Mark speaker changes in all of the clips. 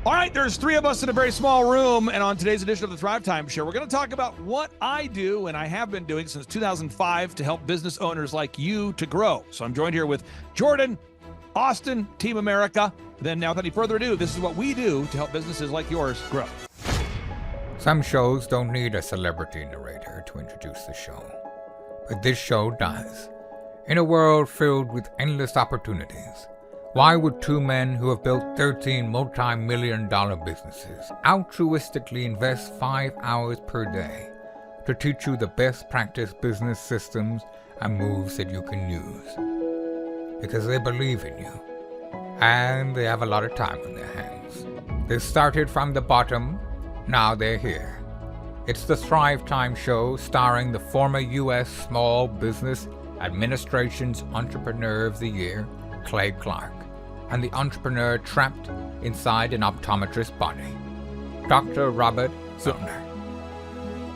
Speaker 1: All right, there's three of us in a very small room, and on today's edition of the Thrive Time Show, we're going to talk about what I do and I have been doing since 2005 to help business owners like you to grow. So I'm joined here with Jordan, Austin, Team America. Then now, without any further ado, this is what we do to help businesses like yours grow.
Speaker 2: Some shows don't need a celebrity narrator to introduce the show, but this show does. In a world filled with endless opportunities, why would two men who have built 13 multi-million-dollar businesses altruistically invest 5 hours per day to teach you the best practice business systems and moves that you can use? Because they believe in you, and they have a lot of time on their hands. They started from the bottom, now they're here. It's the Thrive Time Show starring the former U.S. Small Business Administration's Entrepreneur of the Year, Clay Clark, and the entrepreneur trapped inside an optometrist's body, Dr. Robert Zillner.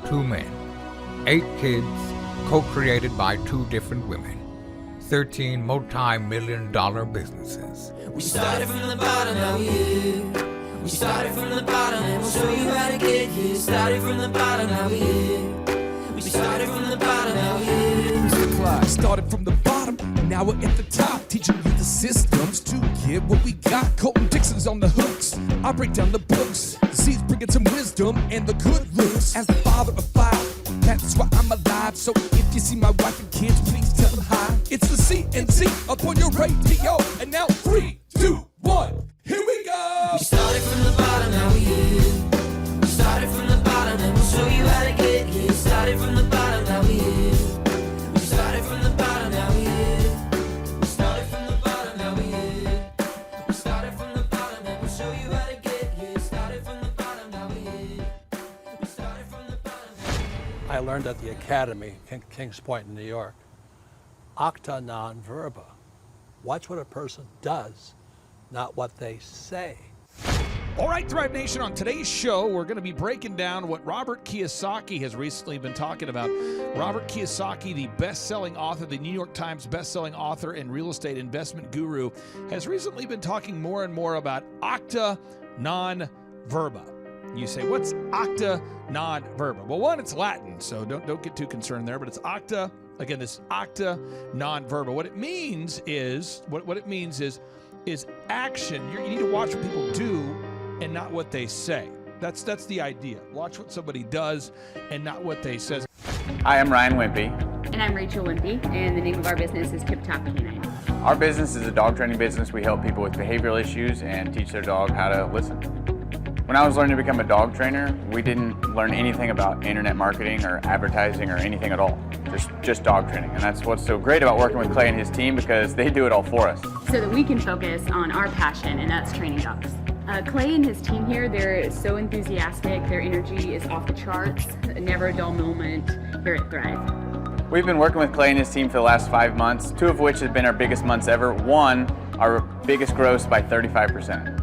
Speaker 2: 2 men, 8 kids, co-created by 2 different women, 13 multi-million-dollar businesses.
Speaker 3: We started from the bottom, now we're here. We started from the bottom, and we'll show you how to get here. Started from the bottom, now we're here. We started from the bottom, now we're here.
Speaker 4: Mr. Clyde started from the bottom, and now we're at the top, teaching you the systems to get what we got. Colton Dixon's on the hooks, I break down the books. Z's bringing some wisdom and the good looks. As the father of 5, that's why I'm alive. So if you see my wife and kids, please tell them hi. It's the CNC up on your radio, and now 3, 2, 1, here we go.
Speaker 3: We started from the bottom, now we're here. We started from the bottom, and we'll show you how to get here. Started from the bottom, now we're here. We started from the bottom, now we're here. We started from the bottom, now we're here. We started from the bottom, and we'll show you how to get here. Started from the bottom, now we're here. We started from the bottom.
Speaker 5: I learned at the Academy, Kings Point in New York. Acta non verba. Watch what a person does, not what they say.
Speaker 1: All right, Thrive Nation, on today's show, we're going to be breaking down what Robert Kiyosaki has recently been talking about. Robert Kiyosaki, the best-selling author, the New York Times best-selling author and real estate investment guru, has recently been talking more and more about acta non verba. You say, what's acta non verba? Well, one, it's Latin, so don't get too concerned there, but it's acta. Again, this acta non verba. What it means is action. You need to watch what people do and not what they say. That's the idea. Watch what somebody does and not what they say.
Speaker 6: Hi, I'm Ryan Wimpy.
Speaker 7: And I'm Rachel Wimpy, and the name of our business is Tip Top Canine.
Speaker 6: Our business is a dog training business. We help people with behavioral issues and teach their dog how to listen. When I was learning to become a dog trainer, we didn't learn anything about internet marketing or advertising or anything at all. Just dog training. And that's what's so great about working with Clay and his team, because they do it all for us.
Speaker 7: So that we can focus on our passion, and that's training dogs. Clay and his team here, they're so enthusiastic. Their energy is off the charts. Never a dull moment here at Thrive.
Speaker 6: We've been working with Clay and his team for the last 5 months, 2 of which have been our biggest months ever. 1, our biggest gross by 35%.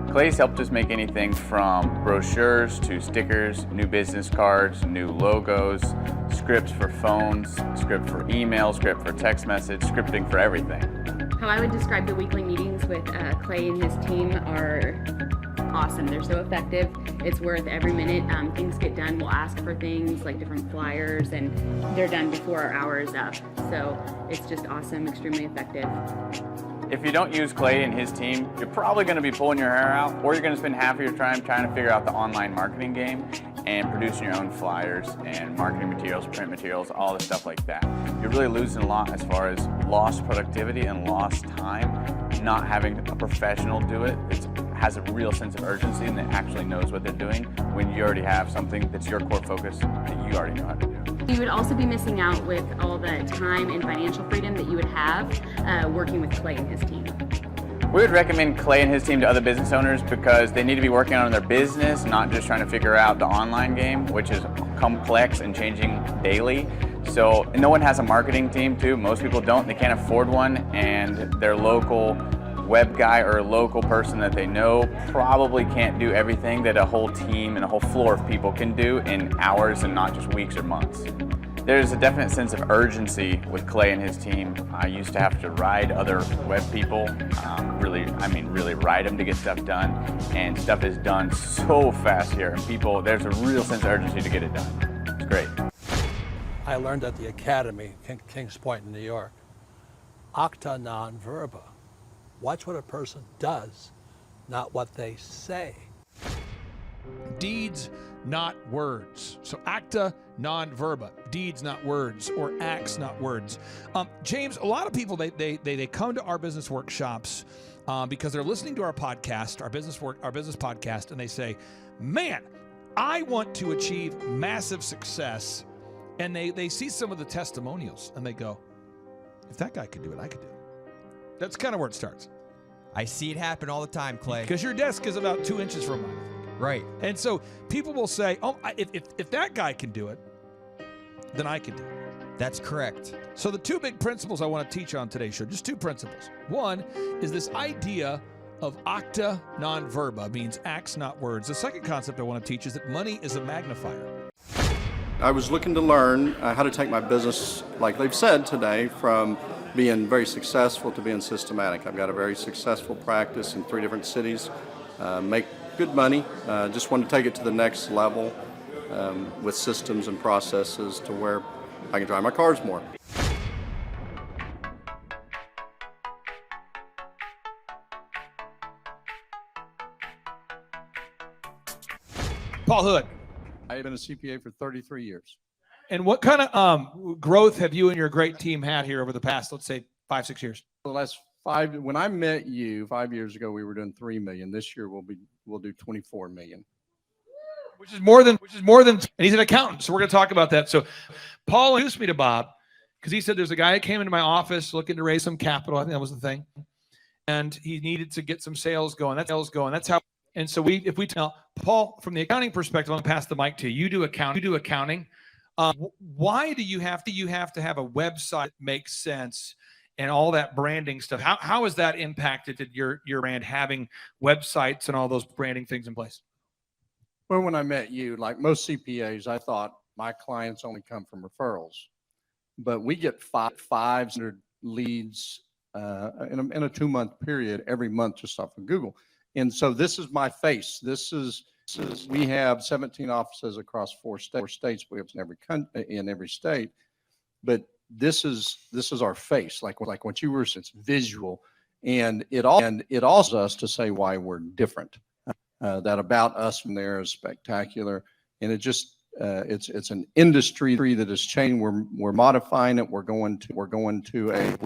Speaker 6: Clay's helped us make anything from brochures to stickers, new business cards, new logos, scripts for phones, script for email, script for text message, scripting for everything.
Speaker 7: How I would describe the weekly meetings with Clay and his team are awesome. They're so effective. It's worth every minute. Things get done. We'll ask for things like different flyers, and they're done before our hour is up. So it's just awesome, extremely effective.
Speaker 6: If you don't use Clay and his team, you're probably going to be pulling your hair out, or you're going to spend half of your time trying to figure out the online marketing game and producing your own flyers and marketing materials, print materials, all the stuff like that. You're really losing a lot as far as lost productivity and lost time, not having a professional do it. It has a real sense of urgency and that actually knows what they're doing when you already have something that's your core focus that you already know how to do.
Speaker 7: You would also be missing out with all the time and financial freedom that you would have working with Clay and his team.
Speaker 6: We would recommend Clay and his team to other business owners because they need to be working on their business, not just trying to figure out the online game, which is complex and changing daily. So no one has a marketing team too. Most people don't. They can't afford one, and their local web guy or a local person that they know probably can't do everything that a whole team and a whole floor of people can do in hours and not just weeks or months. There's a definite sense of urgency with Clay and his team. I used to have to ride other web people, really ride them to get stuff done, and stuff is done so fast here. And there's a real sense of urgency to get it done. It's great.
Speaker 5: I learned at the Academy, Kings Point in New York, acta non verba. Watch what a person does, not what they say.
Speaker 1: Deeds, not words. So acta non verba, deeds, not words, or acts, not words. James, a lot of people, they come to our business workshops because they're listening to our podcast, our business podcast, and they say, man, I want to achieve massive success. And they see some of the testimonials and they go, if that guy could do it, I could do it. That's kind of where it starts.
Speaker 8: I see it happen all the time, Clay.
Speaker 1: Because your desk is about 2 inches from mine.
Speaker 8: Right.
Speaker 1: And so people will say, oh, if that guy can do it, then I can do it.
Speaker 8: That's correct.
Speaker 1: So the two big principles I want to teach on today's show, just two principles. One is this idea of acta non verba, means acts, not words. The second concept I want to teach is that money is a magnifier.
Speaker 9: I was looking to learn how to take my business, like they've said today, from being very successful to being systematic. I've got a very successful practice in 3 different cities, make good money, just want to take it to the next level with systems and processes to where I can drive my cars more.
Speaker 1: Paul Hood.
Speaker 9: I have been a CPA for 33 years.
Speaker 1: And what kind of growth have you and your great team had here over the past, let's say, 5-6 years?
Speaker 9: For the last 5, when I met you 5 years ago, we were doing $3 million. This year we'll do $24 million.
Speaker 1: Which is more than, and he's an accountant. So we're going to talk about that. So Paul introduced me to Bob because he said there's a guy that came into my office looking to raise some capital. I think that was the thing. And he needed to get some sales going. That's how. And so if we tell Paul, from the accounting perspective, I'm going to pass the mic to you. You do accounting. Why do you have to have a website that makes sense and all that branding stuff? How has that impacted your brand, having websites and all those branding things in place?
Speaker 9: Well, when I met you, like most CPAs, I thought my clients only come from referrals, but we get 500 leads in a 2-month period every month just off of Google. And so this is my face. We have 17 offices across 4 states. We have in every state, but this is our face. Like what you were saying, it's visual, and it also us to say why we're different. That about us from there is spectacular, and it just it's an industry that is changing. We're modifying it. We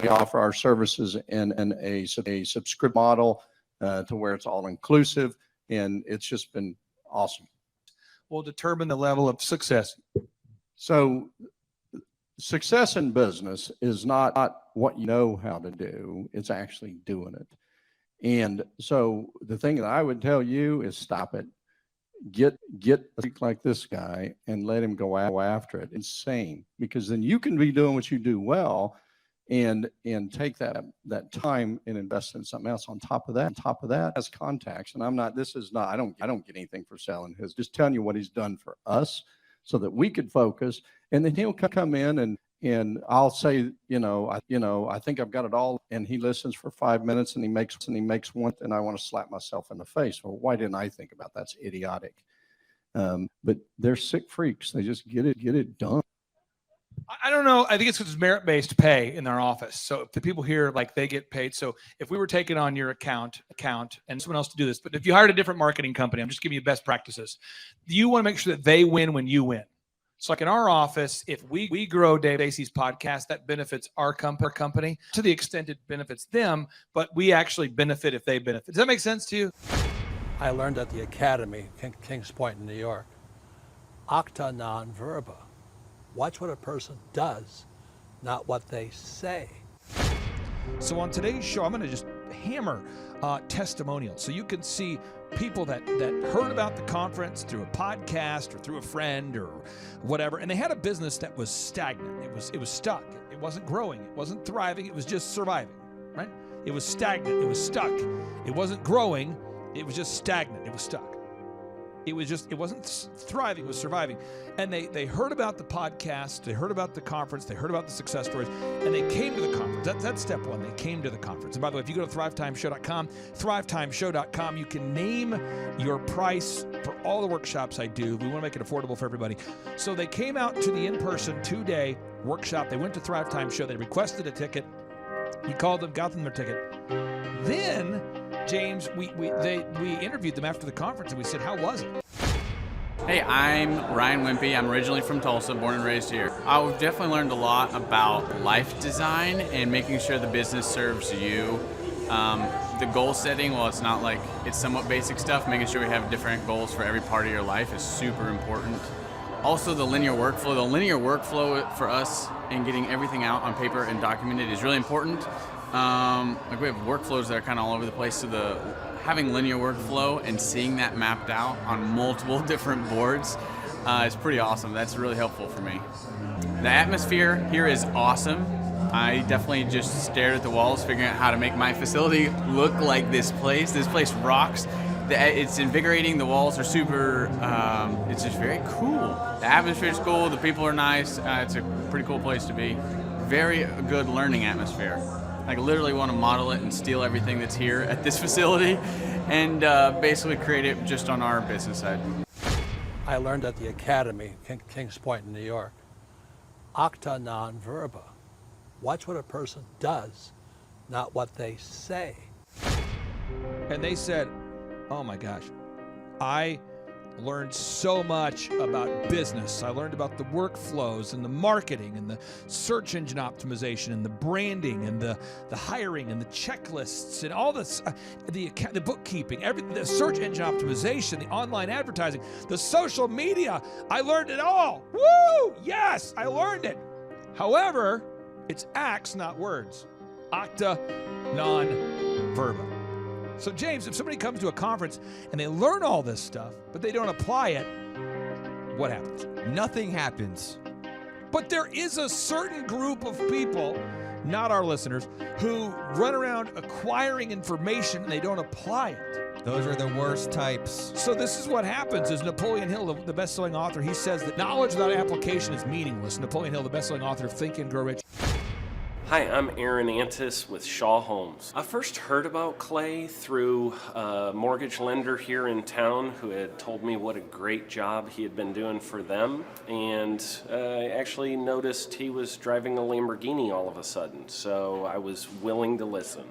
Speaker 9: offer our services in a subscription model. To where it's all inclusive, and it's just been awesome.
Speaker 1: Will determine the level of success.
Speaker 9: So success in business is not what you know how to do, it's actually doing it. And so the thing that I would tell you is stop it. Get a freak like this guy and let him go after it. Insane, because then you can be doing what you do well, and take that time and invest in something else on top of that as contacts. And I don't get anything for selling his, just telling you what he's done for us so that we could focus. And then he'll come in and I'll say, I think I've got it all. And he listens for 5 minutes and he makes one, and I want to slap myself in the face. Well, why didn't I think about that? That's idiotic. But they're sick freaks. They just get it done.
Speaker 1: I don't know. I think it's because it's merit-based pay in our office. So if the people here, like, they get paid. So if we were taking on your account and someone else to do this, but if you hired a different marketing company, I'm just giving you best practices. You want to make sure that they win when you win. So like in our office, if we grow Dave Asey's podcast, that benefits our company to the extent it benefits them, but we actually benefit if they benefit. Does that make sense to you?
Speaker 5: I learned at the Academy, Kings Point in New York, acta non verba. Watch what a person does, not what they say.
Speaker 1: So on today's show, I'm going to just hammer testimonials. So you can see people that heard about the conference through a podcast or through a friend or whatever, and they had a business that was stagnant. It was stuck. It wasn't growing. It wasn't thriving. It was just surviving, right? It was stagnant. It was stuck. It wasn't growing. It was just stagnant. It was stuck. It wasn't thriving, it was surviving. And they heard about the podcast, they heard about the conference, they heard about the success stories, and they came to the conference. That's step one. They came to the conference. And by the way, if you go to thrivetimeshow.com, thrivetimeshow.com, you can name your price for all the workshops I do. We want to make it affordable for everybody. So they came out to the in-person 2-day workshop. They went to Thrive Time Show. They requested a ticket. We called them, got them their ticket. Then, James, we interviewed them after the conference, and we said, how was it?
Speaker 6: Hey, I'm Ryan Wimpy. I'm originally from Tulsa, born and raised here. I've definitely learned a lot about life design and making sure the business serves you. The goal setting, well, it's not like it's somewhat basic stuff. Making sure we have different goals for every part of your life is super important. Also, the linear workflow. The linear workflow for us in getting everything out on paper and documented is really important. Like we have workflows that are kind of all over the place, so having linear workflow and seeing that mapped out on multiple different boards is pretty awesome. That's really helpful for me. The atmosphere here is awesome. I definitely just stared at the walls, figuring out how to make my facility look like this place. This place rocks. It's invigorating. The walls are super, it's just very cool. The atmosphere is cool. The people are nice. It's a pretty cool place to be. Very good learning atmosphere. I literally want to model it and steal everything that's here at this facility and basically create it just on our business side.
Speaker 5: I learned at the Academy, Kings Point in New York, acta non verba. Watch what a person does, not what they say.
Speaker 1: And they said, oh my gosh, I learned so much about business. I learned about the workflows and the marketing and the search engine optimization and the branding and the hiring and the checklists and all this, the bookkeeping, everything, the search engine optimization, the online advertising, the social media. I learned it all. Woo! Yes, I learned it. However, it's acts, not words. Acta non verba. So James, if somebody comes to a conference and they learn all this stuff, but they don't apply it, what happens?
Speaker 8: Nothing happens.
Speaker 1: But there is a certain group of people, not our listeners, who run around acquiring information and they don't apply it.
Speaker 8: Those are the worst types.
Speaker 1: So this is what happens is Napoleon Hill, the best-selling author, he says that knowledge without application is meaningless. Napoleon Hill, the best-selling author of Think and Grow Rich.
Speaker 10: Hi, I'm Aaron Antis with Shaw Homes. I first heard about Clay through a mortgage lender here in town who had told me what a great job he had been doing for them, and I actually noticed he was driving a Lamborghini all of a sudden, so I was willing to listen.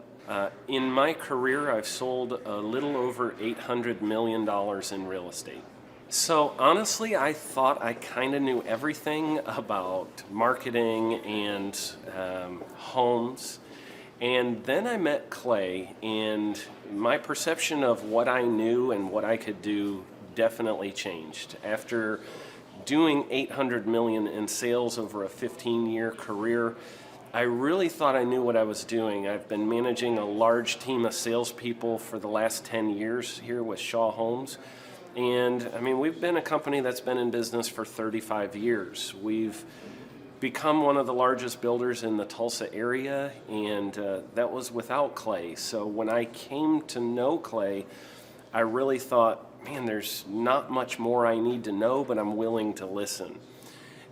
Speaker 10: In my career, I've sold a little over $800 million in real estate. So honestly, I thought I kind of knew everything about marketing and homes. And then I met Clay, and my perception of what I knew and what I could do definitely changed. After doing $800 million in sales over a 15-year career, I really thought I knew what I was doing. I've been managing a large team of salespeople for the last 10 years here with Shaw Homes. And I mean, we've been a company that's been in business for 35 years. We've become one of the largest builders in the Tulsa area, and that was without Clay. So when I came to know Clay, I really thought, man, there's not much more I need to know, but I'm willing to listen.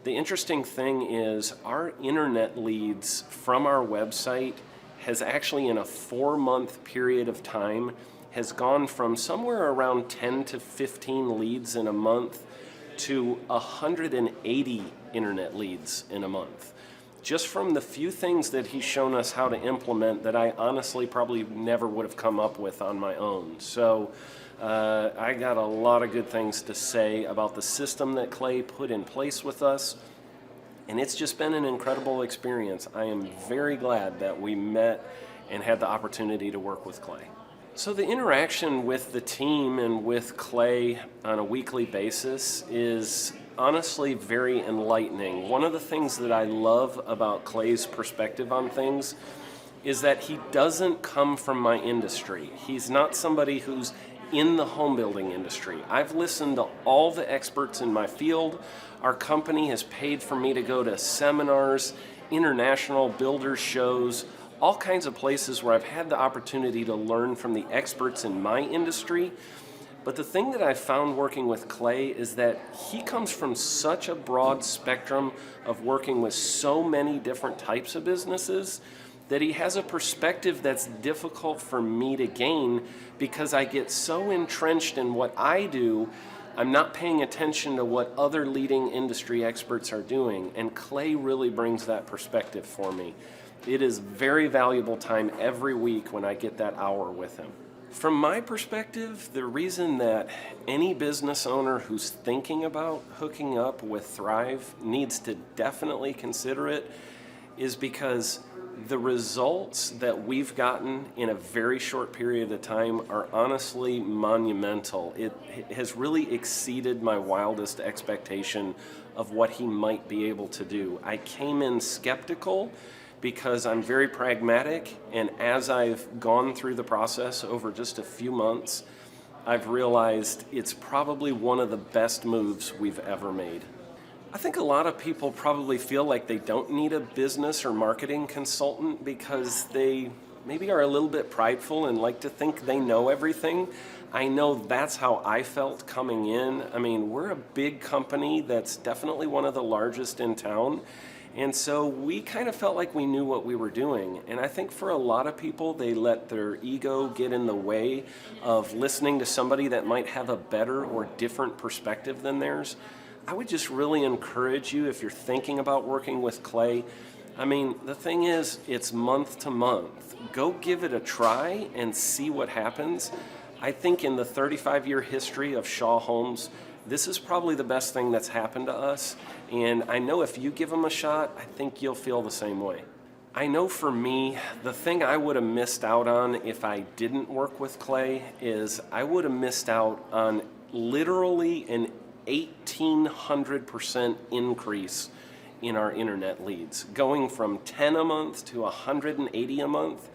Speaker 10: The interesting thing is our internet leads from our website has actually, in a 4-month period of time, has gone from somewhere around 10 to 15 leads in a month to 180 internet leads in a month. Just from the few things that he's shown us how to implement that I honestly probably never would have come up with on my own. So I got a lot of good things to say about the system that Clay put in place with us. And it's just been an incredible experience. I am very glad that we met and had the opportunity to work with Clay. So the interaction with the team and with Clay on a weekly basis is honestly very enlightening. One of the things that I love about Clay's perspective on things is that he doesn't come from my industry. He's not somebody who's in the home building industry. I've listened to all the experts in my field. Our company has paid for me to go to seminars, international builder shows, all kinds of places where I've had the opportunity to learn from the experts in my industry. But the thing that I found working with Clay is that he comes from such a broad spectrum of working with so many different types of businesses that he has a perspective that's difficult for me to gain because I get so entrenched in what I do, I'm not paying attention to what other leading industry experts are doing, and Clay really brings that perspective for me. It is very valuable time every week when I get that hour with him. From my perspective, the reason that any business owner who's thinking about hooking up with Thrive needs to definitely consider it is because the results that we've gotten in a very short period of time are honestly monumental. It has really exceeded my wildest expectation of what he might be able to do. I came in skeptical because I'm very pragmatic, and as I've gone through the process over just a few months, I've realized it's probably one of the best moves we've ever made. I think a lot of people probably feel like they don't need a business or marketing consultant because they maybe are a little bit prideful and like to think they know everything. I know that's how I felt coming in. I mean, we're a big company that's definitely one of the largest in town. And so we kind of felt like we knew what we were doing. And I think for a lot of people, they let their ego get in the way of listening to somebody that might have a better or different perspective than theirs. I would just really encourage you, if you're thinking about working with Clay, I mean, the thing is, it's month to month. Go give it a try and see what happens. I think in the 35-year history of Shaw Homes, this is probably the best thing that's happened to us. And I know if you give them a shot, I think you'll feel the same way. I know for me, the thing I would have missed out on if I didn't work with Clay is I would have missed out on literally an 1,800% increase in our internet leads. Going from 10 a month to 180 a month,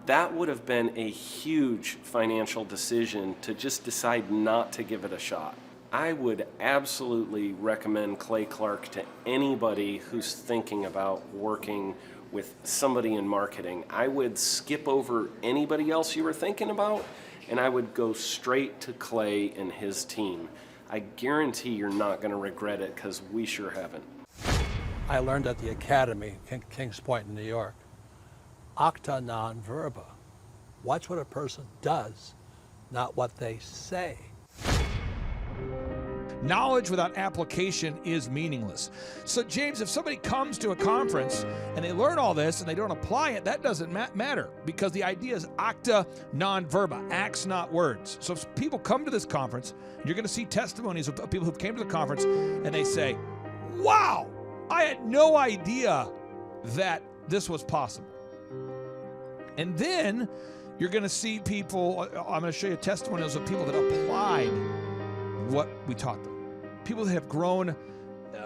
Speaker 10: that would have been a huge financial decision to just decide not to give it a shot. I would absolutely recommend Clay Clark to anybody who's thinking about working with somebody in marketing. I would skip over anybody else you were thinking about, and I would go straight to Clay and his team. I guarantee you're not going to regret it because we sure haven't.
Speaker 5: I learned at the academy, Kings Point in New York, acta non verba. Watch what a person does, not what they say.
Speaker 1: Knowledge without application is meaningless. So, James, if somebody comes to a conference and they learn all this and they don't apply it, that doesn't matter because the idea is acta non verba, acts not words. So if people come to this conference, you're going to see testimonies of people who came to the conference and they say, wow, I had no idea that this was possible. And then you're going to see people, I'm going to show you testimonials of people that applied what we taught them. People that have grown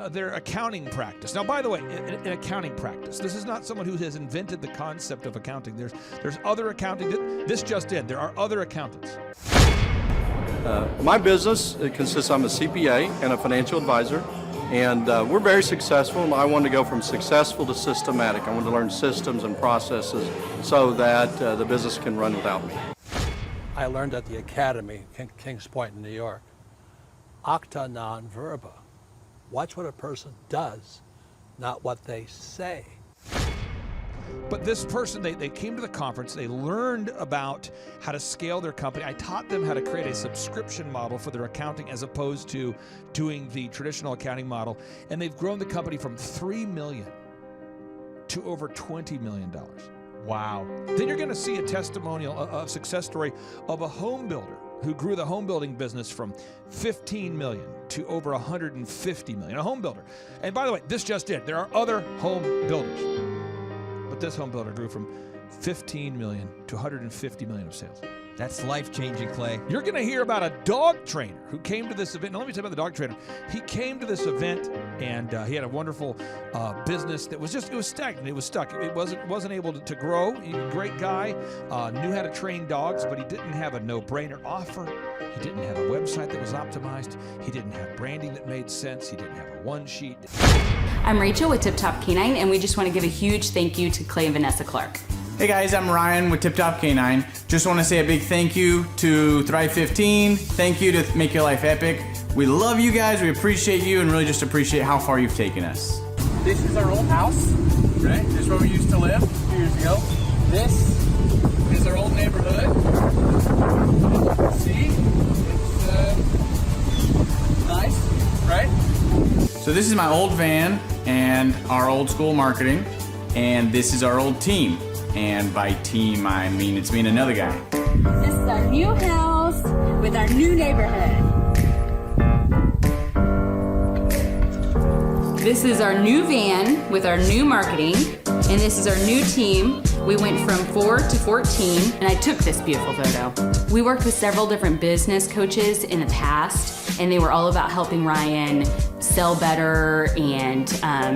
Speaker 1: their accounting practice. Now, by the way, in accounting practice, this is not someone who has invented the concept of accounting. There's other accounting. This just in. There are other accountants.
Speaker 9: My business consists, I'm a CPA and a financial advisor, and we're very successful. I wanted to go from successful to systematic. I wanted to learn systems and processes so that the business can run without me.
Speaker 5: I learned at the academy, Kings Point in New York, acta non verba. Watch what a person does, not what they say.
Speaker 1: But this person, they came to the conference, they learned about how to scale their company. I taught them how to create a subscription model for their accounting as opposed to doing the traditional accounting model. And they've grown the company from $3 million to over $20 million. Wow. Then you're going to see a testimonial, a success story of a home builder who grew the home building business from 15 million to over 150 million, a home builder. And by the way, this just in, there are other home builders, but this home builder grew from 15 million to 150 million of sales.
Speaker 8: That's life-changing, Clay.
Speaker 1: You're going to hear about a dog trainer who came to this event. Now, let me tell you about the dog trainer. He came to this event, and he had a wonderful business that was it was stagnant. It was stuck. It wasn't able to grow. He was a great guy, knew how to train dogs, but he didn't have a no-brainer offer. He didn't have a website that was optimized. He didn't have branding that made sense. He didn't have a one-sheet.
Speaker 11: I'm Rachel with Tip Top Canine, and we just want to give a huge thank you to Clay and Vanessa Clark.
Speaker 6: Hey guys, I'm Ryan with Tip Top Canine. Just want to say a big thank you to Thrive 15. Thank you to Make Your Life Epic. We love you guys, we appreciate you, and really just appreciate how far you've taken us.
Speaker 11: This is our old house, right? This is where we used to live a few years ago. This is our old neighborhood. See? It's nice, right?
Speaker 6: So this is my old van and our old school marketing, and this is our old team. And by team, I mean it's me and another guy.
Speaker 7: This is our new house with our new neighborhood. This is our new van with our new marketing, and this is our new team. We went from 4 to 14, and I took this beautiful photo. We worked with several different business coaches in the past, and they were all about helping Ryan sell better and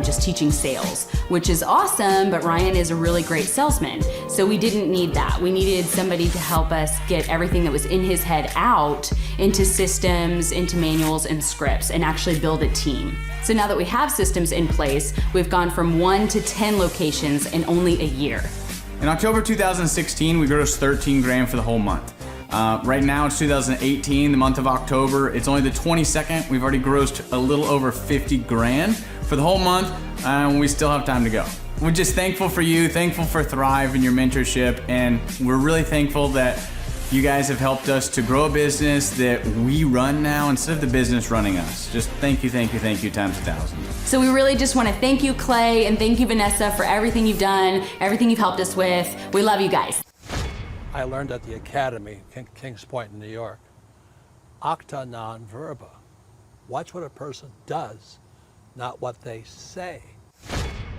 Speaker 7: just teaching sales, which is awesome, but Ryan is a really great salesman. So we didn't need that. We needed somebody to help us get everything that was in his head out into systems, into manuals and scripts, and actually build a team. So now that we have systems in place, we've gone from 1 to 10 locations in only a year.
Speaker 6: In October 2016, we grossed 13 grand for the whole month. Right now it's 2018, the month of October. It's only the 22nd. We've already grossed a little over 50 grand for the whole month, and we still have time to go. We're just thankful for you, thankful for Thrive and your mentorship, and we're really thankful that you guys have helped us to grow a business that we run now instead of the business running us. Just thank you times 1,000.
Speaker 7: So we really just want to thank you, Clay, and thank you, Vanessa, for everything you've done, everything you've helped us with. We love you guys.
Speaker 5: I learned at the Academy, Kings Point in New York, acta non verba. Watch what a person does, not what they say.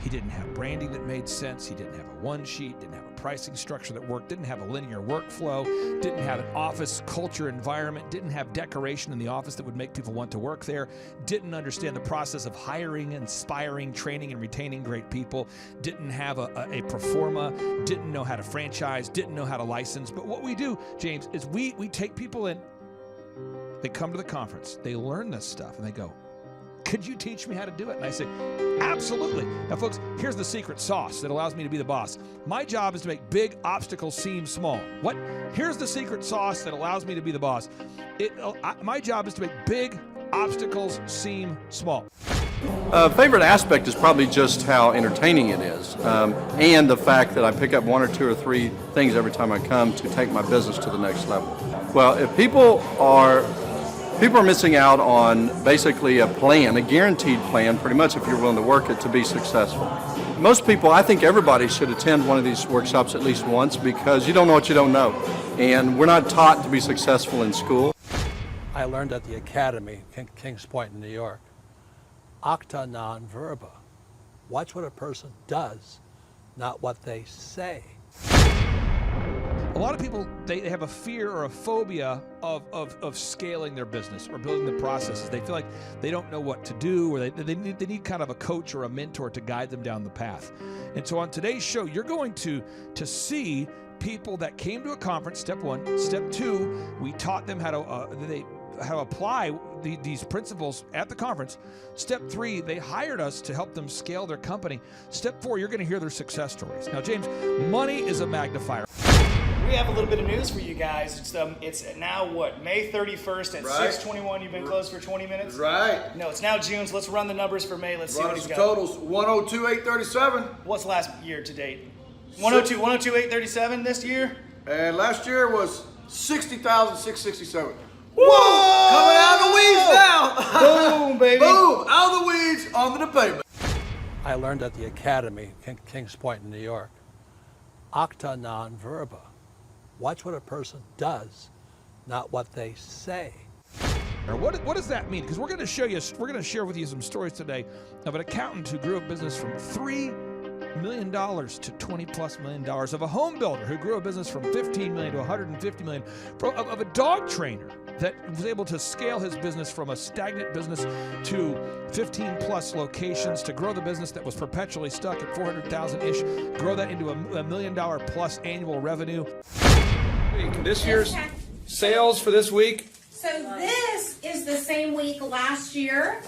Speaker 1: He didn't have branding that made sense. He didn't have a one sheet, didn't have a pricing structure that worked, didn't have a linear workflow, didn't have an office culture environment, didn't have decoration in the office that would make people want to work there, didn't understand the process of hiring, inspiring, training, and retaining great people, didn't have a pro forma, didn't know how to franchise, didn't know how to license. But what we do, James, is we take people in, they come to the conference, they learn this stuff, and they go, could you teach me how to do it? And I say, absolutely. Now, folks, here's the secret sauce that allows me to be the boss. My job is to make big obstacles seem small. What? Here's the secret sauce that allows me to be the boss. My job is to make big obstacles seem small.
Speaker 9: Favorite aspect is probably just how entertaining it is, and the fact that I pick up 1 or 2 or 3 things every time I come to take my business to the next level. Well, if people are missing out on basically a plan, a guaranteed plan, pretty much if you're willing to work it to be successful. Most people, I think everybody should attend one of these workshops at least once because you don't know what you don't know. And we're not taught to be successful in school.
Speaker 5: I learned at the Academy, Kings Point in New York, acta non verba. Watch what a person does, not what they say.
Speaker 1: A lot of people, they have a fear or a phobia of scaling their business or building the processes. They feel like they don't know what to do, or they need kind of a coach or a mentor to guide them down the path. And so on today's show, you're going to see people that came to a conference, step 1. Step 2, we taught them how to apply these principles at the conference. Step 3, they hired us to help them scale their company. Step 4, you're going to hear their success stories. Now, James, money is a magnifier.
Speaker 11: We have a little bit of news for you guys. It's now what, May 31st at 6:21. You've been closed for 20 minutes?
Speaker 12: Right.
Speaker 11: No, it's now June, so let's run the numbers for May. Let's see what he's got.
Speaker 12: Totals 102,837.
Speaker 11: What's last year to date? 102,837 this year?
Speaker 12: And last year was 60,667. Whoa! Coming out of the weeds now.
Speaker 11: Boom, baby.
Speaker 12: Boom! Out of the weeds, onto the pavement.
Speaker 5: I learned at the Academy, Kings Point in New York, acta non verba. Watch what a person does, not what they say.
Speaker 1: What does that mean? Because we're going to share with you some stories today of an accountant who grew a business from $3 million to $20+ million, of a home builder who grew a business from $15 million to $150 million, of a dog trainer that was able to scale his business from a stagnant business to 15+ locations, to grow the business that was perpetually stuck at 400,000-ish, grow that into $1 million+ annual revenue.
Speaker 13: This year's sales for this week.
Speaker 14: So this is the same week last year.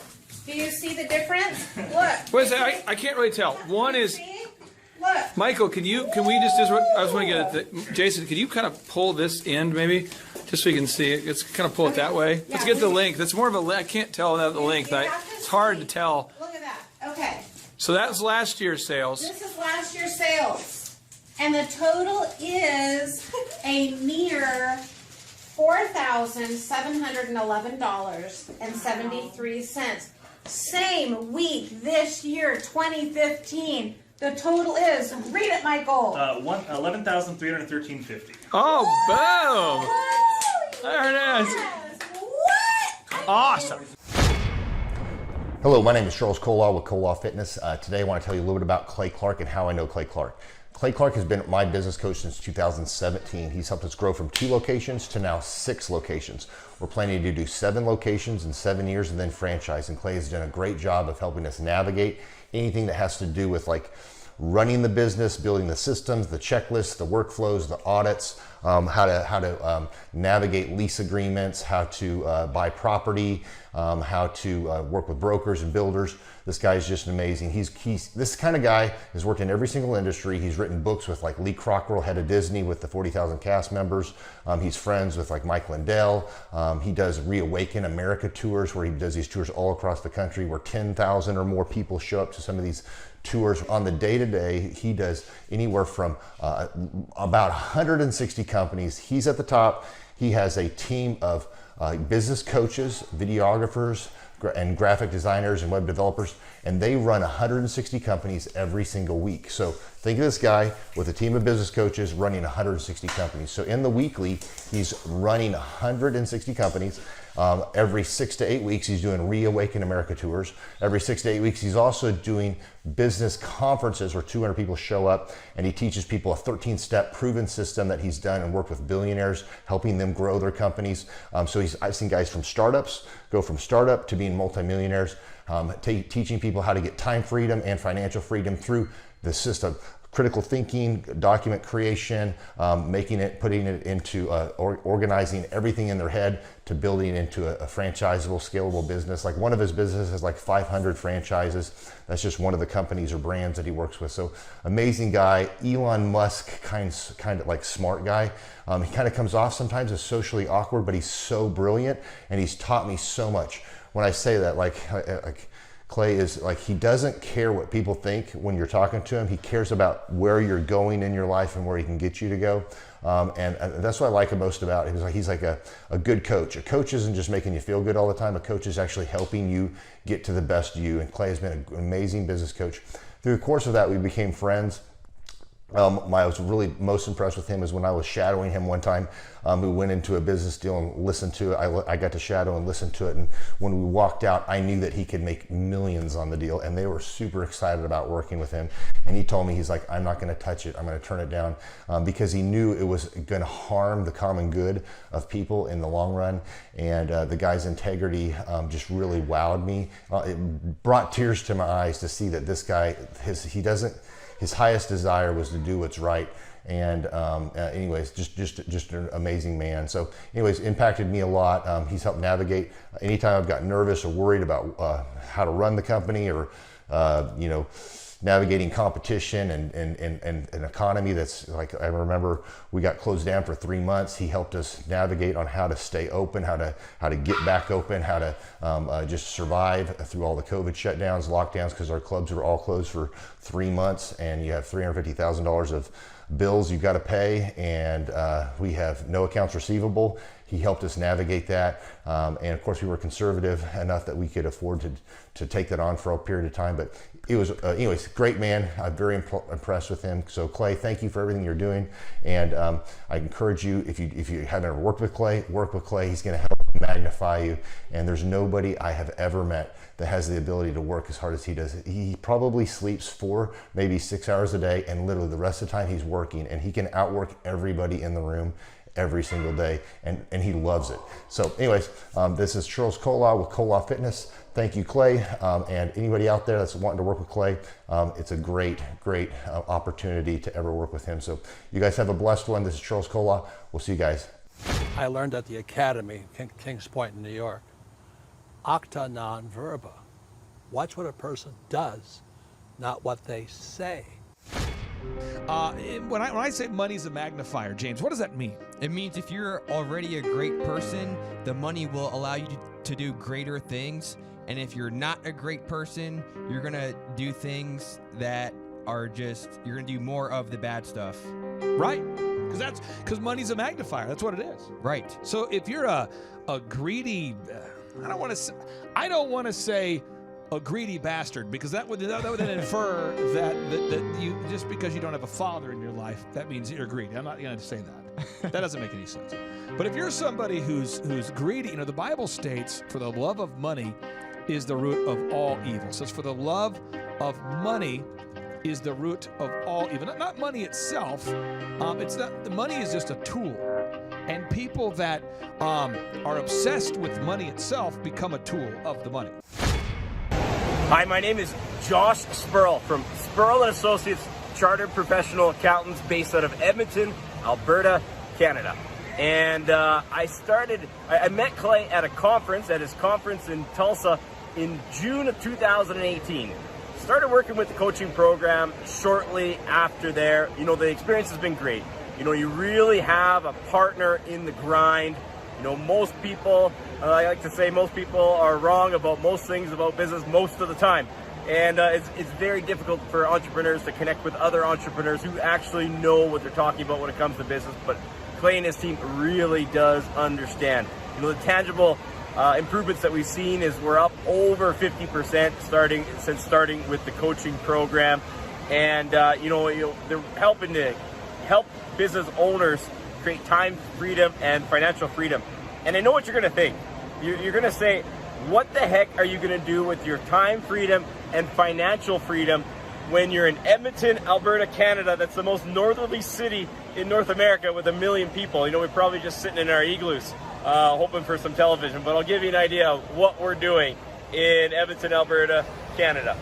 Speaker 14: Do you see the difference? Look.
Speaker 13: What is that? I can't really tell. One is
Speaker 14: Look.
Speaker 13: Michael, can we just I was want to get at Jason, can you kind of pull this end maybe, just so you can see it? Let's kind of pull it that way. Let's get the length. That's more of a, I can't tell the length. It's hard to tell.
Speaker 14: Look at that. Okay.
Speaker 13: So that's last year's sales.
Speaker 14: This is last year's sales. And the total is a mere $4,711.73. Same week this year, 2015. The total is, read it, Michael.
Speaker 15: $11,313.50.
Speaker 13: Oh, boom! There it is.
Speaker 14: What?
Speaker 13: Awesome.
Speaker 16: Hello, my name is Charles Kolaw with Kolaw Fitness. Today I want to tell you a little bit about Clay Clark and how I know Clay Clark. Clay Clark has been my business coach since 2017. He's helped us grow from 2 locations to now 6 locations. We're planning to do 7 locations in 7 years and then franchise. And Clay has done a great job of helping us navigate anything that has to do with like running the business, building the systems, the checklists, the workflows, the audits, how to navigate lease agreements, how to buy property, how to work with brokers and builders. This guy is just amazing. He's this kind of guy has worked in every single industry. He's written books with like Lee Crockrell, head of Disney, with the 40,000 cast members. He's friends with like Mike Lindell. He does Reawaken America tours, where he does these tours all across the country, where 10,000 or more people show up to some of these tours. On the day-to-day, he does anywhere from about 160 companies. He's at the top. He has a team of business coaches, videographers, and graphic designers and web developers, and they run 160 companies every single week. So think of this guy with a team of business coaches running 160 companies. So in the weekly, he's running 160 companies. Every 6 to 8 weeks, he's doing Reawaken America tours. Every 6 to 8 weeks, he's also doing business conferences where 200 people show up, and he teaches people a 13-step proven system that he's done and worked with billionaires, helping them grow their companies. So I've seen guys from startups go from startup to being multimillionaires, teaching people how to get time freedom and financial freedom through the system. Critical thinking, document creation, putting it into organizing everything in their head to building into a franchisable, scalable business. Like one of his businesses has like 500 franchises. That's just one of the companies or brands that he works with. So amazing guy. Elon Musk kind of like smart guy. He kind of comes off sometimes as socially awkward, but he's so brilliant, and he's taught me so much. When I say that, like Clay is like, he doesn't care what people think when you're talking to him. He cares about where you're going in your life and where he can get you to go. And that's what I like most about him. He's like a good coach. A coach isn't just making you feel good all the time. A coach is actually helping you get to the best you. And Clay has been an amazing business coach. Through the course of that, we became friends. I was really most impressed with him is when I was shadowing him one time. We went into a business deal and listened to it. I got to shadow and listen to it. And when we walked out, I knew that he could make millions on the deal. And they were super excited about working with him. And he told me, he's like, I'm not going to touch it. I'm going to turn it down, because he knew it was going to harm the common good of people in the long run. And the guy's integrity just really wowed me. It brought tears to my eyes to see that this guy, his highest desire was to do what's right. And anyways, just an amazing man. So anyways, impacted me a lot. He's helped navigate anytime I've got nervous or worried about how to run the company, or navigating competition and an economy that's like, I remember we got closed down for 3 months. He helped us navigate on how to stay open, how to get back open, how to just survive through all the COVID shutdowns, lockdowns, because our clubs were all closed for 3 months, and you have $350,000 of bills you've got to pay, and we have no accounts receivable. He helped us navigate that, and of course we were conservative enough that we could afford to take that on for a period of time. But it was, anyways, great man. I'm very impressed with him. So Clay, thank you for everything you're doing, and I encourage you, if you haven't ever worked with Clay, work with Clay. He's going to help magnify you, and there's nobody I have ever met that has the ability to work as hard as he does. He probably sleeps 4, maybe 6 hours a day, and literally the rest of the time he's working, and he can outwork everybody in the room every single day, and he loves it. So anyways, this is Charles Kolaw with Kolaw Fitness. Thank you, Clay, and anybody out there that's wanting to work with Clay, it's a great opportunity to ever work with him. So you guys have a blessed one. This is Charles Kolaw. We'll see you guys.
Speaker 5: I learned at the Academy, Kings Point in New York, acta non verba. Watch what a person does, not what they say.
Speaker 1: When I say money's a magnifier, James, what does that mean?
Speaker 8: It means if you're already a great person, the money will allow you to do greater things. And if you're not a great person, you're going to do things that are you're going to do more of the bad stuff.
Speaker 1: Right. Because money's a magnifier. That's what it is.
Speaker 8: Right.
Speaker 1: So if you're a greedy, I don't want to say a greedy bastard, because that would then infer that you, just because you don't have a father in your life, that means you're greedy. I'm not going to say that. That doesn't make any sense. But if you're somebody who's greedy, the Bible states, for the love of money is the root of all evil. It says, for the love of money is the root of all evil. Not money itself. It's not. The money is just a tool, and people that are obsessed with money itself become a tool of the money.
Speaker 15: Hi, my name is Josh Spurl from Spurl & Associates, Chartered Professional Accountants based out of Edmonton, Alberta, Canada. And I met Clay at his conference in Tulsa in June of 2018. Started working with the coaching program shortly after there. The experience has been great. You really have a partner in the grind. Most people, I like to say most people are wrong about most things about business most of the time. And it's very difficult for entrepreneurs to connect with other entrepreneurs who actually know what they're talking about when it comes to business. But Clay and his team really does understand. The tangible improvements that we've seen is we're up over 50% since starting with the coaching program. And, they're helping to help business owners create time freedom and financial freedom. And I know what you're going to think. You're going to say, what the heck are you going to do with your time freedom and financial freedom when you're in Edmonton, Alberta, Canada? That's the most northerly city in North America with 1 million people. We're probably just sitting in our igloos hoping for some television. But I'll give you an idea of what we're doing in Edmonton, Alberta, Canada.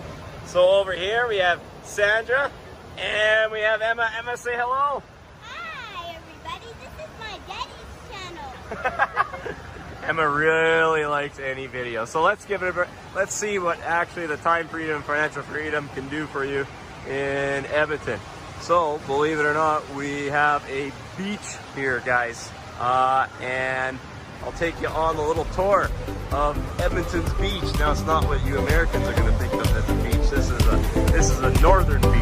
Speaker 15: So over here we have Sandra and we have Emma. Emma, say hello. Emma really likes any video, so let's give it let's see what actually the time freedom and financial freedom can do for you in Edmonton. So believe it or not, we have a beach here, guys, and I'll take you on a little tour of Edmonton's beach. Now, it's not what you Americans are going to think of as a beach. This is a northern beach.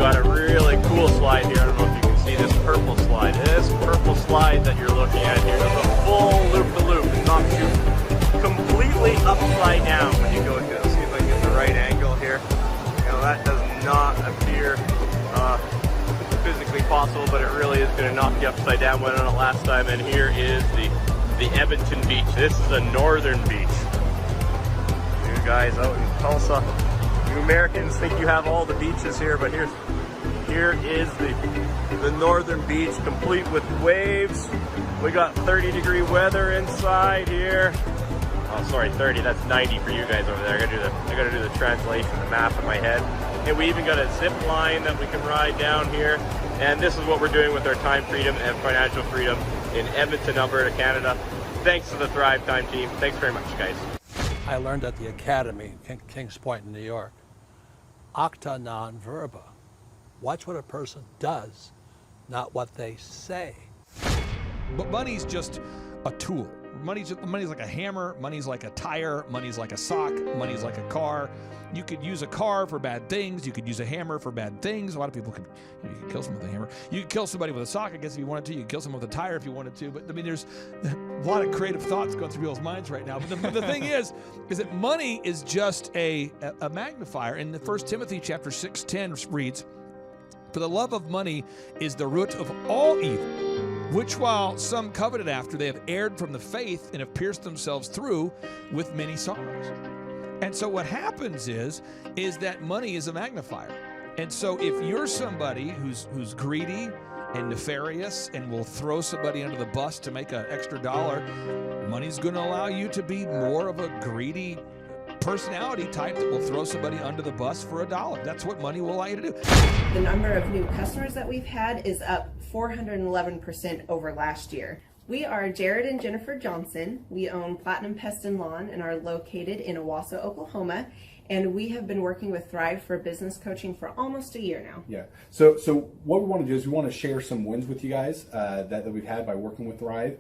Speaker 15: Got a really cool slide here. I don't know if you can see this purple slide. This purple slide that you're looking at here is a full loop-to-loop. It knocks you completely upside down when you go into it. Let's see if I can get the right angle here. That does not appear physically possible, but it really is going to knock you upside down. Went on it last time, and here is the Edmonton beach. This is a northern beach. You guys out in Tulsa, you Americans think you have all the beaches here, but here is the northern beach, complete with waves. We got 30-degree weather inside here. Oh, sorry, 30. That's 90 for you guys over there. I gotta do the translation, the math in my head. And we even got a zip line that we can ride down here. And this is what we're doing with our time freedom and financial freedom in Edmonton, Alberta, Canada. Thanks to the Thrive Time team. Thanks very much, guys.
Speaker 5: I learned at the Academy, Kings Point in New York. Acta non verba. Watch what a person does, not what they say.
Speaker 1: But money's just a tool. Money's like a hammer, money's like a tire, money's like a sock, money's like a car. You could use a car for bad things, you could use a hammer for bad things. A lot of people could, you could kill someone with a hammer. You could kill somebody with a sock, I guess, if you wanted to. You could kill someone with a tire if you wanted to. But I mean, there's a lot of creative thoughts going through people's minds right now. But the thing is that money is just a magnifier. In the 1 Timothy chapter 6:10 reads, "For the love of money is the root of all evil, which while some coveted after, they have erred from the faith and have pierced themselves through with many sorrows." And so what happens is that money is a magnifier. And so if you're somebody who's greedy and nefarious and will throw somebody under the bus to make an extra dollar, money's going to allow you to be more of a greedy personality type that will throw somebody under the bus for $1. That's what money will allow you to do.
Speaker 17: The number of new customers that we've had is up 411% over last year. We are Jared and Jennifer Johnson. We own Platinum Pest and Lawn and are located in Owasso, Oklahoma. And we have been working with Thrive for business coaching for almost a year now.
Speaker 18: Yeah. So what we want to do is we want to share some wins with you guys that we've had by working with Thrive.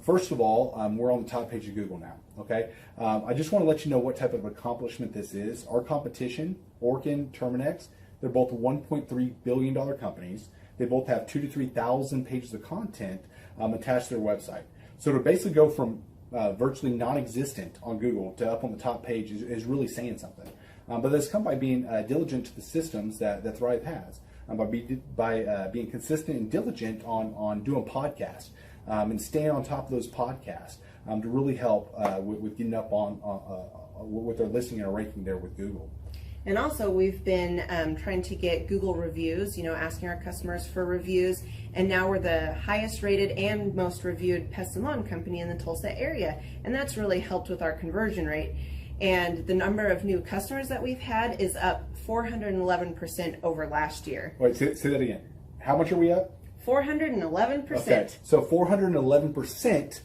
Speaker 18: First of all, we're on the top page of Google now. Okay. I just want to let you know what type of accomplishment this is. Our competition, Orkin, Terminex, they're both $1.3 billion companies. They both have 2,000 to 3,000 pages of content attached to their website. So to basically go from virtually non-existent on Google to up on the top page is really saying something. But that's come by being diligent to the systems that Thrive has, by being consistent and diligent on doing podcasts and staying on top of those podcasts to really help with getting up on with our listing and our ranking there with Google.
Speaker 17: And also we've been trying to get Google reviews, asking our customers for reviews. And now we're the highest rated and most reviewed pest and lawn company in the Tulsa area. And that's really helped with our conversion rate. And the number of new customers that we've had is up 411% over last year.
Speaker 18: Wait, say that again. How much are we up?
Speaker 17: 411%.
Speaker 18: Okay, so 411%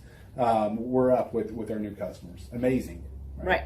Speaker 18: we're up with our new customers. Amazing.
Speaker 17: Right.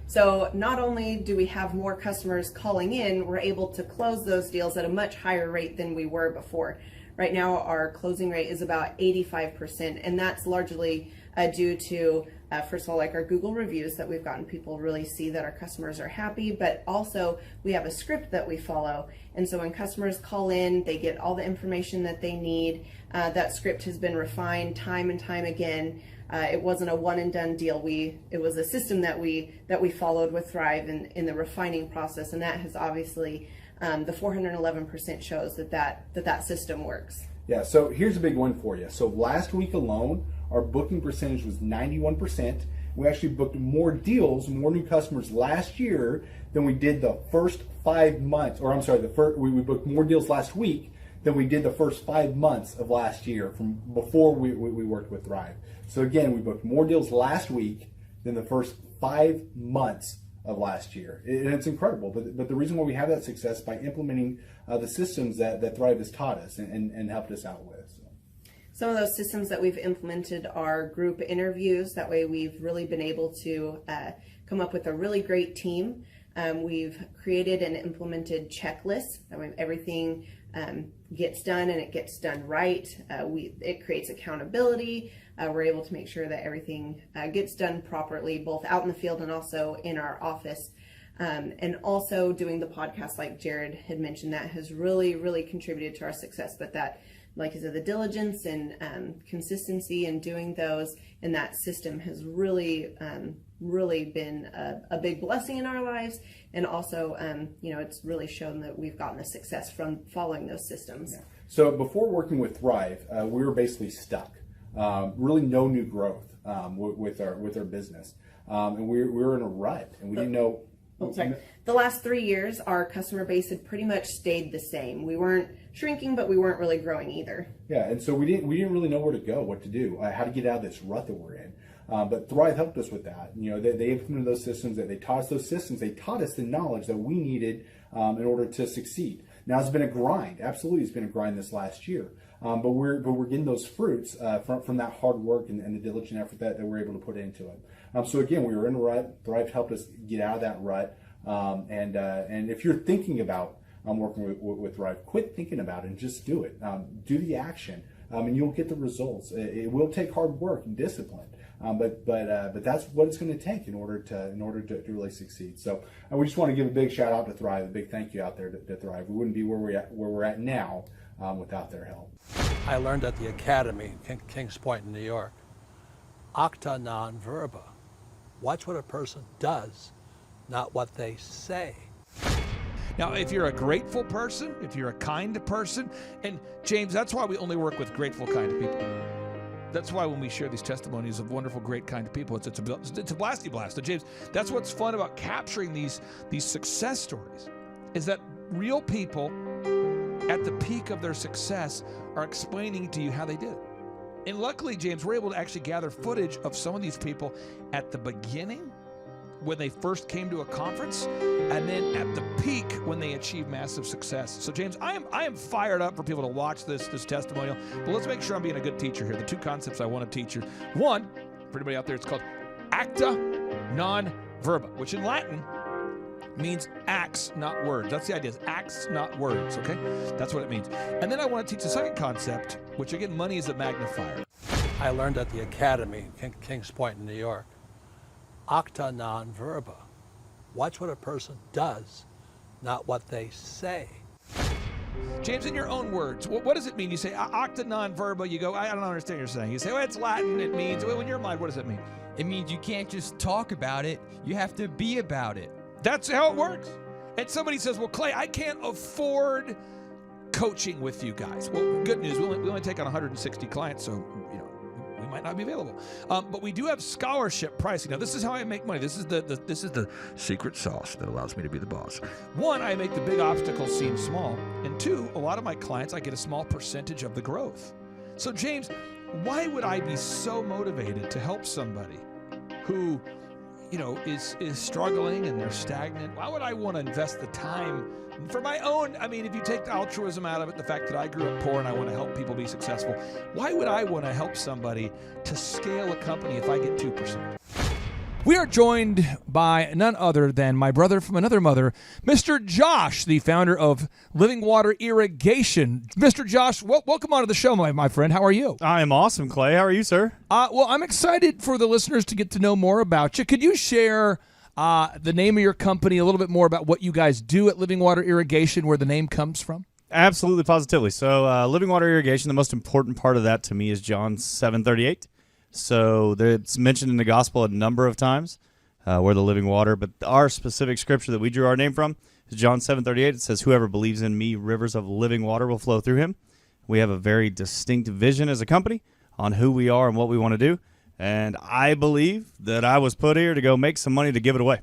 Speaker 17: So not only do we have more customers calling in, we're able to close those deals at a much higher rate than we were before. Right now, our closing rate is about 85%, and that's largely due to, first of all, like our Google reviews that we've gotten people really see that our customers are happy, but also we have a script that we follow. And so when customers call in, they get all the information that they need. That script has been refined time and time again. It wasn't a one and done deal. It was a system that we followed with Thrive in the refining process, and that has obviously the 411% shows that system works.
Speaker 18: Yeah. So here's a big one for you. So last week alone, our booking percentage was 91%. We actually booked more deals, more new customers last year than we did the first 5 months. Or I'm sorry, we booked more deals last week than we did the first 5 months of last year from before we worked with Thrive. So again, we booked more deals last week than the first 5 months of last year. And it's incredible. But the reason why we have that success is by implementing the systems that Thrive has taught us and helped us out with. So.
Speaker 17: Some of those systems that we've implemented are group interviews. That way we've really been able to come up with a really great team. We've created and implemented checklists. That way everything gets done and it gets done right. It creates accountability. We're able to make sure that everything gets done properly, both out in the field and also in our office. And also doing the podcast, like Jared had mentioned, that has really, really contributed to our success. But that, like I said, the diligence and consistency in doing those and that system has really, really been a big blessing in our lives. And also, it's really shown that we've gotten the success from following those systems.
Speaker 18: Yeah. So before working with Thrive, we were basically stuck. Really no new growth with our business. And we were in a rut and we didn't know.
Speaker 17: The last 3 years, our customer base had pretty much stayed the same. We weren't shrinking, but we weren't really growing either.
Speaker 18: Yeah, and so we didn't really know where to go, what to do, how to get out of this rut that we're in. But Thrive helped us with that. They implemented those systems. That they taught us those systems. They taught us the knowledge that we needed in order to succeed. Now it's been a grind. Absolutely, it's been a grind this last year. But we're getting those fruits from that hard work and the diligent effort that we're able to put into it. So again, we were in a rut. Thrive helped us get out of that rut. And if you're thinking about working with Thrive, quit thinking about it and just do it. Do the action, and you'll get the results. It will take hard work and discipline, but that's what it's going to take in order to really succeed. So we just want to give a big shout out to Thrive, a big thank you out there to Thrive. We wouldn't be where we're at now without their help.
Speaker 5: I learned at the Academy, Kings Point in New York, acta non verba. Watch what a person does, not what they say.
Speaker 1: Now, if you're a grateful person, if you're a kind person, and James, that's why we only work with grateful, kind people. That's why when we share these testimonies of wonderful, great, kind people, it's a blasty blast. So James, that's what's fun about capturing these success stories, is that real people at the peak of their success are explaining to you how they did it. And luckily, James, we're able to actually gather footage of some of these people at the beginning, when they first came to a conference, and then at the peak when they achieve massive success. So, James, I am fired up for people to watch this testimonial, but let's make sure I'm being a good teacher here. The two concepts I want to teach you. One, for anybody out there, it's called acta non verba, which in Latin means acts, not words. That's the idea, is acts, not words, okay? That's what it means. And then I want to teach the second concept, which again, money is a magnifier.
Speaker 5: I learned at the academy, Kings Point in New York, acta non verba. Watch what a person does, not what they say.
Speaker 1: James, in your own words, what does it mean? You say acta non verba, you go, I don't understand what you're saying. You say, well, it's Latin, it means, well, in your mind, what does it mean?
Speaker 8: It means you can't just talk about it, you have to be about it.
Speaker 1: That's how it works. And somebody says, well, Clay, I can't afford coaching with you guys. Well, good news, we only take on 160 clients, so we might not be available. But we do have scholarship pricing. Now, this is how I make money. This is the secret sauce that allows me to be the boss. One, I make the big obstacles seem small. And two, a lot of my clients, I get a small percentage of the growth. So, James, why would I be so motivated to help somebody who is struggling and they're stagnant? Why would I want to invest the time for my own? I mean, if you take the altruism out of it, the fact that I grew up poor and I want to help people be successful, why would I want to help somebody to scale a company if I get 2%? We are joined by none other than my brother from another mother, Mr. Josh, the founder of Living Water Irrigation. Mr. Josh, welcome onto the show, my friend. How are you?
Speaker 19: I am awesome, Clay. How are you, sir?
Speaker 1: Well, I'm excited for the listeners to get to know more about you. Could you share the name of your company, a little bit more about what you guys do at Living Water Irrigation, where the name comes from?
Speaker 19: Absolutely, positively. So Living Water Irrigation, the most important part of that to me is John 7:38. So it's mentioned in the gospel a number of times, we're the living water. But our specific scripture that we drew our name from is John 7:38. It says, whoever believes in me, rivers of living water will flow through him. We have a very distinct vision as a company on who we are and what we want to do. And I believe that I was put here to go make some money to give it away.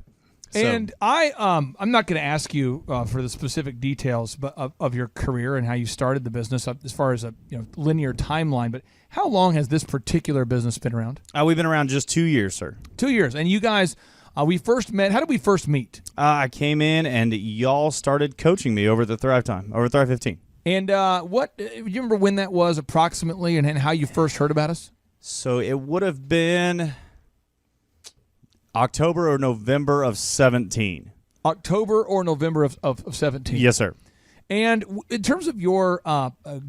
Speaker 1: And I'm not going to ask you for the specific details of your career and how you started the business as far as a linear timeline, but how long has this particular business been around?
Speaker 19: We've been around just 2 years, sir. 2
Speaker 1: years. And you guys, we first met. How did we first meet?
Speaker 19: I came in and y'all started coaching me over the Thrive 15.
Speaker 1: And do you remember when that was approximately and how you first heard about us?
Speaker 19: So it would have been October or November of 17.
Speaker 1: October or November of 17.
Speaker 19: Yes, sir.
Speaker 1: And in terms of your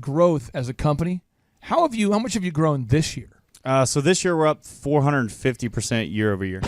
Speaker 1: growth as a company, how much have you grown this year?
Speaker 19: So this year we're up 450% year over year.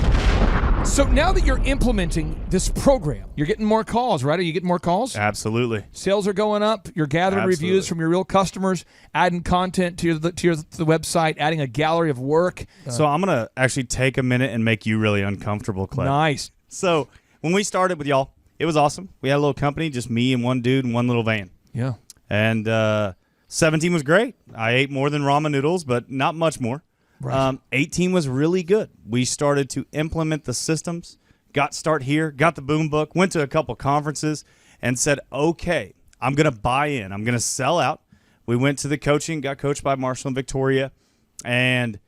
Speaker 1: So now that you're implementing this program, you're getting more calls, right? Are you getting more calls?
Speaker 19: Absolutely.
Speaker 1: Sales are going up. You're gathering reviews from your real customers, adding content to the website, adding a gallery of work.
Speaker 19: So I'm going to actually take a minute and make you really uncomfortable, Clay.
Speaker 1: Nice.
Speaker 19: So when we started with y'all, it was awesome. We had a little company, just me and one dude and one little van.
Speaker 1: Yeah.
Speaker 19: And 17 was great. I ate more than ramen noodles, but not much more.
Speaker 1: Right.
Speaker 19: 18 was really good. We started to implement the systems, got start here, got the boom book, went to a couple conferences, and said, okay, I'm going to buy in. I'm going to sell out. We went to the coaching, got coached by Marshall and Victoria, and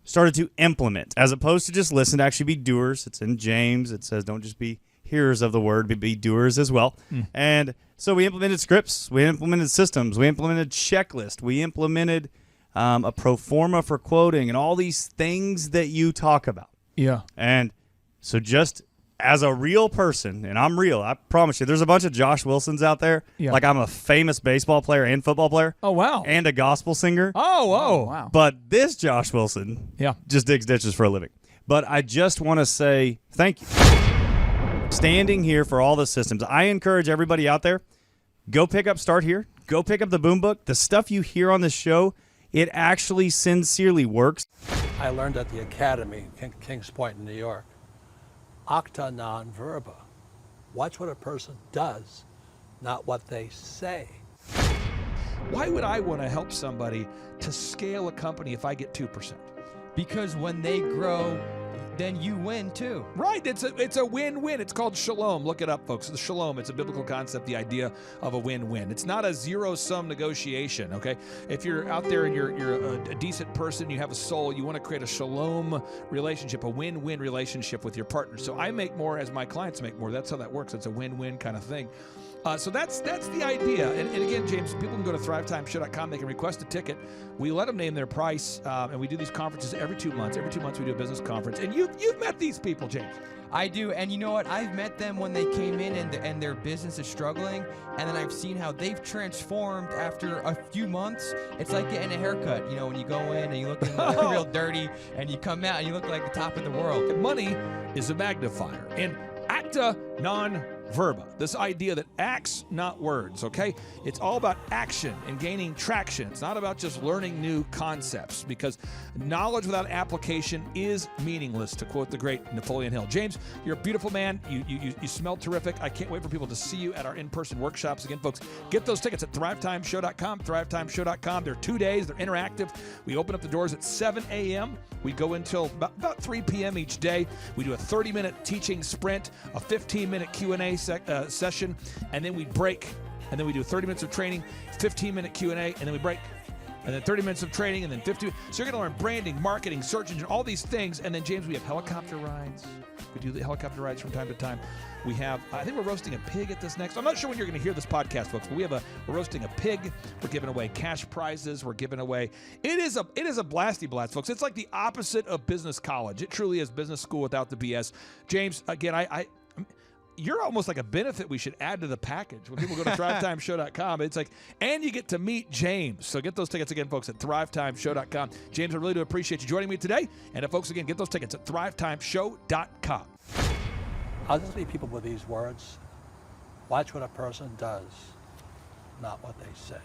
Speaker 19: started to implement, as opposed to just listen, to actually be doers. It's in James. It says don't just be hearers of the word, but be doers as well. And so we implemented scripts. We implemented systems. We implemented checklists. We implemented a pro forma for quoting and all these things that you talk about.
Speaker 1: Yeah.
Speaker 19: And so just as a real person, and I'm real, I promise you, there's a bunch of Josh Wilsons out there.
Speaker 1: Yeah.
Speaker 19: Like I'm a famous baseball player and football player.
Speaker 1: Oh, wow.
Speaker 19: And a gospel singer.
Speaker 1: Oh, wow.
Speaker 19: But this Josh Wilson just digs ditches for a living. But I just want to say thank you. Standing here for all the systems. I encourage everybody out there, go pick up Start Here. Go pick up the Boom Book. The stuff you hear on this show, it actually sincerely works.
Speaker 5: I learned at the academy, Kings Point in New York, acta non verba. Watch what a person does, not what they say.
Speaker 1: Why would I want to help somebody to scale a company if I get 2%?
Speaker 8: Because when they grow, then you win too.
Speaker 1: Right. It's a win-win. It's called shalom. Look it up, folks. The shalom. It's a biblical concept, the idea of a win-win. It's not a zero-sum negotiation, okay? If you're out there and you're a decent person, you have a soul, you want to create a shalom relationship, a win-win relationship with your partner. So I make more as my clients make more. That's how that works. It's a win-win kind of thing. So that's the idea. And again, James, people can go to thrivetimeshow.com. They can request a ticket. We let them name their price, and we do these conferences every 2 months. Every 2 months we do a business conference. And you've met these people, James.
Speaker 8: I do, and you know what? I've met them when they came in and their business is struggling, and then I've seen how they've transformed after a few months. It's like getting a haircut. You know, when you go in and you look real dirty, and you come out and you look like the top of the world.
Speaker 1: Money is a magnifier. And acta non verba, this idea that acts, not words, okay? It's all about action and gaining traction. It's not about just learning new concepts, because knowledge without application is meaningless, to quote the great Napoleon Hill. James, you're a beautiful man. You smell terrific. I can't wait for people to see you at our in-person workshops. Again, folks, get those tickets at thrivetimeshow.com, thrivetimeshow.com. They're 2 days. They're interactive. We open up the doors at 7 a.m. We go until about 3 p.m. each day. We do a 30-minute teaching sprint, a 15-minute Q&A session, and then we break, and then we do 30 minutes of training, 15-minute Q&A, and then we break, and then 30 minutes of training, and then 50. So you're going to learn branding, marketing, search engine, all these things. And then, James, we have helicopter rides. We do the helicopter rides from time to time. We have, I think we're roasting a pig at this next. I'm not sure when you're going to hear this podcast, folks, but we're roasting a pig. We're giving away cash prizes. We're giving away. It is a blasty blast, folks. It's like the opposite of business college. It truly is business school without the BS. James, again, you're almost like a benefit we should add to the package. When people go to thrivetimeshow.com, it's like, and you get to meet James. So get those tickets again, folks, at thrivetimeshow.com. James, I really do appreciate you joining me today. And folks, again, get those tickets at thrivetimeshow.com.
Speaker 5: I'll just leave people with these words. Watch what a person does, not what they say.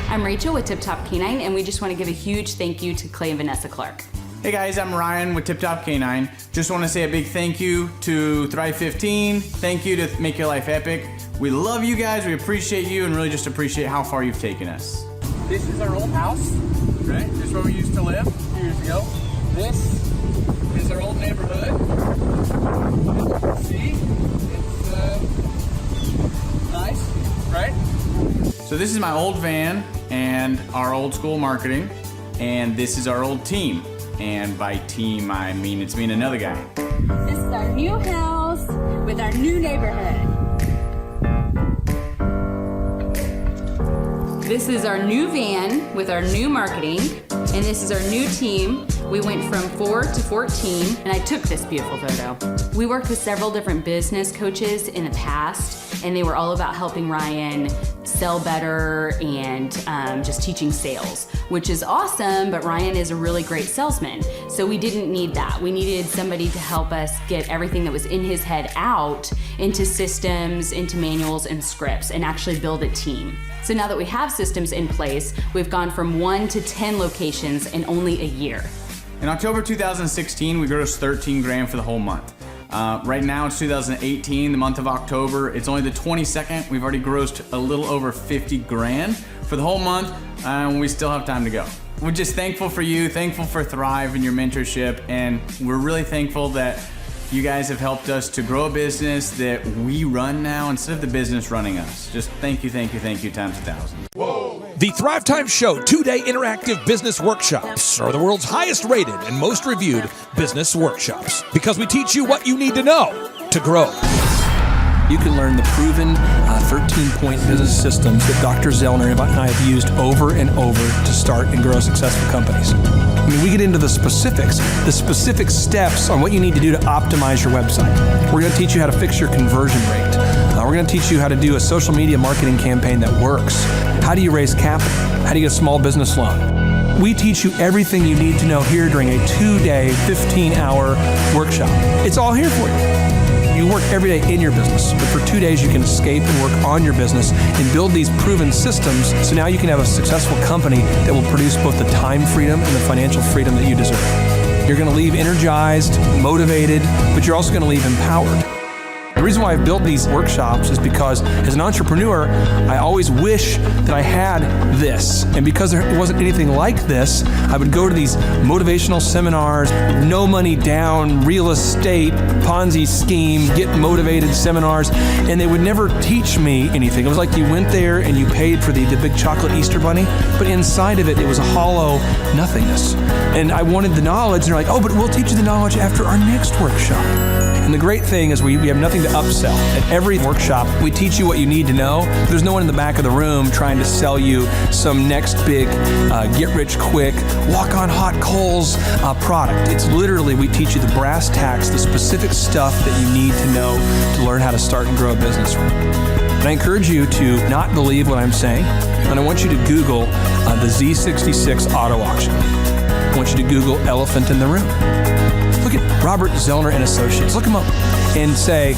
Speaker 7: I'm Rachel with Tip Top Canine, and we just want to give a huge thank you to Clay and Vanessa Clark.
Speaker 11: Hey guys, I'm Ryan with Tip Top Canine. Just want to say a big thank you to Thrive 15. Thank you to Make Your Life Epic. We love you guys, we appreciate you, and really just appreciate how far you've taken us. This is our old house, right? This is where we used to live a few years ago. This is our old neighborhood. See, it's nice, right? So this is my old van and our old school marketing, and this is our old team. And by team, I mean it's me and another guy.
Speaker 7: This is our new house with our new neighborhood. This is our new van with our new marketing, and this is our new team. We went from 4 to 14, and I took this beautiful photo. We worked with several different business coaches in the past, and they were all about helping Ryan sell better and just teaching sales, which is awesome, but Ryan is a really great salesman. So we didn't need that. We needed somebody to help us get everything that was in his head out into systems, into manuals and scripts, and actually build a team. So now that we have systems in place, we've gone from 1 to 10 locations in only a year.
Speaker 11: In October 2016, we grossed 13 grand for the whole month. Right now it's 2018, the month of October. It's only the 22nd. We've already grossed a little over 50 grand for the whole month, and we still have time to go. We're just thankful for you, thankful for Thrive and your mentorship, and we're really thankful that you guys have helped us to grow a business that we run now instead of the business running us. Just thank you times 1,000.
Speaker 1: Whoa. The Thrive Time Show 2-day interactive business workshops are the world's highest rated and most reviewed business workshops, because we teach you what you need to know to grow.
Speaker 20: You can learn the proven 13-point business systems that Dr. Zellner and I have used over and over to start and grow successful companies. I mean, we get into the specific steps on what you need to do to optimize your website. We're going to teach you how to fix your conversion rate. We're going to teach you how to do a social media marketing campaign that works. How do you raise capital? How do you get a small business loan? We teach you everything you need to know here during a 2-day, 15-hour workshop. It's all here for you. You work every day in your business, but for 2 days you can escape and work on your business and build these proven systems, so now you can have a successful company that will produce both the time freedom and the financial freedom that you deserve. You're going to leave energized, motivated, but you're also going to leave empowered. The reason why I've built these workshops is because as an entrepreneur, I always wish that I had this. And because there wasn't anything like this, I would go to these motivational seminars, no money down, real estate, Ponzi scheme, get motivated seminars, and they would never teach me anything. It was like you went there and you paid for the big chocolate Easter bunny, but inside of it, it was a hollow nothingness. And I wanted the knowledge, and they're like, oh, but we'll teach you the knowledge after our next workshop. And the great thing is we have nothing to upsell. At every workshop, we teach you what you need to know. There's no one in the back of the room trying to sell you some next big get-rich-quick, walk-on-hot-coals product. It's literally, we teach you the brass tacks, the specific stuff that you need to know to learn how to start and grow a business. And I encourage you to not believe what I'm saying, and I want you to Google the Z66 auto auction. I want you to Google elephant in the room. Look at Robert Zellner and Associates. Look them up and say,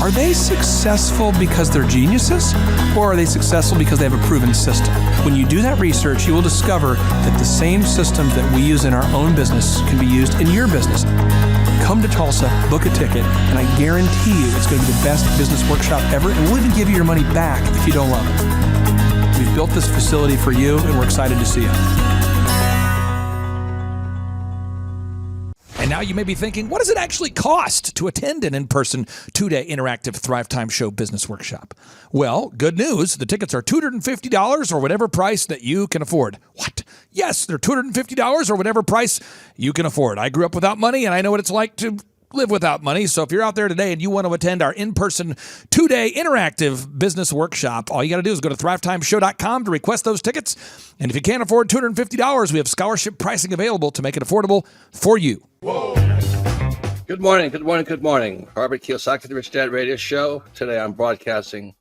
Speaker 20: are they successful because they're geniuses, or are they successful because they have a proven system? When you do that research, you will discover that the same systems that we use in our own business can be used in your business. Come to Tulsa, book a ticket, and I guarantee you it's going to be the best business workshop ever, and we'll even give you your money back if you don't love it. We've built this facility for you, and we're excited to see you.
Speaker 1: And now you may be thinking, what does it actually cost to attend an in-person 2-day interactive Thrive Time Show business workshop? Well, good news. The tickets are $250 or whatever price that you can afford. What? Yes, they're $250 or whatever price you can afford. I grew up without money, and I know what it's like to live without money. So if you're out there today and you want to attend our in-person 2-day interactive business workshop, all you got to do is go to thrivetimeshow.com to request those tickets. And if you can't afford $250, we have scholarship pricing available to make it affordable for you.
Speaker 21: Whoa. Good morning, good morning, good morning. Robert Kiyosaki, the Rich Dad Radio Show. Today I'm broadcasting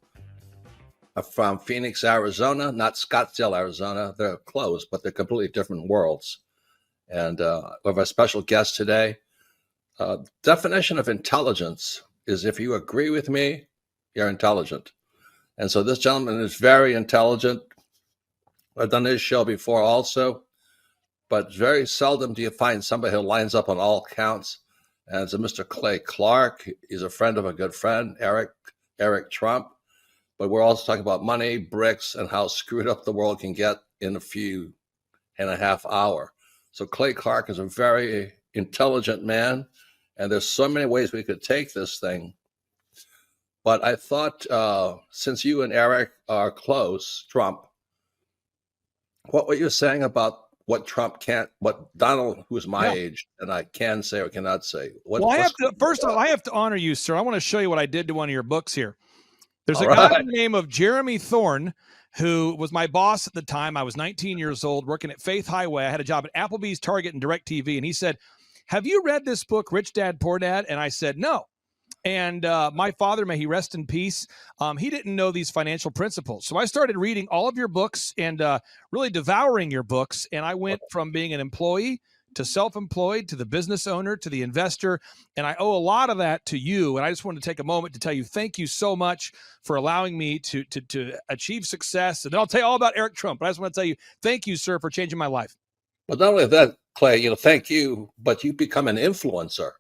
Speaker 21: from Phoenix, Arizona, not Scottsdale, Arizona. They're close, but they're completely different worlds. And we have a special guest today. Definition of intelligence is if you agree with me, you're intelligent. And so this gentleman is very intelligent. I've done this show before also, but very seldom do you find somebody who lines up on all counts. And it's a Mr. Clay Clark. He's a friend of a good friend, Eric Trump. But we're also talking about money, bricks, and how screwed up the world can get in a few and a half hours. So Clay Clark is a very intelligent man. And there's so many ways we could take this thing. But I thought, since you and Eric are close, Trump, what were you saying about what Trump can't, what Donald, who's my age, and I can say or cannot say?
Speaker 1: First of all, I have to honor you, sir. I want to show you what I did to one of your books here. There's a guy by the name of Jeremy Thorne, who was my boss at the time. I was 19 years old, working at Faith Highway. I had a job at Applebee's, Target, and DirecTV. And he said, have you read this book, Rich Dad, Poor Dad? And I said, no. And my father, may he rest in peace, he didn't know these financial principles. So I started reading all of your books and really devouring your books. And I went from being an employee to self-employed to the business owner to the investor. And I owe a lot of that to you. And I just wanted to take a moment to tell you thank you so much for allowing me to achieve success. And then I'll tell you all about Eric Trump. But I just want to tell you thank you, sir, for changing my life.
Speaker 21: But not only that, Clay, thank you, but you become an influencer.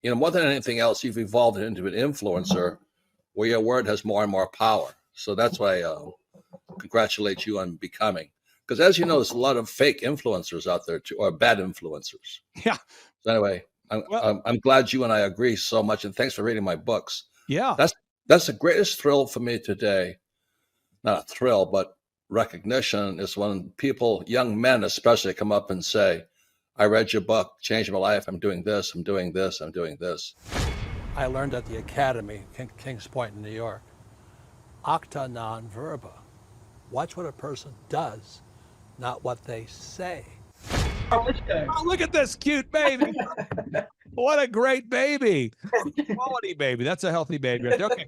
Speaker 21: More than anything else, you've evolved into an influencer where your word has more and more power. So that's why I congratulate you on becoming. Because as you know, there's a lot of fake influencers out there, too, or bad influencers.
Speaker 1: Yeah.
Speaker 21: So anyway, I'm glad you and I agree so much. And thanks for reading my books.
Speaker 1: Yeah.
Speaker 21: That's the greatest thrill for me today. Not a thrill, but recognition is when people, young men especially, come up and say, I read your book, changed my life. I'm doing this, I'm doing this, I'm doing this.
Speaker 5: I learned at the Academy, Kings Point in New York, acta non verba. Watch what a person does, not what they say.
Speaker 1: Oh, look at this cute baby. What a great baby. Quality baby. That's a healthy baby. Okay.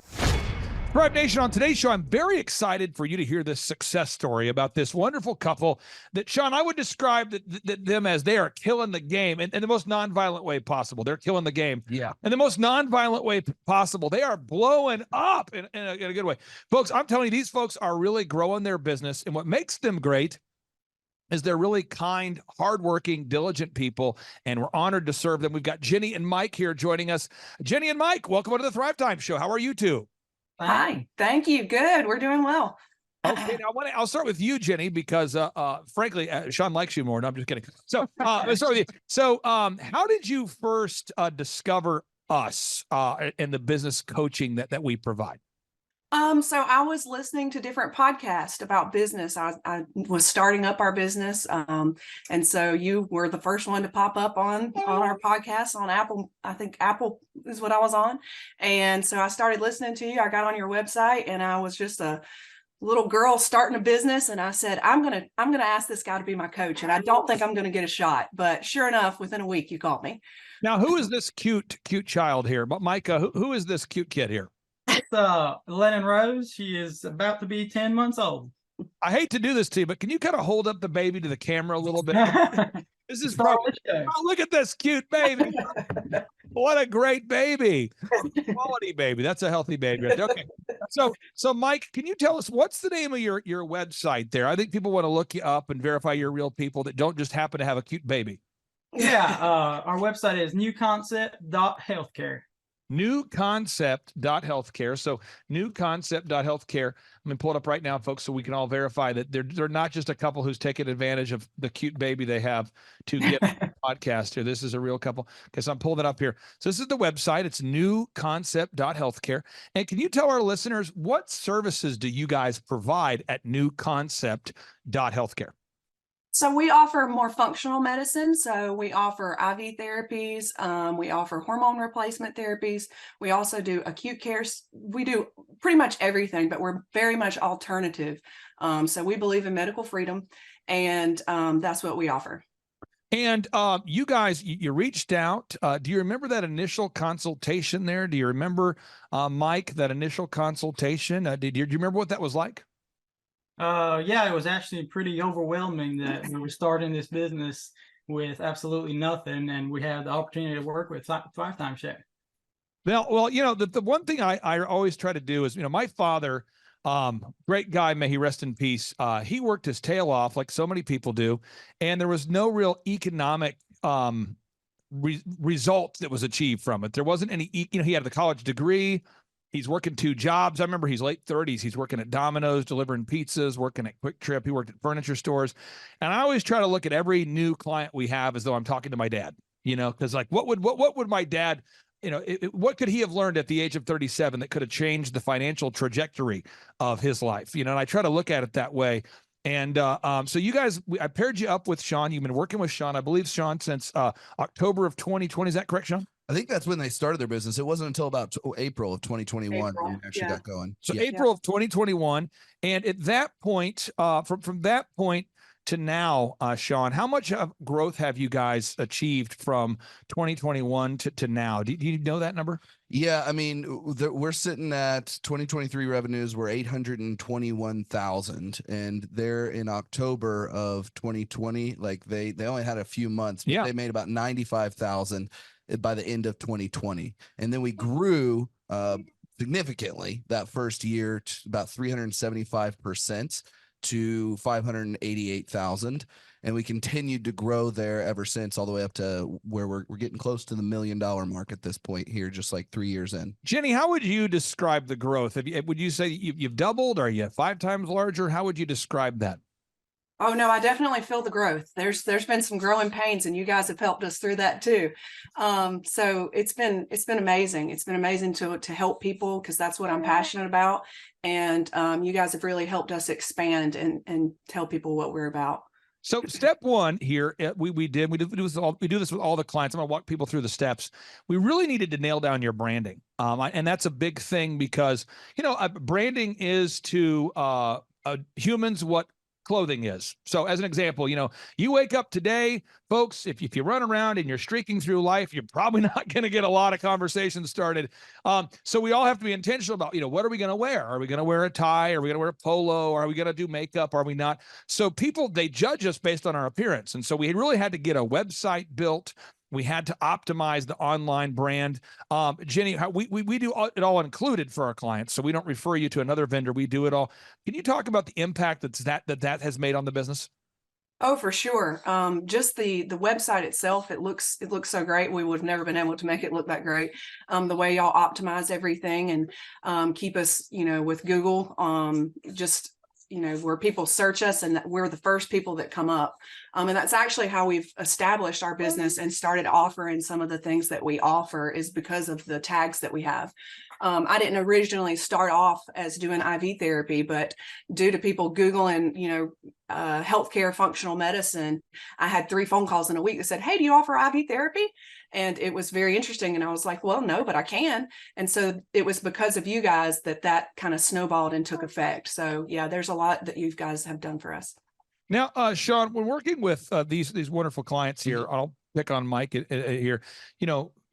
Speaker 1: Thrive Nation, on today's show, I'm very excited for you to hear this success story about this wonderful couple that, Sean, I would describe them as they are killing the game in the most nonviolent way possible. They're killing the game.
Speaker 22: Yeah.
Speaker 1: In the most nonviolent way possible. They are blowing up in a good way. Folks, I'm telling you, these folks are really growing their business. And what makes them great is they're really kind, hardworking, diligent people, and we're honored to serve them. We've got Jenny and Mike here joining us. Jenny and Mike, welcome to the Thrive Time Show. How are you two?
Speaker 2: Hi, thank you. Good. We're doing well.
Speaker 1: Okay, now I'll start with you, Jenny, because frankly, Sean likes you more. No, I'm just kidding. So let's start with you. So how did you first discover us in the business coaching that we provide?
Speaker 2: So I was listening to different podcasts about business. I was starting up our business. And so you were the first one to pop up on our podcast on Apple. I think Apple is what I was on. And so I started listening to you. I got on your website and I was just a little girl starting a business. And I said, I'm going to ask this guy to be my coach. And I don't think I'm going to get a shot, but sure enough, within a week, you called me.
Speaker 1: Now, who is this cute child here? But Micah, who is this cute kid here?
Speaker 22: It's Lennon Rose. She is about to be 10 months old.
Speaker 1: I hate to do this to you, but can you kind of hold up the baby to the camera a little bit? This is probably, oh, look at this cute baby. What a great baby. Quality baby. That's a healthy baby. Okay. So Mike, can you tell us what's the name of your website there? I think people want to look you up and verify you're real people that don't just happen to have a cute baby.
Speaker 22: Yeah. Our website is newconcept.healthcare.
Speaker 1: Newconcept.healthcare. So newconcept.healthcare. I'm going to pull it up right now, folks, so we can all verify that they're not just a couple who's taking advantage of the cute baby they have to get a podcast here. This is a real couple. Okay, so I'm pulling it up here. So this is the website. It's newconcept.healthcare. And can you tell our listeners what services do you guys provide at newconcept.healthcare?
Speaker 2: So we offer more functional medicine. So we offer IV therapies. We offer hormone replacement therapies. We also do acute care. We do pretty much everything, but we're very much alternative. So we believe in medical freedom, and that's what we offer.
Speaker 1: And you guys, you reached out. Do you remember that initial consultation there? Do you remember, Mike, that initial consultation? Do you remember what that was like?
Speaker 22: Yeah, it was actually pretty overwhelming that we were starting this business with absolutely nothing, and we had the opportunity to work with Thrive Time Show.
Speaker 1: Well, you know, the one thing I always try to do is, you know, my father, great guy, may he rest in peace. He worked his tail off like so many people do, and there was no real economic result that was achieved from it. There wasn't any, you know, he had the college degree. He's working 2 jobs. I remember he's late 30s. He's working at Domino's, delivering pizzas, working at Quick Trip. He worked at furniture stores. And I always try to look at every new client we have as though I'm talking to my dad, you know, because like, what would my dad, you know, what could he have learned at the age of 37 that could have changed the financial trajectory of his life? You know, and I try to look at it that way. And so you guys, I paired you up with Sean. You've been working with Sean, I believe, Sean, since October of 2020. Is that correct, Sean?
Speaker 23: I think that's when they started their business. It wasn't until about April of 2021 when we actually got going.
Speaker 1: So April of 2021. And at that point, from that point to now, Sean, how much of growth have you guys achieved from 2021 to now? Do you know that number?
Speaker 23: Yeah, I mean, we're sitting at 2023 revenues were 821,000, and they're in October of 2020. Like they only had a few months, but they made about 95,000 by the end of 2020, and then we grew significantly that first year to about 375% to 588,000, and we continued to grow there ever since, all the way up to where we're getting close to the $1 million mark at this point here, just like 3 years in.
Speaker 1: Jenny, how would you describe the growth? Would you say you've doubled? Are you 5 times larger? How would you describe that?
Speaker 2: Oh no, I definitely feel the growth. There's been some growing pains, and you guys have helped us through that too. So it's been amazing. It's been amazing to help people, because that's what I'm passionate about. And you guys have really helped us expand and tell people what we're about.
Speaker 1: So step one here, we do this with all the clients. I'm gonna walk people through the steps. We really needed to nail down your branding, and that's a big thing, because you know branding is to humans what clothing is. So as an example, you know, you wake up today, folks, if you run around and you're streaking through life, you're probably not going to get a lot of conversations started. So we all have to be intentional about, you know, what are we going to wear? Are we going to wear a tie? Are we going to wear a polo? Are we going to do makeup? Are we not? So people, they judge us based on our appearance. And so we really had to get a website built. We had to optimize the online brand. Jenny, we do it all included for our clients, so we don't refer you to another vendor. We do it all. Can you talk about the impact that has made on the business?
Speaker 2: Oh, for sure. Just the website itself, it looks so great. We would have never been able to make it look that great. The way y'all optimize everything and keep us, with Google, just where people search us and that we're the first people that come up. And that's actually how we've established our business and started offering some of the things that we offer is because of the tags that we have. I didn't originally start off as doing IV therapy, but due to people Googling, healthcare functional medicine, I had 3 phone calls in a week that said, "Hey, do you offer IV therapy?" And it was very interesting. And I was like, well, no, but I can. And so it was because of you guys that kind of snowballed and took effect. So yeah, there's a lot that you guys have done for us.
Speaker 1: Now, Sean, when working with these wonderful clients here, I'll pick on Mike here.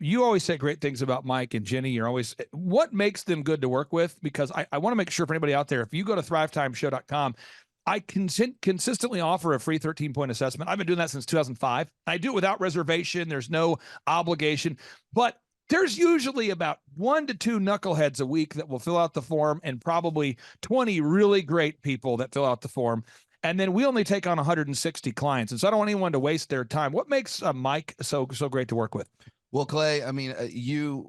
Speaker 1: You always say great things about Mike and Jenny. You're always, what makes them good to work with? Because I want to make sure for anybody out there, if you go to thrivetimeshow.com, I consistently offer a free 13-point assessment. I've been doing that since 2005. I do it without reservation. There's no obligation, but there's usually about 1 to 2 knuckleheads a week that will fill out the form, and probably 20 really great people that fill out the form. And then we only take on 160 clients. And so I don't want anyone to waste their time. What makes Mike so great to work with?
Speaker 23: Well, Clay, I mean,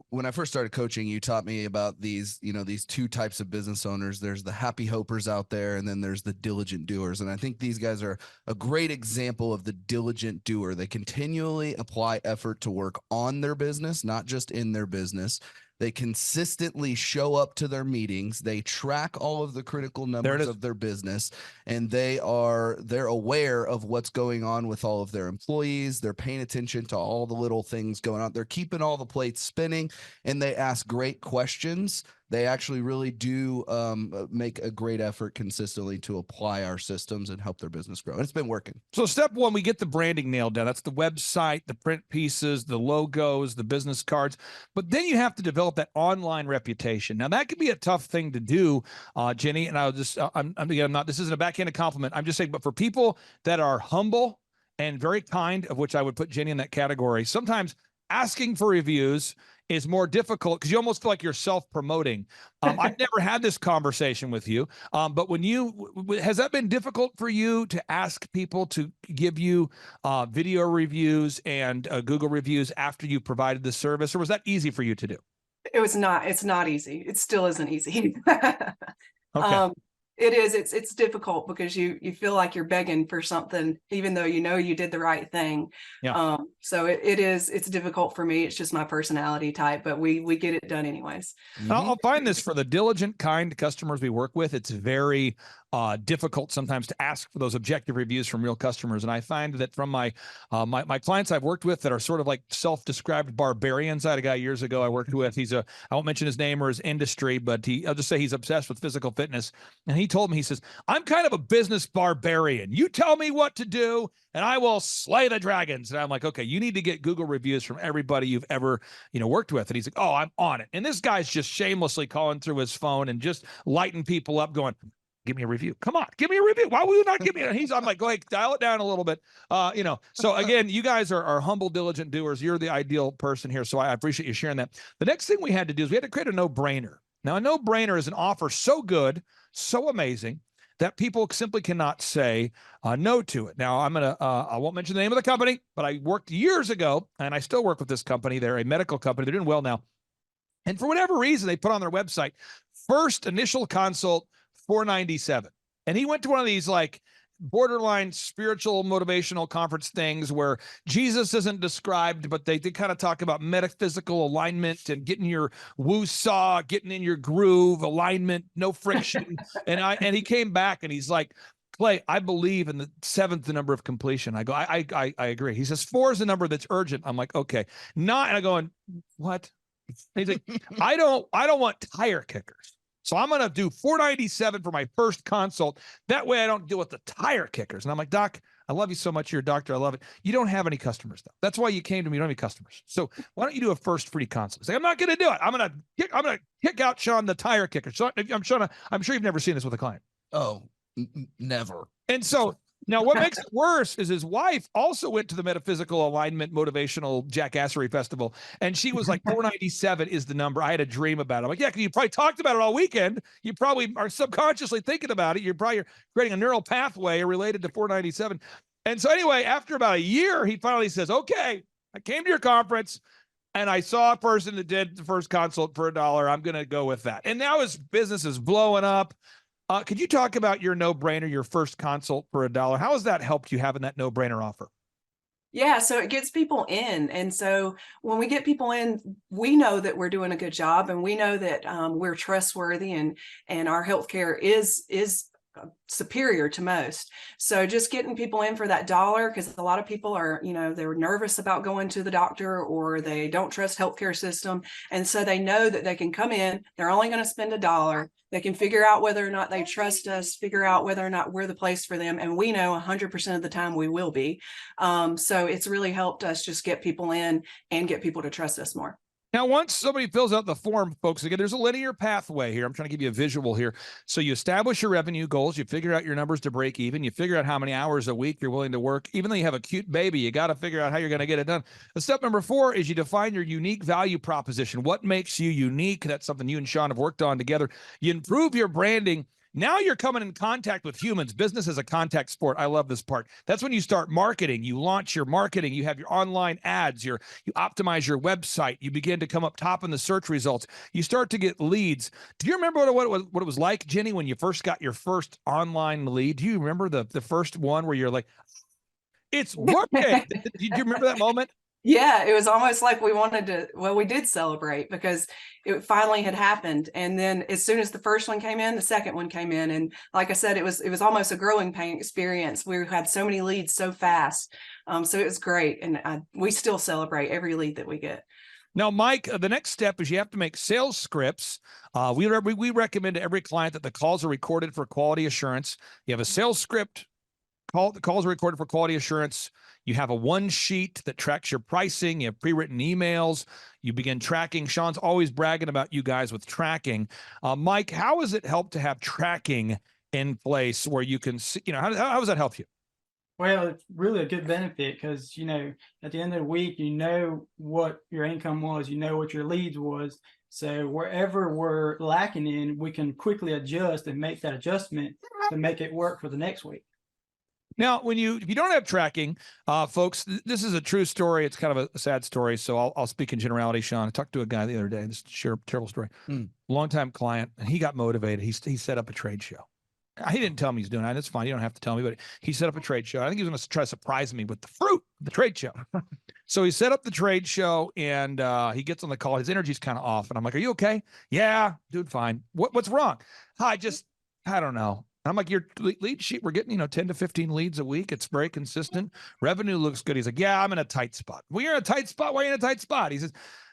Speaker 23: when I first started coaching, you taught me about these 2 types of business owners. There's the happy hopers out there, and then there's the diligent doers. And I think these guys are a great example of the diligent doer. They continually apply effort to work on their business, not just in their business. They consistently show up to their meetings. They track all of the critical numbers of their business, and they're aware of what's going on with all of their employees. They're paying attention to all the little things going on. They're keeping all the plates spinning, and they ask great questions. They actually really do make a great effort consistently to apply our systems and help their business grow. And it's been working.
Speaker 1: So step 1, we get the branding nailed down. That's the website, the print pieces, the logos, the business cards. But then you have to develop that online reputation. Now that can be a tough thing to do, Jenny. And I'll just, this isn't a backhanded compliment. I'm just saying, but for people that are humble and very kind, of which I would put Jenny in that category, sometimes asking for reviews is more difficult because you almost feel like you're self-promoting. I've never had this conversation with you, but has that been difficult for you to ask people to give you video reviews and Google reviews after you provided the service, or was that easy for you to do?
Speaker 2: It's not easy. It still isn't easy.
Speaker 1: Okay.
Speaker 2: It is. It's difficult because you feel like you're begging for something, even though you did the right thing.
Speaker 1: Yeah.
Speaker 2: So it's difficult for me. It's just my personality type, but we get it done anyways.
Speaker 1: I'll find this for the diligent, kind customers we work with. It's very difficult sometimes to ask for those objective reviews from real customers. And I find that from my clients I've worked with that are sort of like self-described barbarians. I had a guy years ago I worked with. I won't mention his name or his industry, but I'll just say he's obsessed with physical fitness. And he told me, he says, "I'm kind of a business barbarian. You tell me what to do and I will slay the dragons." And I'm like, okay, you need to get Google reviews from everybody you've ever, worked with. And he's like, "Oh, I'm on it." And this guy's just shamelessly calling through his phone and just lighting people up going, "Give me a review. Come on, give me a review. Why will you not give me it?" I'm like, go ahead, dial it down a little bit. So again, you guys are humble, diligent doers. You're the ideal person here. So I appreciate you sharing that. The next thing we had to do is we had to create a no-brainer. Now, a no-brainer is an offer so good, so amazing, that people simply cannot say no to it. Now, I won't mention the name of the company, but I worked years ago, and I still work with this company. They're a medical company. They're doing well now. And for whatever reason, they put on their website, first initial consult, $497. And he went to one of these like borderline spiritual motivational conference things where Jesus isn't described, but they kind of talk about metaphysical alignment and getting your woo-saw, getting in your groove, alignment, no friction. And he came back and he's like, "Clay, I believe in the 7th number of completion." I go, I agree. He says 4 is the number that's urgent. I'm like, okay. And I go, what? He's like, I don't want tire kickers. So I'm going to do $497 for my first consult. That way I don't deal with the tire kickers. And I'm like, "Doc, I love you so much. You're a doctor. I love it. You don't have any customers though. That's why you came to me. You don't have any customers. So why don't you do a first free consult?" He's like, "I'm not going to do it. I'm going to kick out Sean the tire kicker." So I'm sure you've never seen this with a client.
Speaker 23: Oh, never.
Speaker 1: And so now what makes it worse is his wife also went to the Metaphysical Alignment Motivational Jackassery Festival. And she was like, 497 is the number. I had a dream about it. I'm like, yeah, because you probably talked about it all weekend. You probably are subconsciously thinking about it. You're probably creating a neural pathway related to 497. And so anyway, after about a year, he finally says, okay, I came to your conference and I saw a person that did the first consult for $1. I'm going to go with that. And now his business is blowing up. Could you talk about your no-brainer, your first consult for $1? How has that helped you having that no-brainer offer?
Speaker 2: Yeah, so it gets people in. And so when we get people in, we know that we're doing a good job, and we know that we're trustworthy, and our healthcare is superior to most. So just getting people in for that $1, because a lot of people are, they're nervous about going to the doctor, or they don't trust healthcare system. And so they know that they can come in, they're only going to spend $1. They can figure out whether or not they trust us, figure out whether or not we're the place for them. And we know 100% of the time we will be. So it's really helped us just get people in and get people to trust us more.
Speaker 1: Now, once somebody fills out the form, folks, again, there's a linear pathway here. I'm trying to give you a visual here. So you establish your revenue goals. You figure out your numbers to break even. You figure out how many hours a week you're willing to work. Even though you have a cute baby, you got to figure out how you're going to get it done. Step number 4 is you define your unique value proposition. What makes you unique? That's something you and Sean have worked on together. You improve your branding. Now you're coming in contact with humans. Business is a contact sport. I love this part. That's when you start marketing. You launch your marketing. You have your online ads. You optimize your website. You begin to come up top in the search results. You start to get leads. Do you remember what it was like, Jenny, when you first got your first online lead? Do you remember the first one where you're like, it's working? Do you remember that moment?
Speaker 2: Yeah, it was almost like we did celebrate, because it finally had happened. And then as soon as the first one came in, the second one came in. And like I said, it was almost a growing pain experience. We had so many leads so fast. So it was great. And we still celebrate every lead that we get.
Speaker 1: Now, Mike, the next step is you have to make sales scripts. We recommend to every client that the calls are recorded for quality assurance. You have a sales script. The calls are recorded for quality assurance. You have a one sheet that tracks your pricing. You have pre-written emails. You begin tracking. Sean's always bragging about you guys with tracking. Mike, how has it helped to have tracking in place where you can see, how does that help you?
Speaker 22: Well, it's really a good benefit, because, at the end of the week, what your income was, what your leads was. So wherever we're lacking in, we can quickly adjust and make that adjustment to make it work for the next week.
Speaker 1: Now, if you don't have tracking, folks, this is a true story. It's kind of a sad story, so I'll speak in generality, Sean. I talked to a guy the other day, and this is a terrible story. Longtime client, and he got motivated. He set up a trade show. He didn't tell me he's doing that. It's fine. You don't have to tell me, but he set up a trade show. I think he was going to try to surprise me with the fruit of the trade show. So he set up the trade show, and he gets on the call. His energy's kind of off, and I'm like, "Are you okay?" "Yeah, dude, fine." What's wrong?" I don't know. I'm like, your lead sheet, we're getting, 10 to 15 leads a week. It's very consistent. Revenue looks good. He's like, "Yeah, I'm in a tight spot." "Well, you're in a tight spot. Why are you in a tight spot?" He says,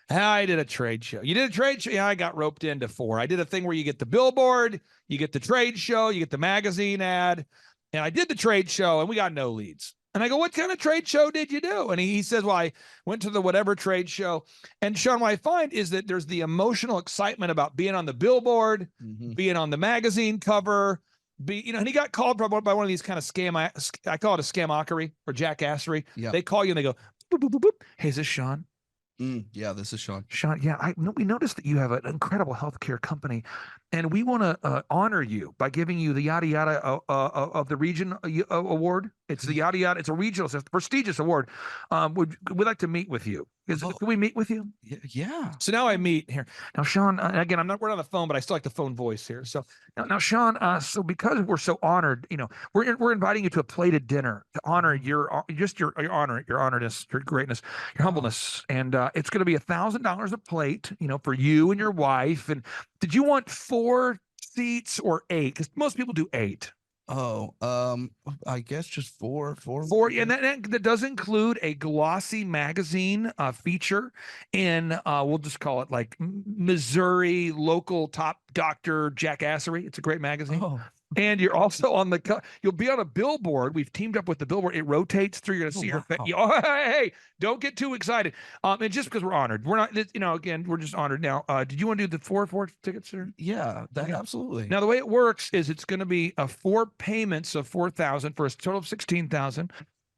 Speaker 1: "I did a trade show." "You did a trade show?" "Yeah, I got roped into 4. I did a thing where you get the billboard, you get the trade show, you get the magazine ad. And I did the trade show, and we got no leads. And I go, "What kind of trade show did you do?" And he says, "Well, I went to the whatever trade show." And Sean, what I find is that there's the emotional excitement about being on the billboard, being on the magazine cover, and he got called by one of these kind of scam. I call it a scamockery or jackassery.
Speaker 23: Yeah.
Speaker 1: They call you and they go, boop, boop, boop, boop. "Hey, is this Sean?"
Speaker 23: Yeah, this is Sean.
Speaker 1: "Sean, yeah, we noticed that you have an incredible healthcare company, and we want to honor you by giving you the yada yada of the region award. It's the yada yada. It's a regional, it's a prestigious award. We'd like to meet with you. Can we meet with you?"
Speaker 23: Yeah.
Speaker 1: So now I meet here. Now, Sean, again, we're on the phone, but I still like the phone voice here. So now Sean, so because we're so honored, we're inviting you to a plated dinner to honor your honoredness, your greatness, your humbleness. And it's going to be $1,000 a plate, for you and your wife. And did you want 4 seats or 8? Because most people do 8.
Speaker 23: Oh, I guess just 4.
Speaker 1: 4, and that does include a glossy magazine feature in we'll just call it like Missouri local top doctor jackassery. It's a great magazine.
Speaker 23: Oh.
Speaker 1: And you're also you'll be on a billboard. We've teamed up with the billboard. It rotates through. You're going to see your face. Oh, hey, don't get too excited. And just because we're honored, we're not, again, we're just honored. Now, did you want to do the 4 tickets, sir?
Speaker 23: Yeah, absolutely.
Speaker 1: Now, the way it works is it's going to be 4 payments of $4,000 for a total of $16,000.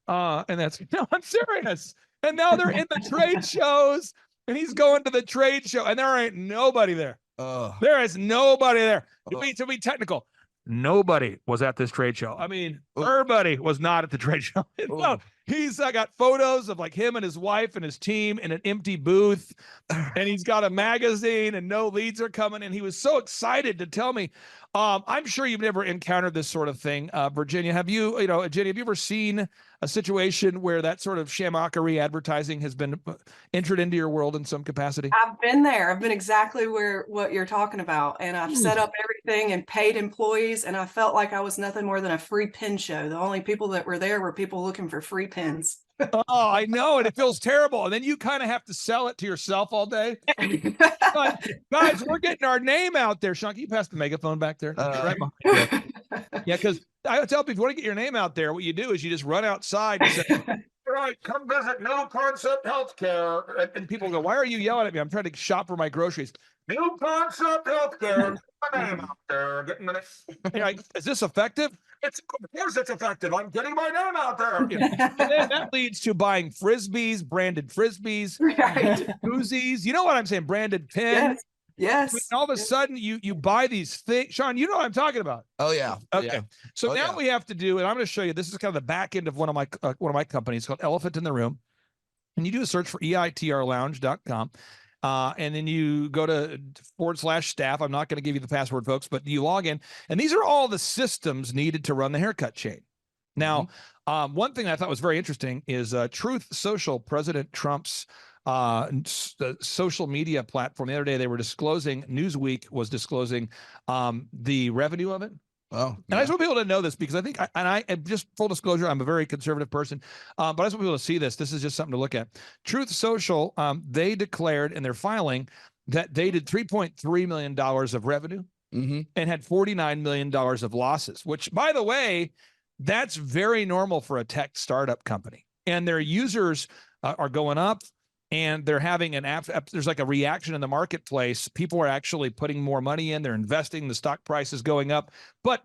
Speaker 1: And no, I'm serious. And now they're in the trade shows, and he's going to the trade show, and there ain't nobody there. There is nobody there. To be technical, Nobody was at this trade show. I mean, everybody was not at the trade show. No, I got photos of like him and his wife and his team in an empty booth, and he's got a magazine and no leads are coming. And he was so excited to tell me. I'm sure you've never encountered this sort of thing, Virginia. Jenny, have you ever seen a situation where that sort of shamockery advertising has been entered into your world in some capacity?
Speaker 2: I've been there. I've been exactly what you're talking about. And I've set up everything and paid employees. And I felt like I was nothing more than a free pin show. The only people that were there were people looking for free pins.
Speaker 1: Oh, I know. And it feels terrible. And then you kind of have to sell it to yourself all day. But guys, we're getting our name out there. Sean, can you pass the megaphone back there? Right behind you. Yeah, because I tell people, if you want to get your name out there, what you do is you just run outside and say, all right, come visit New Concept Healthcare. And people go, why are you yelling at me? I'm trying to shop for my groceries. New Concept Healthcare. Get my name out there. You're like, is this effective? Of course it's effective. I'm getting my name out there. You know? And then that leads to buying frisbees, branded frisbees, koozies. You know what I'm saying? Branded pins.
Speaker 2: Yes.
Speaker 1: And all of a sudden, you buy these things. Sean, you know what I'm talking about.
Speaker 23: Oh yeah.
Speaker 1: Okay.
Speaker 23: Yeah.
Speaker 1: So now we have to do, and I'm going to show you. This is kind of the back end of one of my companies called Elephant in the Room, and you do a search for eitrlounge.com. And then you go to /staff. I'm not going to give you the password, folks, but you log in, and these are all the systems needed to run the haircut chain. Now, one thing I thought was very interesting is Truth Social, President Trump's social media platform. The other day, they were disclosing, Newsweek was disclosing the revenue of it.
Speaker 23: Oh,
Speaker 1: and I just want people to know this because I think, and just full disclosure, I'm a very conservative person, but I just want people to see this. This is just something to look at. Truth Social, they declared in their filing that they did $3.3 million of revenue and had $49 million of losses, which, by the way, that's very normal for a tech startup company. And their users are going up. And they're having there's like a reaction in the marketplace. People are actually putting more money in. They're investing. The stock price is going up. But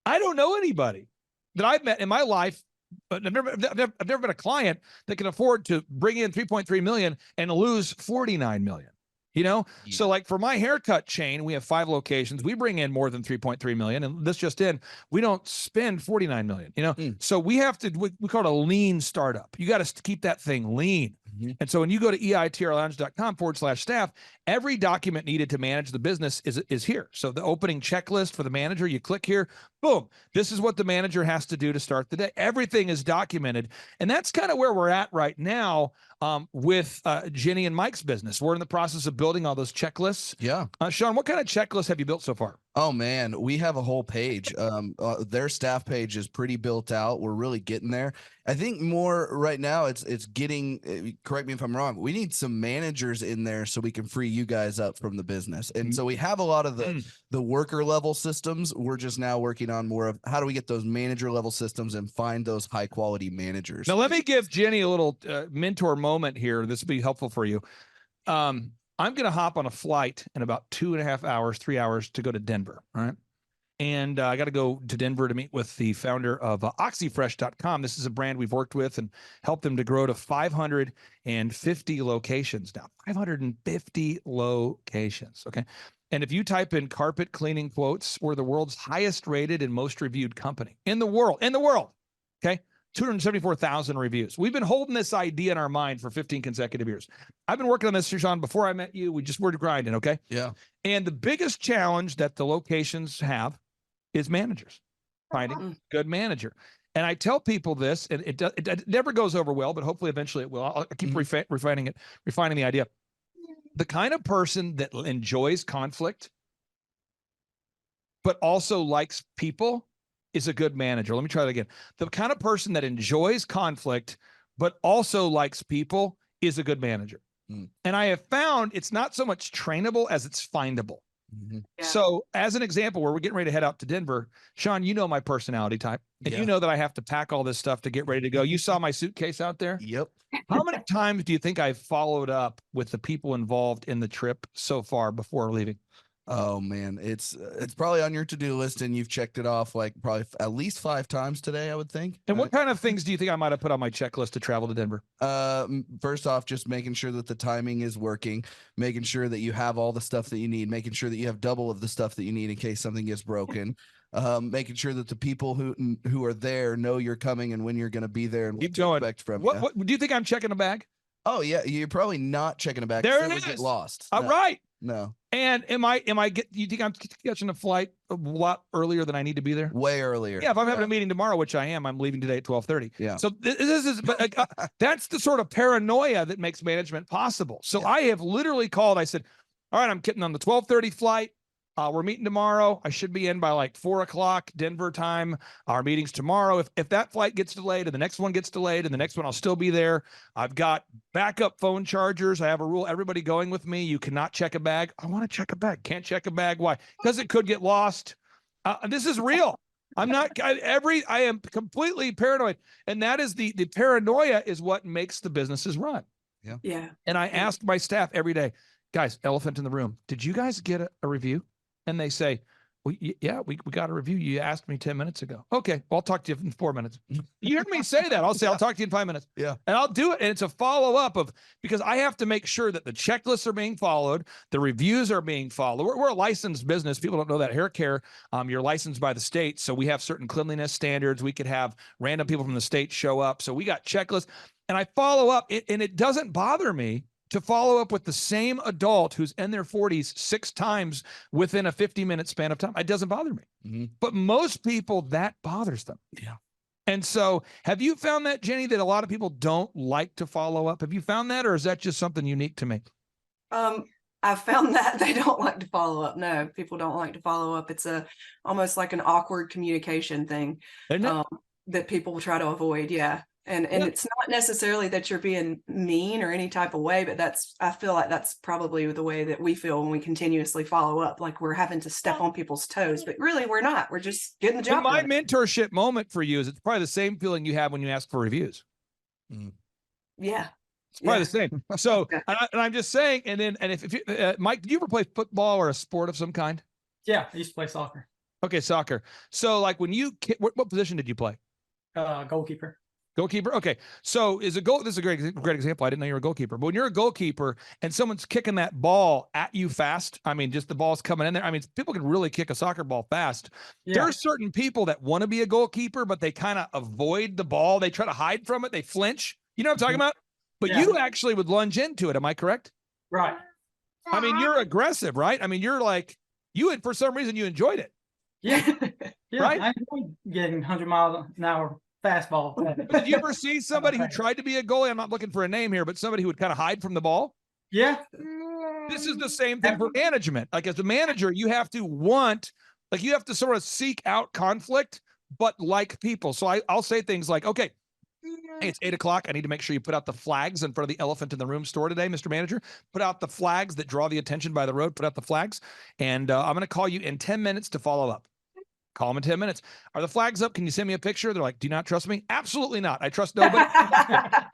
Speaker 1: I don't know anybody that I've met in my life. But I've never been a client that can afford to bring in 3.3 million and lose 49 million. You know, so like for my haircut chain, we have 5 locations. We bring in more than 3.3 million, and this just in, we don't spend 49 million. You know, so we have to. We call it a lean startup. You got to keep that thing lean. And so when you go to eitrlounge.com /staff, every document needed to manage the business is here. So the opening checklist for the manager, you click here, boom. This is what the manager has to do to start the day. Everything is documented, and that's kind of where we're at right now. With Jenny and Mike's business. We're in the process of building all those checklists.
Speaker 23: Yeah.
Speaker 1: Sean, what kind of checklists have you built so far?
Speaker 23: Oh man, we have a whole page. Their staff page is pretty built out. We're really getting there. I think more right now it's getting, correct me if I'm wrong, we need some managers in there so we can free you guys up from the business. And so we have a lot of the worker level systems. We're just now working on more of how do we get those manager level systems and find those high quality managers.
Speaker 1: Now let me give Jenny a little mentor moment here. This will be helpful for you. I'm going to hop on a flight in about 2.5 hours, 3 hours to go to Denver. All right. And I got to go to Denver to meet with the founder of oxyfresh.com. This is a brand we've worked with and helped them to grow to 550 locations now. 550 locations. Okay. And if you type in carpet cleaning quotes, we're the world's highest rated and most reviewed company in the world. Okay. 274,000 reviews. We've been holding this idea in our mind for 15 consecutive years. I've been working on this, Sean, before I met you. We just were grinding, okay?
Speaker 23: Yeah.
Speaker 1: And the biggest challenge that the locations have is managers, finding good manager. And I tell people this, and it never goes over well, but hopefully eventually it will. I'll keep refining the idea. The kind of person that enjoys conflict, but also likes people, is a good manager. Let me try that again. The kind of person that enjoys conflict, but also likes people is a good manager. And I have found it's not so much trainable as it's findable. So as an example, where we're getting ready to head out to Denver, Sean, you know my personality type, and you know that I have to pack all this stuff to get ready to go. You saw my suitcase out there.
Speaker 23: Yep.
Speaker 1: How many times do you think I've followed up with the people involved in the trip so far before leaving?
Speaker 23: Oh man, it's probably on your to-do list, and you've checked it off like probably at least 5 times today, I would think.
Speaker 1: And what kind of things do you think I might have put on my checklist to travel to Denver?
Speaker 23: First off, just making sure that the timing is working, making sure that you have all the stuff that you need, making sure that you have double of the stuff that you need in case something gets broken, making sure that the people who are there know you're coming and when you're going to be there and
Speaker 1: Keep
Speaker 23: what to
Speaker 1: going.
Speaker 23: expect from
Speaker 1: What,
Speaker 23: you.
Speaker 1: what do you think I'm checking a bag?
Speaker 23: Oh yeah, you're probably not checking a bag.
Speaker 1: There
Speaker 23: It
Speaker 1: it
Speaker 23: would get
Speaker 1: is.
Speaker 23: lost.
Speaker 1: All
Speaker 23: No.
Speaker 1: right.
Speaker 23: No.
Speaker 1: And you think I'm catching a flight a lot earlier than I need to be there?
Speaker 23: Way earlier.
Speaker 1: Yeah, if I'm having a meeting tomorrow, which I am, I'm leaving today at 12:30.
Speaker 23: Yeah.
Speaker 1: So this is, but that's the sort of paranoia that makes management possible. So I have literally called. I said, "All right, I'm getting on the 12:30 flight. We're meeting tomorrow. I should be in by like 4 o'clock Denver time. Our meeting's tomorrow. If that flight gets delayed and the next one gets delayed and the next one, I'll still be there. I've got backup phone chargers. I have a rule. Everybody going with me. You cannot check a bag. I want to check a bag. Can't check a bag. Why? Because it could get lost. This is real. I'm not. I am completely paranoid, and that is the paranoia is what makes the businesses run.
Speaker 23: Yeah.
Speaker 2: Yeah.
Speaker 1: And I ask my staff every day, guys, elephant in the room. Did you guys get a review? And they say, well, yeah, we got a review. You asked me 10 minutes ago. Okay, well, I'll talk to you in 4 minutes. You hear me say that? I'll say, I'll talk to you in 5 minutes.
Speaker 23: Yeah.
Speaker 1: And I'll do it. And it's a follow-up because I have to make sure that the checklists are being followed, the reviews are being followed. We're a licensed business. People don't know that. Hair care, you're licensed by the state. So we have certain cleanliness standards. We could have random people from the state show up. So we got checklists. And I follow up, and it doesn't bother me to follow up with the same adult who's in their 40s 6 times within a 50-minute span of time. It doesn't bother me.
Speaker 23: Mm-hmm.
Speaker 1: But most people, that bothers them.
Speaker 23: Yeah.
Speaker 1: And so have you found that, Jenny, that a lot of people don't like to follow up? Have you found that, or is that just something unique to me?
Speaker 2: I've found that they don't like to follow up. No, people don't like to follow up. It's almost like an awkward communication thing that people try to avoid. Yeah. And it's not necessarily that you're being mean or any type of way, but I feel like that's probably the way that we feel when we continuously follow up, like we're having to step on people's toes, but really we're not. We're just getting the job
Speaker 1: My
Speaker 2: done.
Speaker 1: mentorship moment for you is it's probably the same feeling you have when you ask for reviews.
Speaker 2: Yeah.
Speaker 1: It's probably the same. So, and I'm just saying, and if you, Mike, did you ever play football or a sport of some kind?
Speaker 22: Yeah, I used to play soccer.
Speaker 1: Okay, soccer. So like when what position did you play?
Speaker 22: Goalkeeper.
Speaker 1: Goalkeeper. Okay. So this is a great example. I didn't know you were a goalkeeper, but when you're a goalkeeper and someone's kicking that ball at you fast, I mean, just the ball's coming in there. I mean, people can really kick a soccer ball fast.
Speaker 22: Yeah.
Speaker 1: There are certain people that want to be a goalkeeper, but they kind of avoid the ball. They try to hide from it. They flinch. You know what I'm talking about? But you actually would lunge into it. Am I correct?
Speaker 22: Right.
Speaker 1: I mean, you're aggressive, right? I mean, you're like, for some reason you enjoyed it.
Speaker 22: Yeah. Yeah.
Speaker 1: Right?
Speaker 22: I enjoy getting 100 miles an hour fastball.
Speaker 1: But did you ever see somebody who tried to be a goalie? I'm not looking for a name here, but somebody who would kind of hide from the ball.
Speaker 22: Yeah.
Speaker 1: This is the same thing for management. Like as a manager, you have to sort of seek out conflict, but like people. So I'll say things like, okay, hey, it's 8 o'clock. I need to make sure you put out the flags in front of the elephant in the room store today, Mr. Manager. Put out the flags that draw the attention by the road. Put out the flags. And I'm going to call you in 10 minutes to follow up. Call them in 10 minutes. Are the flags up? Can you send me a picture? They're like, do you not trust me? Absolutely not. I trust nobody.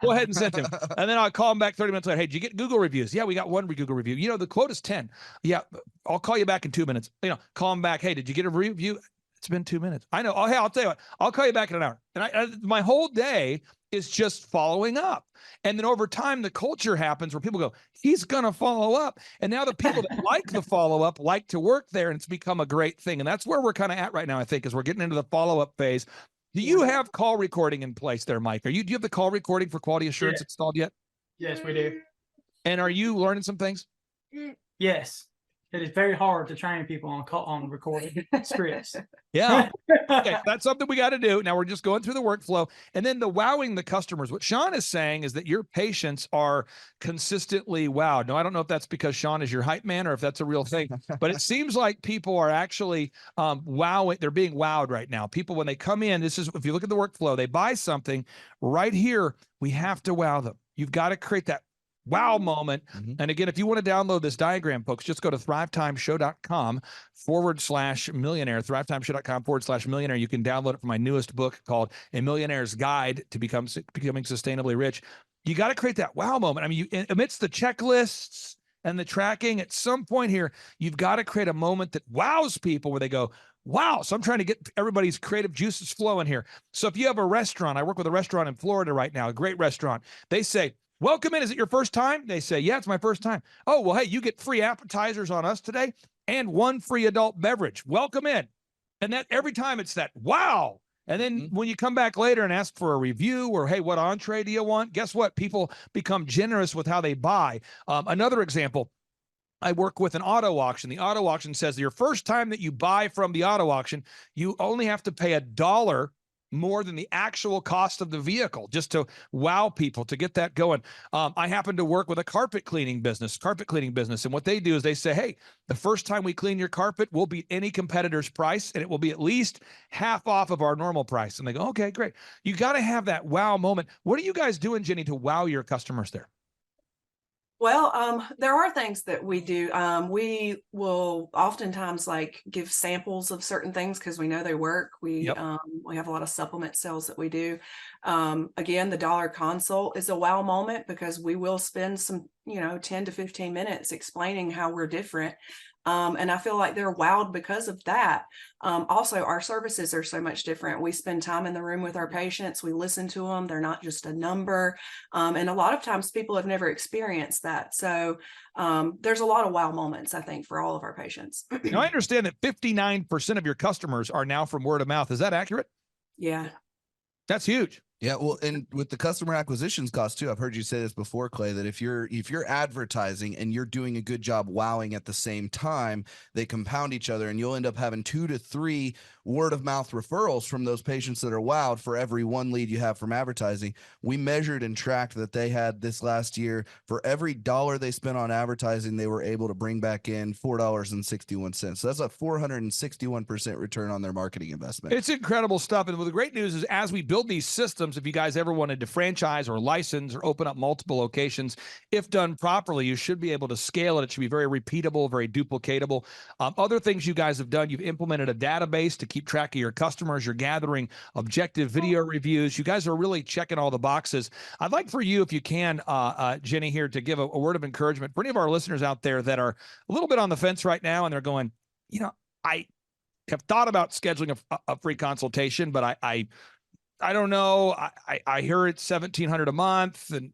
Speaker 1: Go ahead and send him. And then I'll call them back 30 minutes later. Hey, did you get Google reviews? Yeah, we got one Google review. You know, the quote is 10. Yeah, I'll call you back in 2 minutes. You know, call them back. Hey, did you get a review? It's been 2 minutes. I know. Oh, hey, I'll tell you what. I'll call you back in an hour. And my whole day is just following up. And then over time, the culture happens where people go, he's going to follow up. And now the people that like the follow-up like to work there, and it's become a great thing. And that's where we're kind of at right now, I think, is we're getting into the follow-up phase. Do you have call recording in place there, Mike? Do you have the call recording for quality assurance installed yet?
Speaker 22: Yes, we do.
Speaker 1: And are you learning some things?
Speaker 22: Yes. It is very hard to train people on recording scripts.
Speaker 1: Yeah. Okay, that's something we got to do. Now we're just going through the workflow. And then the wowing the customers. What Sean is saying is that your patients are consistently wowed. Now, I don't know if that's because Sean is your hype man or if that's a real thing, but it seems like people are actually wowing. They're being wowed right now. People, when they come in, if you look at the workflow, they buy something right here, we have to wow them. You've got to create that wow moment. And again, if you want to download this diagram, folks, just go to thrivetimeshow.com/millionaire, thrivetimeshow.com/millionaire. You can download it from my newest book called A Millionaire's Guide to Becoming Sustainably Rich. You got to create that wow moment. I mean, amidst the checklists and the tracking, at some point here, you've got to create a moment that wows people where they go, wow. So I'm trying to get everybody's creative juices flowing here. So if you have a restaurant, I work with a restaurant in Florida right now, a great restaurant. They say, welcome in. Is it your first time? They say, yeah, it's my first time. Oh, well, hey, you get free appetizers on us today and 1 free adult beverage. Welcome in. And that every time it's that, wow. And then when you come back later and ask for a review or, hey, what entree do you want? Guess what? People become generous with how they buy. Another example, I work with an auto auction. The auto auction says your first time that you buy from the auto auction, you only have to pay $1 more than the actual cost of the vehicle just to wow people, to get that going. I happen to work with a carpet cleaning business. And what they do is they say, hey, the first time we clean your carpet, we'll beat any competitor's price, and it will be at least half off of our normal price. And they go, okay, great. You got to have that wow moment. What are you guys doing, Jenny, to wow your customers there?
Speaker 2: Well, there are things that we do. We will oftentimes like give samples of certain things because we know they work. We have a lot of supplement sales that we do. Again, the dollar consult is a wow moment because we will spend some, 10 to 15 minutes explaining how we're different. And I feel like they're wowed because of that. Also, our services are so much different. We spend time in the room with our patients. We listen to them. They're not just a number. And a lot of times people have never experienced that. So there's a lot of wow moments, I think, for all of our patients.
Speaker 1: Now, I understand that 59% of your customers are now from word of mouth. Is that accurate?
Speaker 2: Yeah.
Speaker 1: That's huge.
Speaker 23: Yeah, well, and with the customer acquisitions cost too, I've heard you say this before, Clay, that if you're advertising and you're doing a good job wowing at the same time, they compound each other, and you'll end up having 2 to 3 word of mouth referrals from those patients that are wowed for every 1 lead you have from advertising. We measured and tracked that they had this last year, for every $1 they spent on advertising, they were able to bring back in $4.61. So that's a 461% return on their marketing investment.
Speaker 1: It's incredible stuff. And the great news is, as we build these systems, if you guys ever wanted to franchise or license or open up multiple locations, if done properly, you should be able to scale it. It should be very repeatable, very duplicatable. Other things you guys have done, you've implemented a database to keep track of your customers. You're gathering objective video reviews. You guys are really checking all the boxes. I'd like for you, if you can, Jenny, here, to give a word of encouragement for any of our listeners out there that are a little bit on the fence right now, and they're going, I have thought about scheduling a free consultation, but I don't know. I hear it's $1,700 a month, and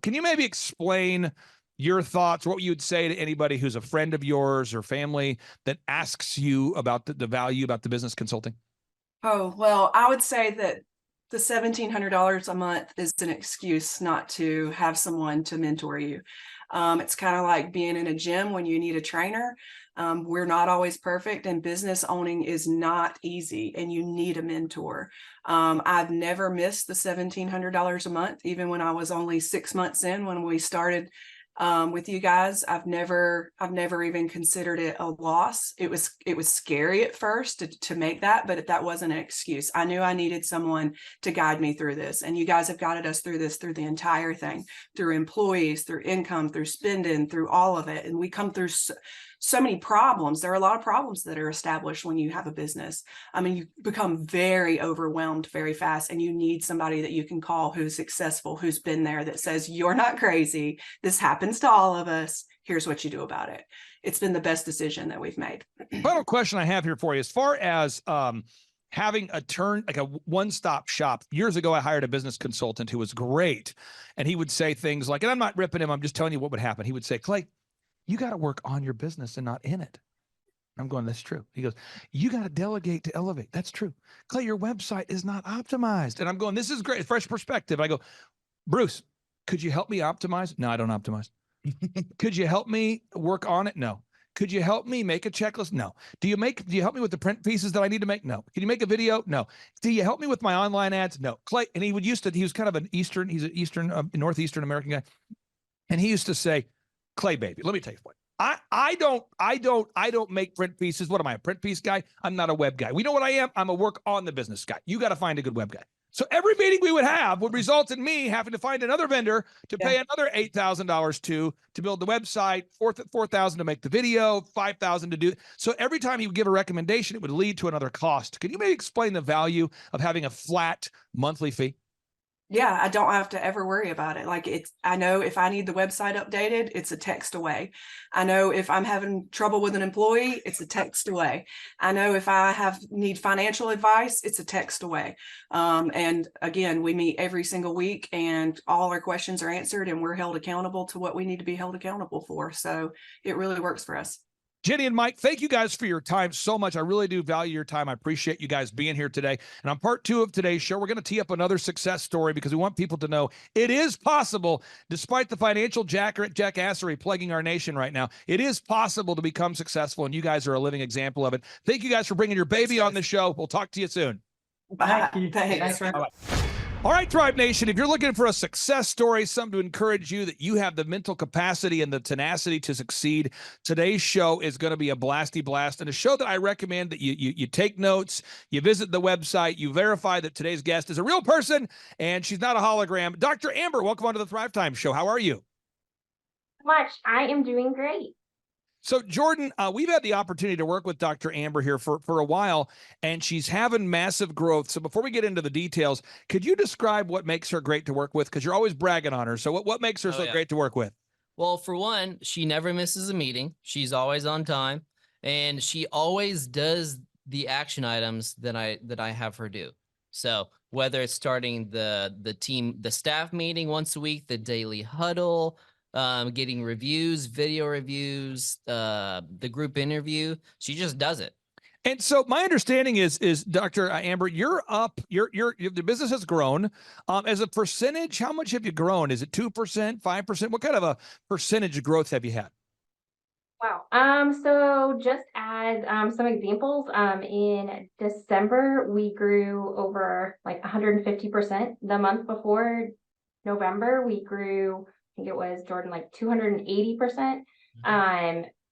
Speaker 1: can you maybe explain your thoughts, what you would say to anybody who's a friend of yours or family that asks you about the value about the business consulting?
Speaker 2: Oh, well, I would say that the $1,700 a month is an excuse not to have someone to mentor you. It's kind of like being in a gym when you need a trainer. We're not always perfect, and business owning is not easy, and you need a mentor. I've never missed the $1,700 a month, even when I was only 6 months in when we started with you guys. I've never even considered it a loss. It was scary at first to make that, but that wasn't an excuse. I knew I needed someone to guide me through this, and you guys have guided us through this, through the entire thing, through employees, through income, through spending, through all of it. And we come through so many problems. There are a lot of problems that are established when you have a business. I mean, you become very overwhelmed very fast, and you need somebody that you can call who's successful, who's been there, that says, you're not crazy. This happens to all of us. Here's what you do about it. It's been the best decision that we've made.
Speaker 1: Final question I have here for you, as far as having like a one-stop shop. Years ago, I hired a business consultant who was great. And he would say things like, and I'm not ripping him, I'm just telling you what would happen. He would say, Clay, you got to work on your business and not in it. I'm going, that's true. He goes, you got to delegate to elevate. That's true. Clay, your website is not optimized. And I'm going, this is great. Fresh perspective. I go, Bruce, could you help me optimize? No, I don't optimize. Could you help me work on it? No. Could you help me make a checklist? No. Do you help me with the print pieces that I need to make? No. Can you make a video? No. Do you help me with my online ads? No. Clay, and he was kind of he's an Northeastern American guy. And he used to say, Clay, baby, let me tell you what. I don't make print pieces. What am I, a print piece guy? I'm not a web guy. We know what I am. I'm a work on the business guy. You got to find a good web guy. So every meeting we would have would result in me having to find another vendor to pay another $8,000 to build the website, $4,000 to make the video, $5,000 to do. So every time he would give a recommendation, it would lead to another cost. Can you maybe explain the value of having a flat monthly fee?
Speaker 2: Yeah, I don't have to ever worry about it. Like I know if I need the website updated, it's a text away. I know if I'm having trouble with an employee, it's a text away. I know if I need financial advice, it's a text away. And again, we meet every single week and all our questions are answered and we're held accountable to what we need to be held accountable for. So it really works for us.
Speaker 1: Jenny and Mike, thank you guys for your time so much. I really do value your time. I appreciate you guys being here today. And on part 2 of today's show, we're going to tee up another success story because we want people to know it is possible, despite the financial jackassery plaguing our nation right now. It is possible to become successful, and you guys are a living example of it. Thank you guys for bringing your baby on the show. We'll talk to you soon.
Speaker 2: Bye.
Speaker 22: Thank you.
Speaker 2: Thanks.
Speaker 22: Bye.
Speaker 1: All right, Tribe Nation, if you're looking for a success story, something to encourage you that you have the mental capacity and the tenacity to succeed, today's show is going to be a blasty blast, and a show that I recommend that you take notes, you visit the website, you verify that today's guest is a real person and she's not a hologram. Dr. Amber, welcome onto the Thrive Time Show. How are you?
Speaker 3: Much. I am doing great.
Speaker 1: So, Jordan, we've had the opportunity to work with Dr. Amber here for a while, and she's having massive growth. So before we get into the details, could you describe what makes her great to work with? Because you're always bragging on her. So what makes her great to work with?
Speaker 4: Well, for one, she never misses a meeting. She's always on time, and she always does the action items that I have her do. So whether it's starting the staff meeting once a week, the daily huddle, getting reviews, video reviews, the group interview, she just does it.
Speaker 1: And so my understanding is Dr. Amber, the business has grown. As a percentage, how much have you grown? Is it 2%, 5%? What kind of a percentage growth have you had?
Speaker 3: Wow. So just as some examples, in December, we grew over like 150%. The month before, November, we grew, I think it was, Jordan, like 280%.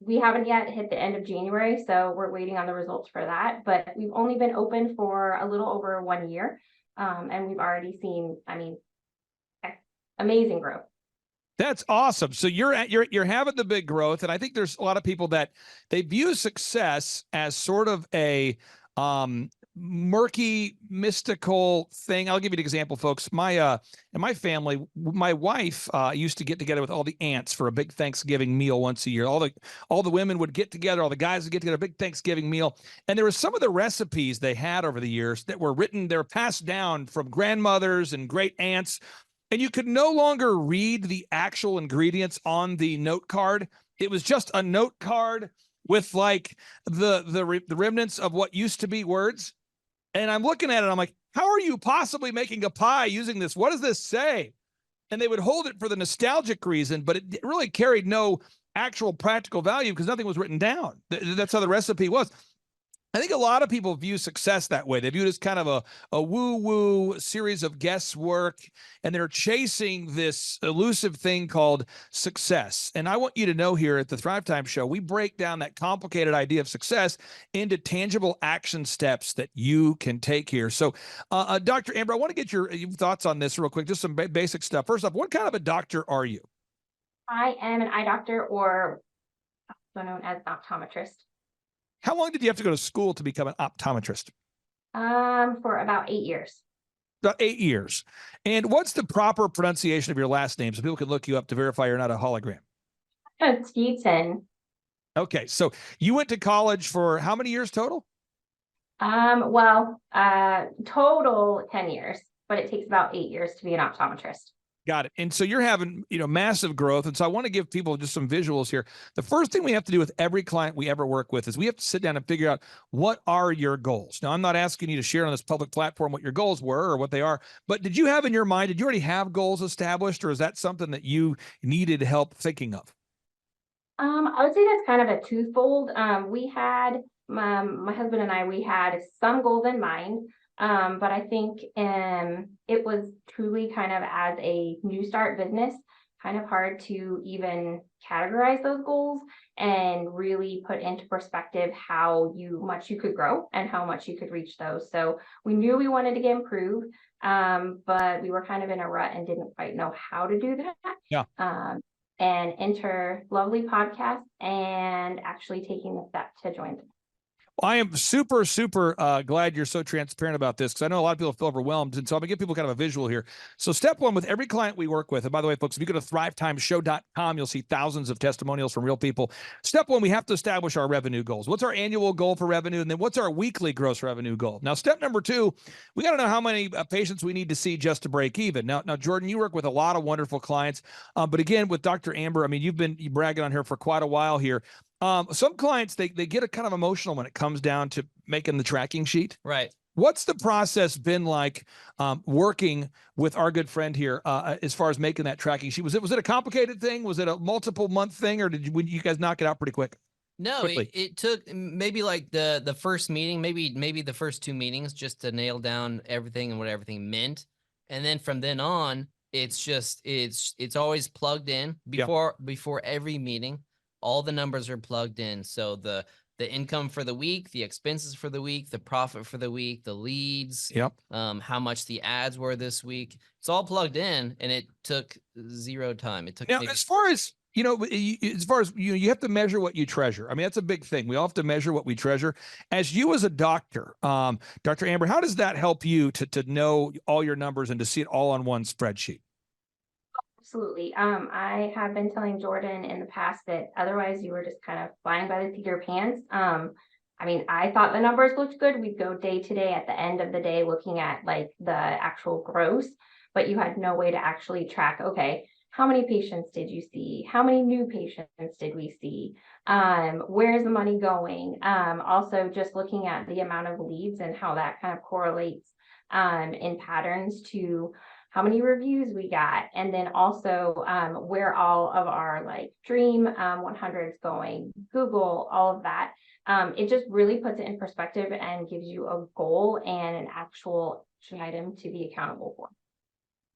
Speaker 3: We haven't yet hit the end of January, so we're waiting on the results for that. But we've only been open for a little over 1 year, and we've already seen, amazing growth.
Speaker 1: That's awesome. So you're having the big growth, and I think there's a lot of people that they view success as sort of a murky, mystical thing. I'll give you an example, folks. In my family, my wife used to get together with all the aunts for a big Thanksgiving meal once a year. All the women would get together, all the guys would get together, a big Thanksgiving meal. And there were some of the recipes they had over the years that were written, they're passed down from grandmothers and great aunts. And you could no longer read the actual ingredients on the note card. It was just a note card with like the remnants of what used to be words. And I'm looking at it, I'm like, how are you possibly making a pie using this? What does this say? And they would hold it for the nostalgic reason, but it really carried no actual practical value because nothing was written down. That's how the recipe was. I think a lot of people view success that way. They view it as kind of a woo-woo series of guesswork, and they're chasing this elusive thing called success. And I want you to know here at the Thrive Time Show, we break down that complicated idea of success into tangible action steps that you can take here. So, Dr. Amber, I want to get your thoughts on this real quick, just some basic stuff. First off, what kind of a doctor are you?
Speaker 3: I am an eye doctor, or also known as optometrist.
Speaker 1: How long did you have to go to school to become an optometrist?
Speaker 3: For about 8 years.
Speaker 1: About 8 years. And what's the proper pronunciation of your last name so people can look you up to verify you're not a hologram?
Speaker 3: Skeeton.
Speaker 1: Okay, so you went to college for how many years total?
Speaker 3: Total 10 years, but it takes about 8 years to be an optometrist.
Speaker 1: Got it. And so you're having, massive growth. And so I want to give people just some visuals here. The first thing we have to do with every client we ever work with is we have to sit down and figure out, what are your goals? Now, I'm not asking you to share on this public platform what your goals were or what they are, but did you have in your mind, did you already have goals established, or is that something that you needed help thinking of?
Speaker 3: I would say that's kind of a twofold. We had, my husband and I, we had some goals in mind. But I think it was truly kind of, as a new start business, kind of hard to even categorize those goals and really put into perspective how much you could grow and how much you could reach those. So we knew we wanted to get improved, but we were kind of in a rut and didn't quite know how to do that.
Speaker 1: Yeah.
Speaker 3: And enter Lovely Podcast and actually taking the step to join them.
Speaker 1: I am super, super glad you're so transparent about this, because I know a lot of people feel overwhelmed. And so I'm going to give people kind of a visual here. So step one, with every client we work with, and by the way, folks, if you go to thrivetimeshow.com, you'll see thousands of testimonials from real people. Step one, we have to establish our revenue goals. What's our annual goal for revenue? And then what's our weekly gross revenue goal? Now, step number two, we got to know how many patients we need to see just to break even. Now, Jordan, you work with a lot of wonderful clients. But again, with Dr. Amber, I mean, you've been bragging on her for quite a while here. Some clients, they get a kind of emotional when it comes down to making the tracking sheet.
Speaker 4: Right.
Speaker 1: What's the process been like working with our good friend here as far as making that tracking sheet? Was it a complicated thing? Was it a multiple month thing, or would you guys knock it out pretty quick?
Speaker 4: No, it took maybe like the first meeting, maybe the first 2 meetings, just to nail down everything and what everything meant. And then from then on, it's always plugged in before every meeting. All the numbers are plugged in. So the income for the week, the expenses for the week, the profit for the week, the leads, how much the ads were this week. It's all plugged in, and it took 0 time. It took
Speaker 1: as far as you have to measure what you treasure. I mean, that's a big thing. We all have to measure what we treasure. As you as a doctor, Dr. Amber, how does that help you to know all your numbers and to see it all on one spreadsheet?
Speaker 3: Absolutely. I have been telling Jordan in the past that otherwise you were just kind of flying by the seat of your pants. I mean, I thought the numbers looked good. We'd go day to day at the end of the day looking at like the actual gross, but you had no way to actually track, okay, how many patients did you see? How many new patients did we see? Where's the money going? Also just looking at the amount of leads and how that kind of correlates in patterns to how many reviews we got, and then also where all of our like Dream 100s going, Google, all of that. It just really puts it in perspective and gives you a goal and an actual action item to be accountable for.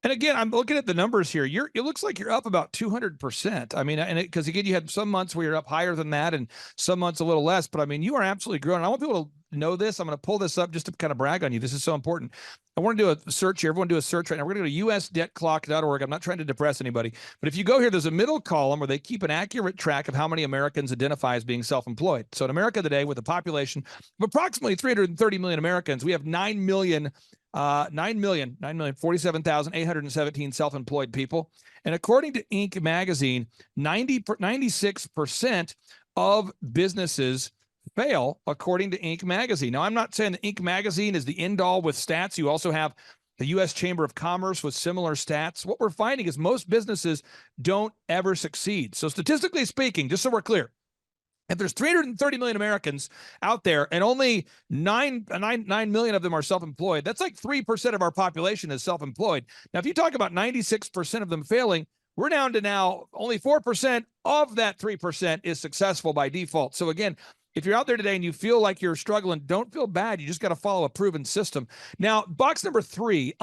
Speaker 1: And again, I'm looking at the numbers here. It looks like you're up about 200%. I mean, and because again, you had some months where you're up higher than that, and some months a little less. But I mean, you are absolutely growing. I want people to know this. I'm going to pull this up just to kind of brag on you. This is so important. I want to do a search here. Everyone do a search right now. We're going to go to usdebtclock.org. I'm not trying to depress anybody, but if you go here, there's a middle column where they keep an accurate track of how many Americans identify as being self-employed. So in America today, with a population of approximately 330 million Americans, we have 9,047,817 self-employed people. And according to Inc. magazine, 96% of businesses fail, according to Inc. magazine. Now, I'm not saying that Inc. magazine is the end all with stats. You also have the U.S. Chamber of Commerce with similar stats. What we're finding is most businesses don't ever succeed. So statistically speaking, just so we're clear, if there's 330 million Americans out there and only 9 million of them are self-employed, that's like 3% of our population is self-employed. Now, if you talk about 96% of them failing, we're down to now only 4% of that 3% is successful by default. So again, if you're out there today and you feel like you're struggling, don't feel bad. You just got to follow a proven system. Now, box number 3,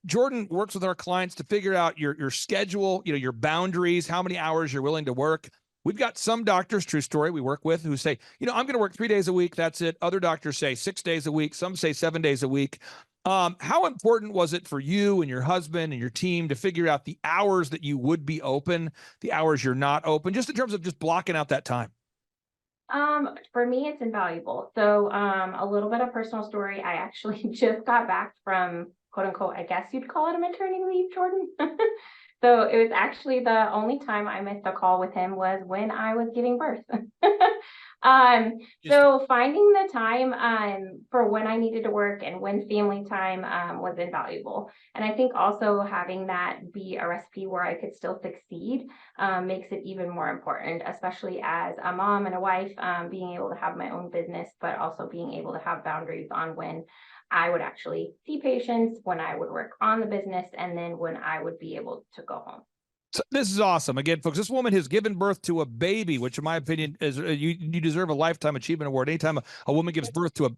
Speaker 1: Jordan works with our clients to figure out your schedule, your boundaries, how many hours you're willing to work. We've got some doctors, true story, we work with who say, I'm going to work 3 days a week. That's it. Other doctors say 6 days a week. Some say 7 days a week. How important was it for you and your husband and your team to figure out the hours that you would be open, the hours you're not open, just in terms of just blocking out that time?
Speaker 3: For me, it's invaluable. So a little bit of personal story. I actually just got back from, quote unquote, I guess you'd call it a maternity leave, Jordan. So it was actually the only time I missed a call with him was when I was giving birth. So finding the time for when I needed to work and when family time was invaluable. And I think also having that be a recipe where I could still succeed makes it even more important, especially as a mom and a wife, being able to have my own business, but also being able to have boundaries on when I would actually see patients, when I would work on the business, and then when I would be able to go home.
Speaker 1: So this is awesome. Again, folks, this woman has given birth to a baby, which in my opinion is you deserve a Lifetime Achievement Award. Anytime a woman gives birth to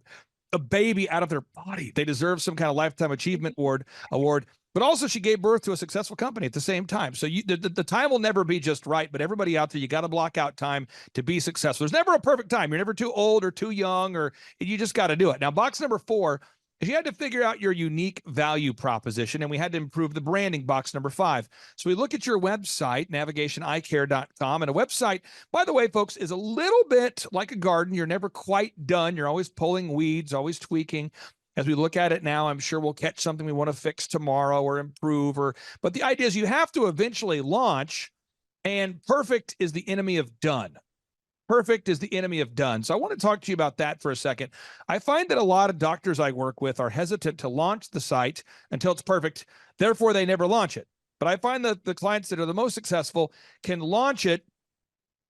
Speaker 1: a baby out of their body, they deserve some kind of Lifetime Achievement Award. But also she gave birth to a successful company at the same time. So the time will never be just right, but everybody out there, you got to block out time to be successful. There's never a perfect time. You're never too old or too young, or you just got to do it. Now, box number 4, is you had to figure out your unique value proposition, and we had to improve the branding, box number 5. So we look at your website, navigationeyecare.com, and a website, by the way, folks, is a little bit like a garden. You're never quite done. You're always pulling weeds, always tweaking. As we look at it now, I'm sure we'll catch something we want to fix tomorrow or improve, but the idea is you have to eventually launch, and perfect is the enemy of done. Perfect is the enemy of done. So I want to talk to you about that for a second. I find that a lot of doctors I work with are hesitant to launch the site until it's perfect. Therefore, they never launch it. But I find that the clients that are the most successful can launch it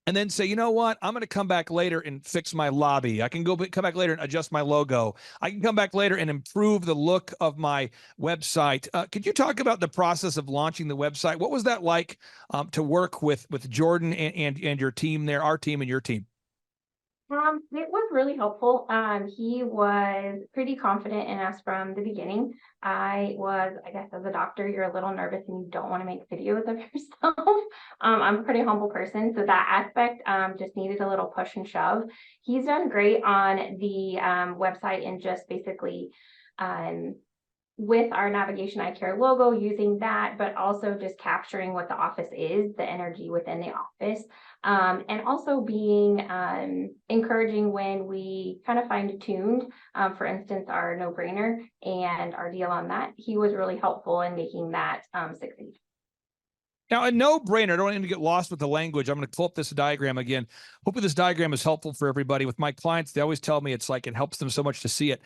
Speaker 1: and then say, you know what, I'm going to come back later and fix my lobby. I can come back later and adjust my logo. I can come back later and improve the look of my website. Could you talk about the process of launching the website? What was that like to work with Jordan and your team there, our team and your team?
Speaker 3: It was really helpful. He was pretty confident in us from the beginning. I guess as a doctor, you're a little nervous and you don't want to make videos of yourself. I'm a pretty humble person, so that aspect just needed a little push and shove. He's done great on the website and just basically with our Navigation Eye Care logo, using that, but also just capturing what the office is, the energy within the office. And also being encouraging when we kind of fine-tuned, for instance, our no-brainer and our deal on that. He was really helpful in making that succeed.
Speaker 1: Now, a no-brainer, I don't want to get lost with the language. I'm going to pull up this diagram again. Hopefully this diagram is helpful for everybody. With my clients, they always tell me it's like it helps them so much to see it.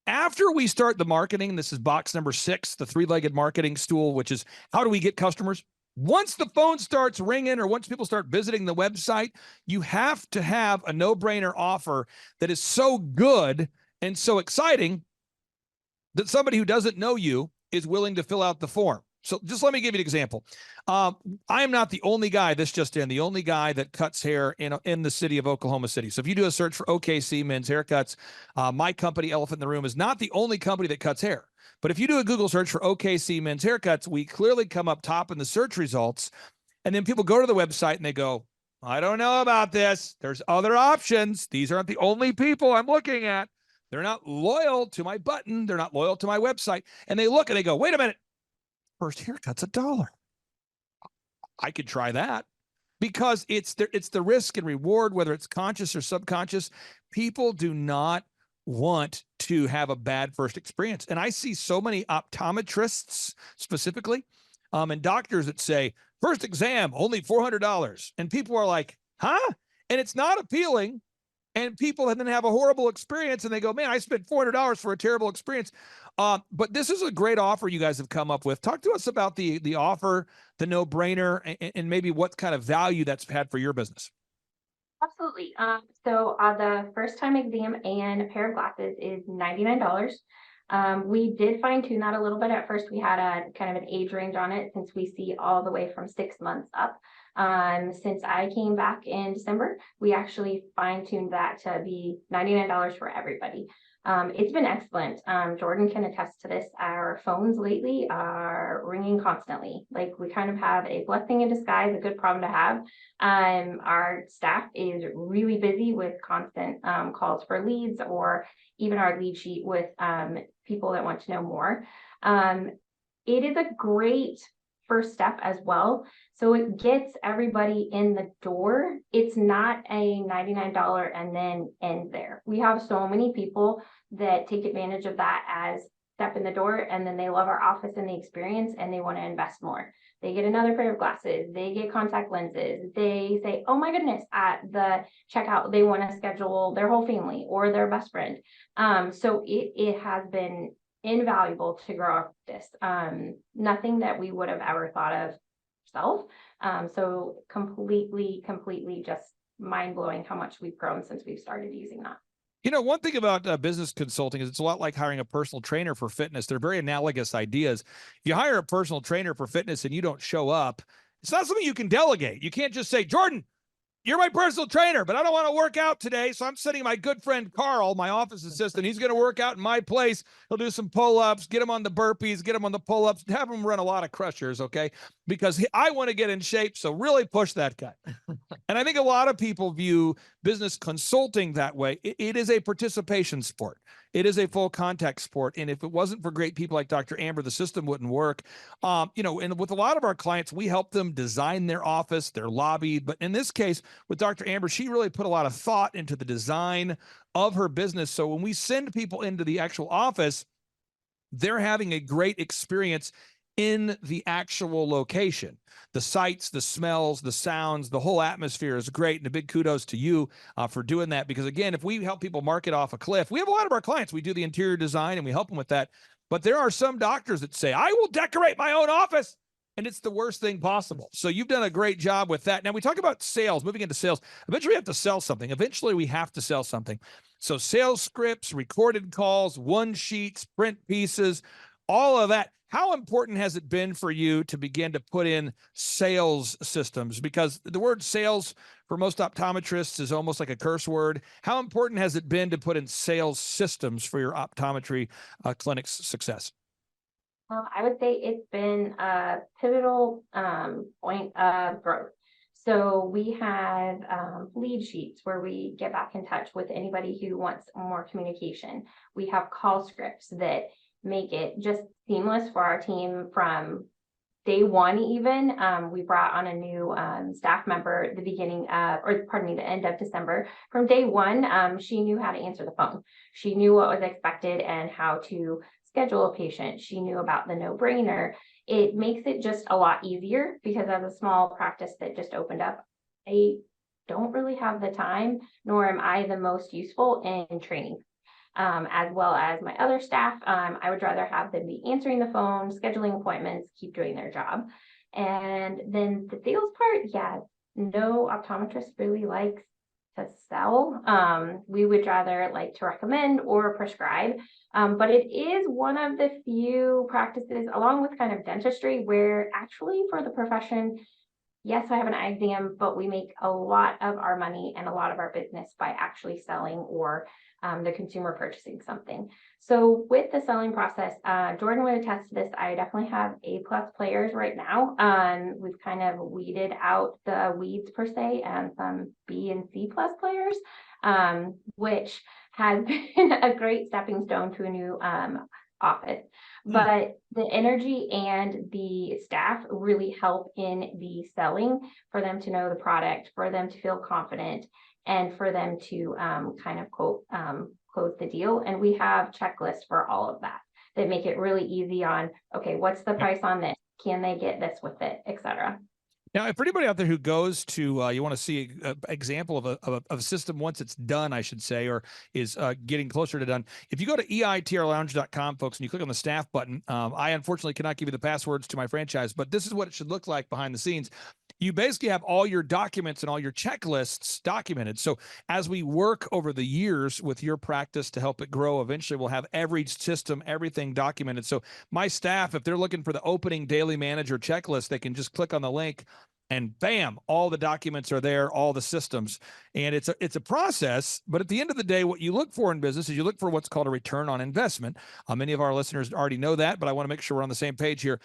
Speaker 1: After we start the marketing, this is box number 6, the 3-legged marketing stool, which is how do we get customers? Once the phone starts ringing or once people start visiting the website, you have to have a no-brainer offer that is so good and so exciting that somebody who doesn't know you is willing to fill out the form. So just let me give you an example. I am not the only guy, the only guy that cuts hair in the city of Oklahoma City. So if you do a search for OKC Men's Haircuts, my company, Elephant in the Room, is not the only company that cuts hair. But if you do a Google search for OKC Men's Haircuts, we clearly come up top in the search results. And then people go to the website and they go, I don't know about this. There's other options. These aren't the only people I'm looking at. They're not loyal to my button. They're not loyal to my website. And they look and they go, wait a minute. First haircut's $1. I could try that because it's the risk and reward, whether it's conscious or subconscious. People do not want to have a bad first experience. And I see so many optometrists specifically and doctors that say, first exam, only $400. And people are like, huh? And it's not appealing. And people then have a horrible experience and they go, man, I spent $400 for a terrible experience. But this is a great offer you guys have come up with. Talk to us about the offer, the no-brainer, and maybe what kind of value that's had for your business.
Speaker 3: Absolutely. So the first time exam and a pair of glasses is $99. We did fine tune that a little bit. At first, we had a kind of an age range on it since we see all the way from 6 months up. Since I came back in December, we actually fine tuned that to be $99 for everybody. It's been excellent. Jordan can attest to this. Our phones lately are ringing constantly. Like we kind of have a blessing in disguise, a good problem to have. Our staff is really busy with constant calls for leads, or even our lead sheet with people that want to know more. It is a great first step as well. So it gets everybody in the door. It's not a $99 and then end there. We have so many people that take advantage of that as step in the door, and then they love our office and the experience and they want to invest more. They get another pair of glasses, they get contact lenses, they say, oh my goodness, at the checkout, they want to schedule their whole family or their best friend. So it has been invaluable to grow up this. Nothing that we would have ever thought of ourselves. So completely just mind-blowing how much we've grown since we've started using that.
Speaker 1: You know, one thing about business consulting is it's a lot like hiring a personal trainer for fitness. They're very analogous ideas. If you hire a personal trainer for fitness and you don't show up, it's not something you can delegate. You can't just say, Jordan, you're my personal trainer, but I don't want to work out today. So I'm sending my good friend Carl, my office assistant. He's going to work out in my place. He'll do some pull-ups, get him on the burpees, get him on the pull-ups, have him run a lot of crushers, okay? Because I want to get in shape, so really push that guy. And I think a lot of people view business consulting that way. It is a participation sport. It is a full contact sport. And if it wasn't for great people like Dr. Amber, the system wouldn't work. And with a lot of our clients, we help them design their office, their lobby. But in this case, with Dr. Amber, she really put a lot of thought into the design of her business. So when we send people into the actual office, they're having a great experience in the actual location. The sights, the smells, the sounds, the whole atmosphere is great. And a big kudos to you for doing that. Because again, if we help people market off a cliff, we have a lot of our clients, we do the interior design and we help them with that. But there are some doctors that say, I will decorate my own office. And it's the worst thing possible. So you've done a great job with that. Now we talk about sales, moving into sales. Eventually we have to sell something. Eventually we have to sell something. So sales scripts, recorded calls, one sheets, print pieces, all of that. How important has it been for you to begin to put in sales systems? Because the word sales for most optometrists is almost like a curse word. How important has it been to put in sales systems for your optometry clinic's success?
Speaker 3: I would say it's been a pivotal point of growth. So we have lead sheets where we get back in touch with anybody who wants more communication. We have call scripts that make it just seamless for our team from day one. Even we brought on a new staff member at the beginning of, or pardon me, the end of December. From day one, she knew how to answer the phone. She knew what was expected and how to schedule a patient. She knew about the no-brainer. It makes it just a lot easier because as a small practice that just opened up, I don't really have the time, nor am I the most useful in training. As well as my other staff, I would rather have them be answering the phone, scheduling appointments, keep doing their job. And then the sales part, yeah, no optometrist really likes to sell. We would rather like to recommend or prescribe. But it is one of the few practices, along with kind of dentistry, where actually for the profession, yes, I have an eye exam, but we make a lot of our money and a lot of our business by actually selling or the consumer purchasing something. So with the selling process, Jordan would attest to this. I definitely have A+ players right now. We've kind of weeded out the weeds per se and some B and C+ players, which has been a great stepping stone to a new office. But the energy and the staff really help in the selling for them to know the product, for them to feel confident, and for them to kind of quote close the deal. And we have checklists for all of that make it really easy on, okay, what's the price on this? Can they get this with it, etc.
Speaker 1: Now, for anybody out there who goes to, you want to see an example of a system once it's done, I should say, or is getting closer to done. If you go to eitrlounge.com, folks, and you click on the staff button, I unfortunately cannot give you the passwords to my franchise, but this is what it should look like behind the scenes. You basically have all your documents and all your checklists documented. So as we work over the years with your practice to help it grow, eventually we'll have every system, everything documented. So my staff, if they're looking for the opening daily manager checklist, they can just click on the link and bam, all the documents are there, all the systems. And it's a process, but at the end of the day, what you look for in business is you look for what's called a return on investment. Many of our listeners already know that, but I want to make sure we're on the same page here.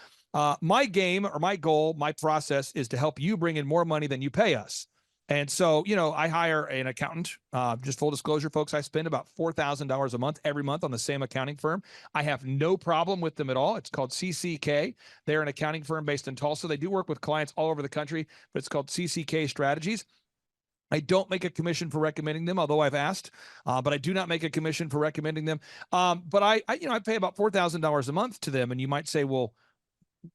Speaker 1: My game or my goal, my process is to help you bring in more money than you pay us. And so, you know, I hire an accountant. Just full disclosure, folks, I spend about $4,000 a month every month on the same accounting firm. I have no problem with them at all. It's called CCK. They're an accounting firm based in Tulsa. They do work with clients all over the country, but it's called CCK Strategies. I don't make a commission for recommending them, although I've asked, but I do not make a commission for recommending them. But I pay about $4,000 a month to them. And you might say, well,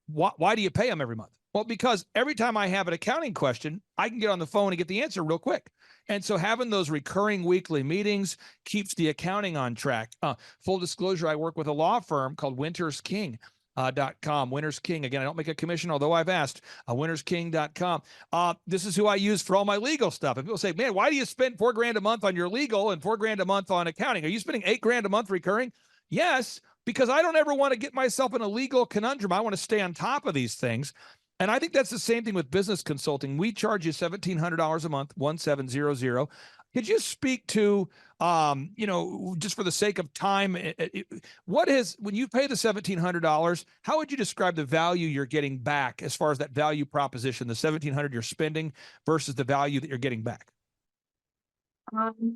Speaker 1: why do you pay them every month? Well, because every time I have an accounting question, I can get on the phone and get the answer real quick. And so having those recurring weekly meetings keeps the accounting on track. Full disclosure, I work with a law firm called wintersking.com. Winters King. Again, I don't make a commission, although I've asked. Wintersking.com. This is who I use for all my legal stuff. And people say, man, why do you spend $4,000 a month on your legal and $4,000 a month on accounting? Are you spending $8,000 a month recurring? Yes, because I don't ever want to get myself in a legal conundrum. I want to stay on top of these things. And I think that's the same thing with business consulting. We charge you $1,700 a month, 1700. Could you speak to, just for the sake of time, when you pay the $1,700, how would you describe the value you're getting back as far as that value proposition, the $1,700 you're spending versus the value that you're getting back?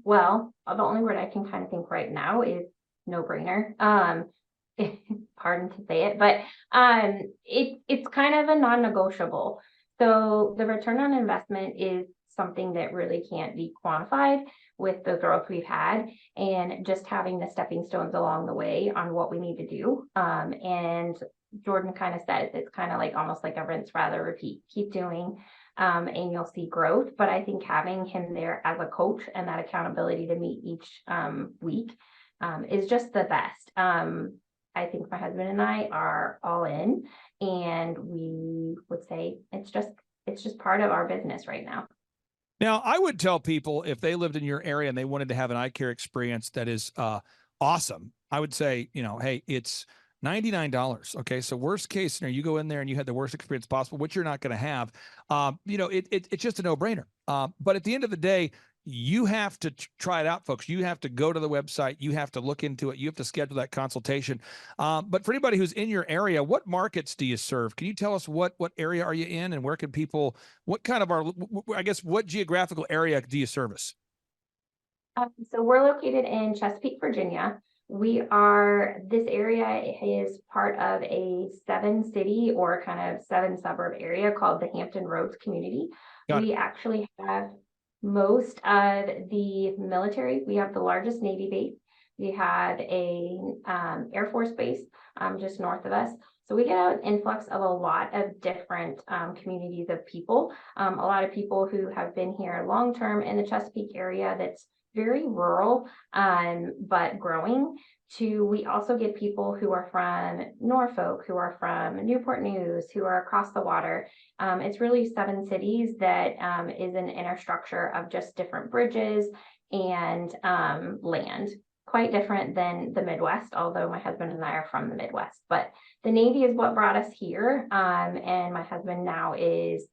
Speaker 3: Well, the only word I can kind of think right now is no-brainer. Pardon to say it, but it's kind of a non-negotiable. So the return on investment is something that really can't be quantified with the growth we've had, and just having the stepping stones along the way on what we need to do. And Jordan kind of said it's kind of like almost like a rinse, rather, repeat. Keep doing, and you'll see growth. But I think having him there as a coach and that accountability to meet each week is just the best. I think my husband and I are all in, and we would say it's just part of our business right now.
Speaker 1: Now, I would tell people if they lived in your area and they wanted to have an eye care experience that is awesome, I would say, hey, it's $99. Okay. So worst case scenario, you go in there and you had the worst experience possible, which you're not going to have. It's just a no-brainer. But at the end of the day, you have to try it out, folks. You have to go to the website. You have to look into it. You have to schedule that consultation. But for anybody who's in your area, what markets do you serve? Can you tell us what area are you in, and where can people, what geographical area do you service?
Speaker 3: So we're located in Chesapeake, Virginia. This area is part of a 7-city or kind of 7-suburb area called the Hampton Roads community. We actually have most of the military. We have the largest Navy base. We have a Air Force base just north of us. So we get an influx of a lot of different communities of people. A lot of people who have been here long-term in the Chesapeake area that's very rural, but growing. We also get people who are from Norfolk, who are from Newport News, who are across the water. It's really 7 cities that is an infrastructure of just different bridges and land. Quite different than the Midwest, although my husband and I are from the Midwest. But the Navy is what brought us here, and my husband now is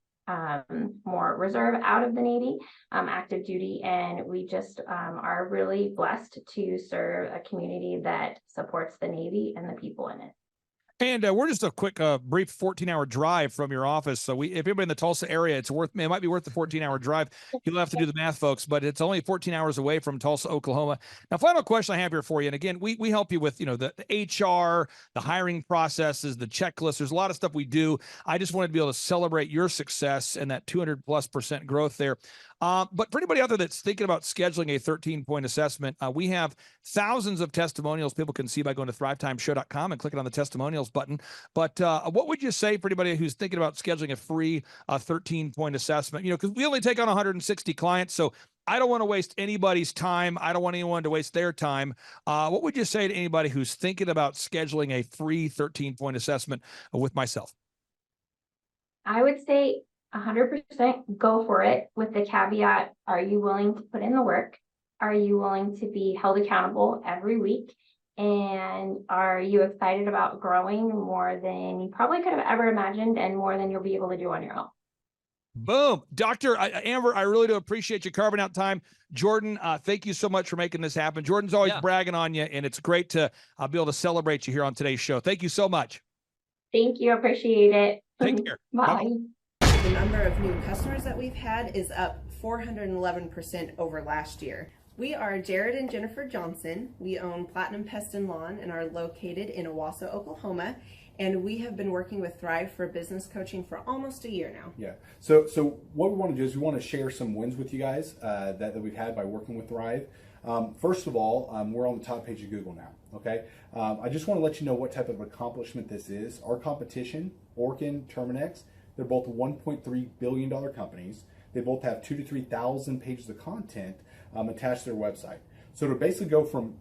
Speaker 3: more reserve out of the Navy, active duty, and we just are really blessed to serve a community that supports the Navy and the people in it.
Speaker 1: And we're just a quick, brief 14-hour drive from your office. So if anybody in the Tulsa area, it might be worth the 14-hour drive. You'll have to do the math, folks, but it's only 14 hours away from Tulsa, Oklahoma. Now, final question I have here for you. And again, we help you with, the HR, the hiring processes, the checklists. There's a lot of stuff we do. I just wanted to be able to celebrate your success and that 200+% growth there. But for anybody out there that's thinking about scheduling a 13-point assessment, we have thousands of testimonials people can see by going to thrivetimeshow.com and clicking on the testimonials button. But what would you say for anybody who's thinking about scheduling a free 13-point assessment? Because we only take on 160 clients, so I don't want to waste anybody's time. I don't want anyone to waste their time. What would you say to anybody who's thinking about scheduling a free 13-point assessment with myself?
Speaker 3: I would say 100% go for it, with the caveat: are you willing to put in the work? Are you willing to be held accountable every week? And are you excited about growing more than you probably could have ever imagined, and more than you'll be able to do on your own?
Speaker 1: Boom. Dr. Amber, I really do appreciate you carving out time. Jordan, thank you so much for making this happen. Jordan's always bragging on you, and it's great to be able to celebrate you here on today's show. Thank you so much.
Speaker 3: Thank you. Appreciate it.
Speaker 1: Take care.
Speaker 3: Bye.
Speaker 17: The number of new customers that we've had is up 411% over last year. We are Jared and Jennifer Johnson. We own Platinum Pest and Lawn and are located in Owasso, Oklahoma. And we have been working with Thrive for business coaching for almost a year now.
Speaker 18: Yeah. So what we want to do is we want to share some wins with you guys that we've had by working with Thrive. First of all, we're on the top page of Google now. Okay. I just want to let you know what type of accomplishment this is. Our competition, Orkin, Terminex, they're both $1.3 billion companies. They both have 2,000 to 3,000 pages of content attached to their website. So to basically go from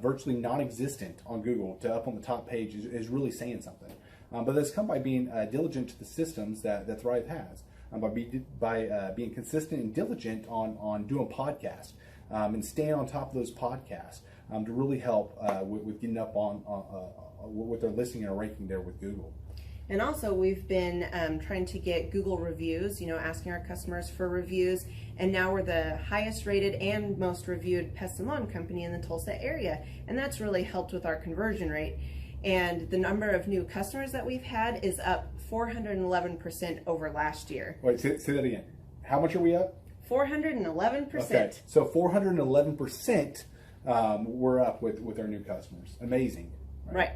Speaker 18: virtually non-existent on Google to up on the top page is really saying something. But that's come by being diligent to the systems that Thrive has, by being consistent and diligent on doing podcasts and staying on top of those podcasts to really help with getting up on with their listing and ranking there with Google.
Speaker 17: And also we've been trying to get Google reviews, asking our customers for reviews. And now we're the highest rated and most reviewed pest and lawn company in the Tulsa area. And that's really helped with our conversion rate. And the number of new customers that we've had is up 411% over last year.
Speaker 18: Wait, say that again. How much are we up?
Speaker 17: 411%.
Speaker 18: Okay, so 411% we're up with our new customers. Amazing.
Speaker 17: Right.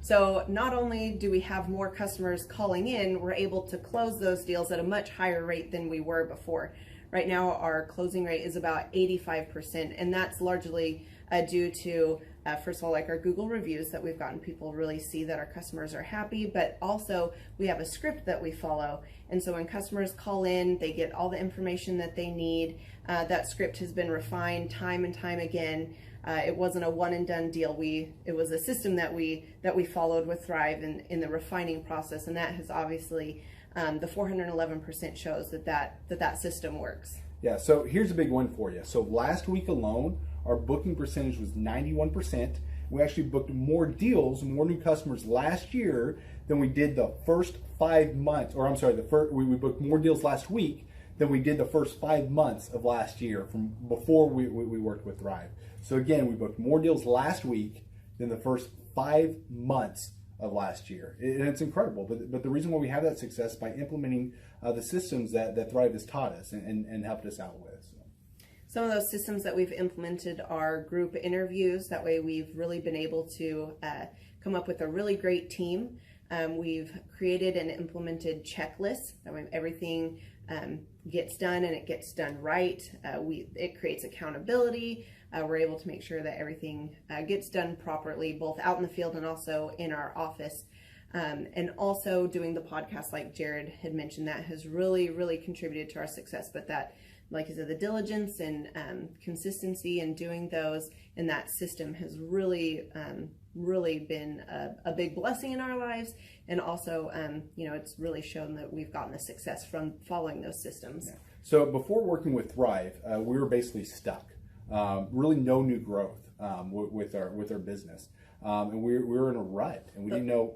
Speaker 17: So not only do we have more customers calling in, we're able to close those deals at a much higher rate than we were before. Right now, our closing rate is about 85%, and that's largely due to, first of all, like our Google reviews that we've gotten. People really see that our customers are happy, but also we have a script that we follow. And so when customers call in, they get all the information that they need. That script has been refined time and time again. It wasn't a one and done deal. It was a system that we followed with Thrive in the refining process, and that has obviously the 411% shows that system works.
Speaker 18: Yeah, so here's a big one for you. So last week alone, our booking percentage was 91%. We actually booked more deals, more new customers last year than we did the first 5 months, or I'm sorry, we booked more deals last week than we did the first 5 months of last year from before we worked with Thrive. So again, we booked more deals last week than the first 5 months of last year. And it's incredible. But the reason why we have that success is by implementing the systems that Thrive has taught us and helped us out with.
Speaker 17: Some of those systems that we've implemented are group interviews. That way we've really been able to come up with a really great team. We've created and implemented checklists. That way everything gets done and it gets done right. It creates accountability. We're able to make sure that everything gets done properly, both out in the field and also in our office. And also doing the podcast, like Jared had mentioned, that has really, really contributed to our success. But that, like I said, the diligence and consistency in doing those and that system has really, really been a big blessing in our lives. And also, it's really shown that we've gotten the success from following those systems.
Speaker 18: Yeah. So before working with Thrive, we were basically stuck. Really no new growth with our business. And we were in a rut and we didn't know.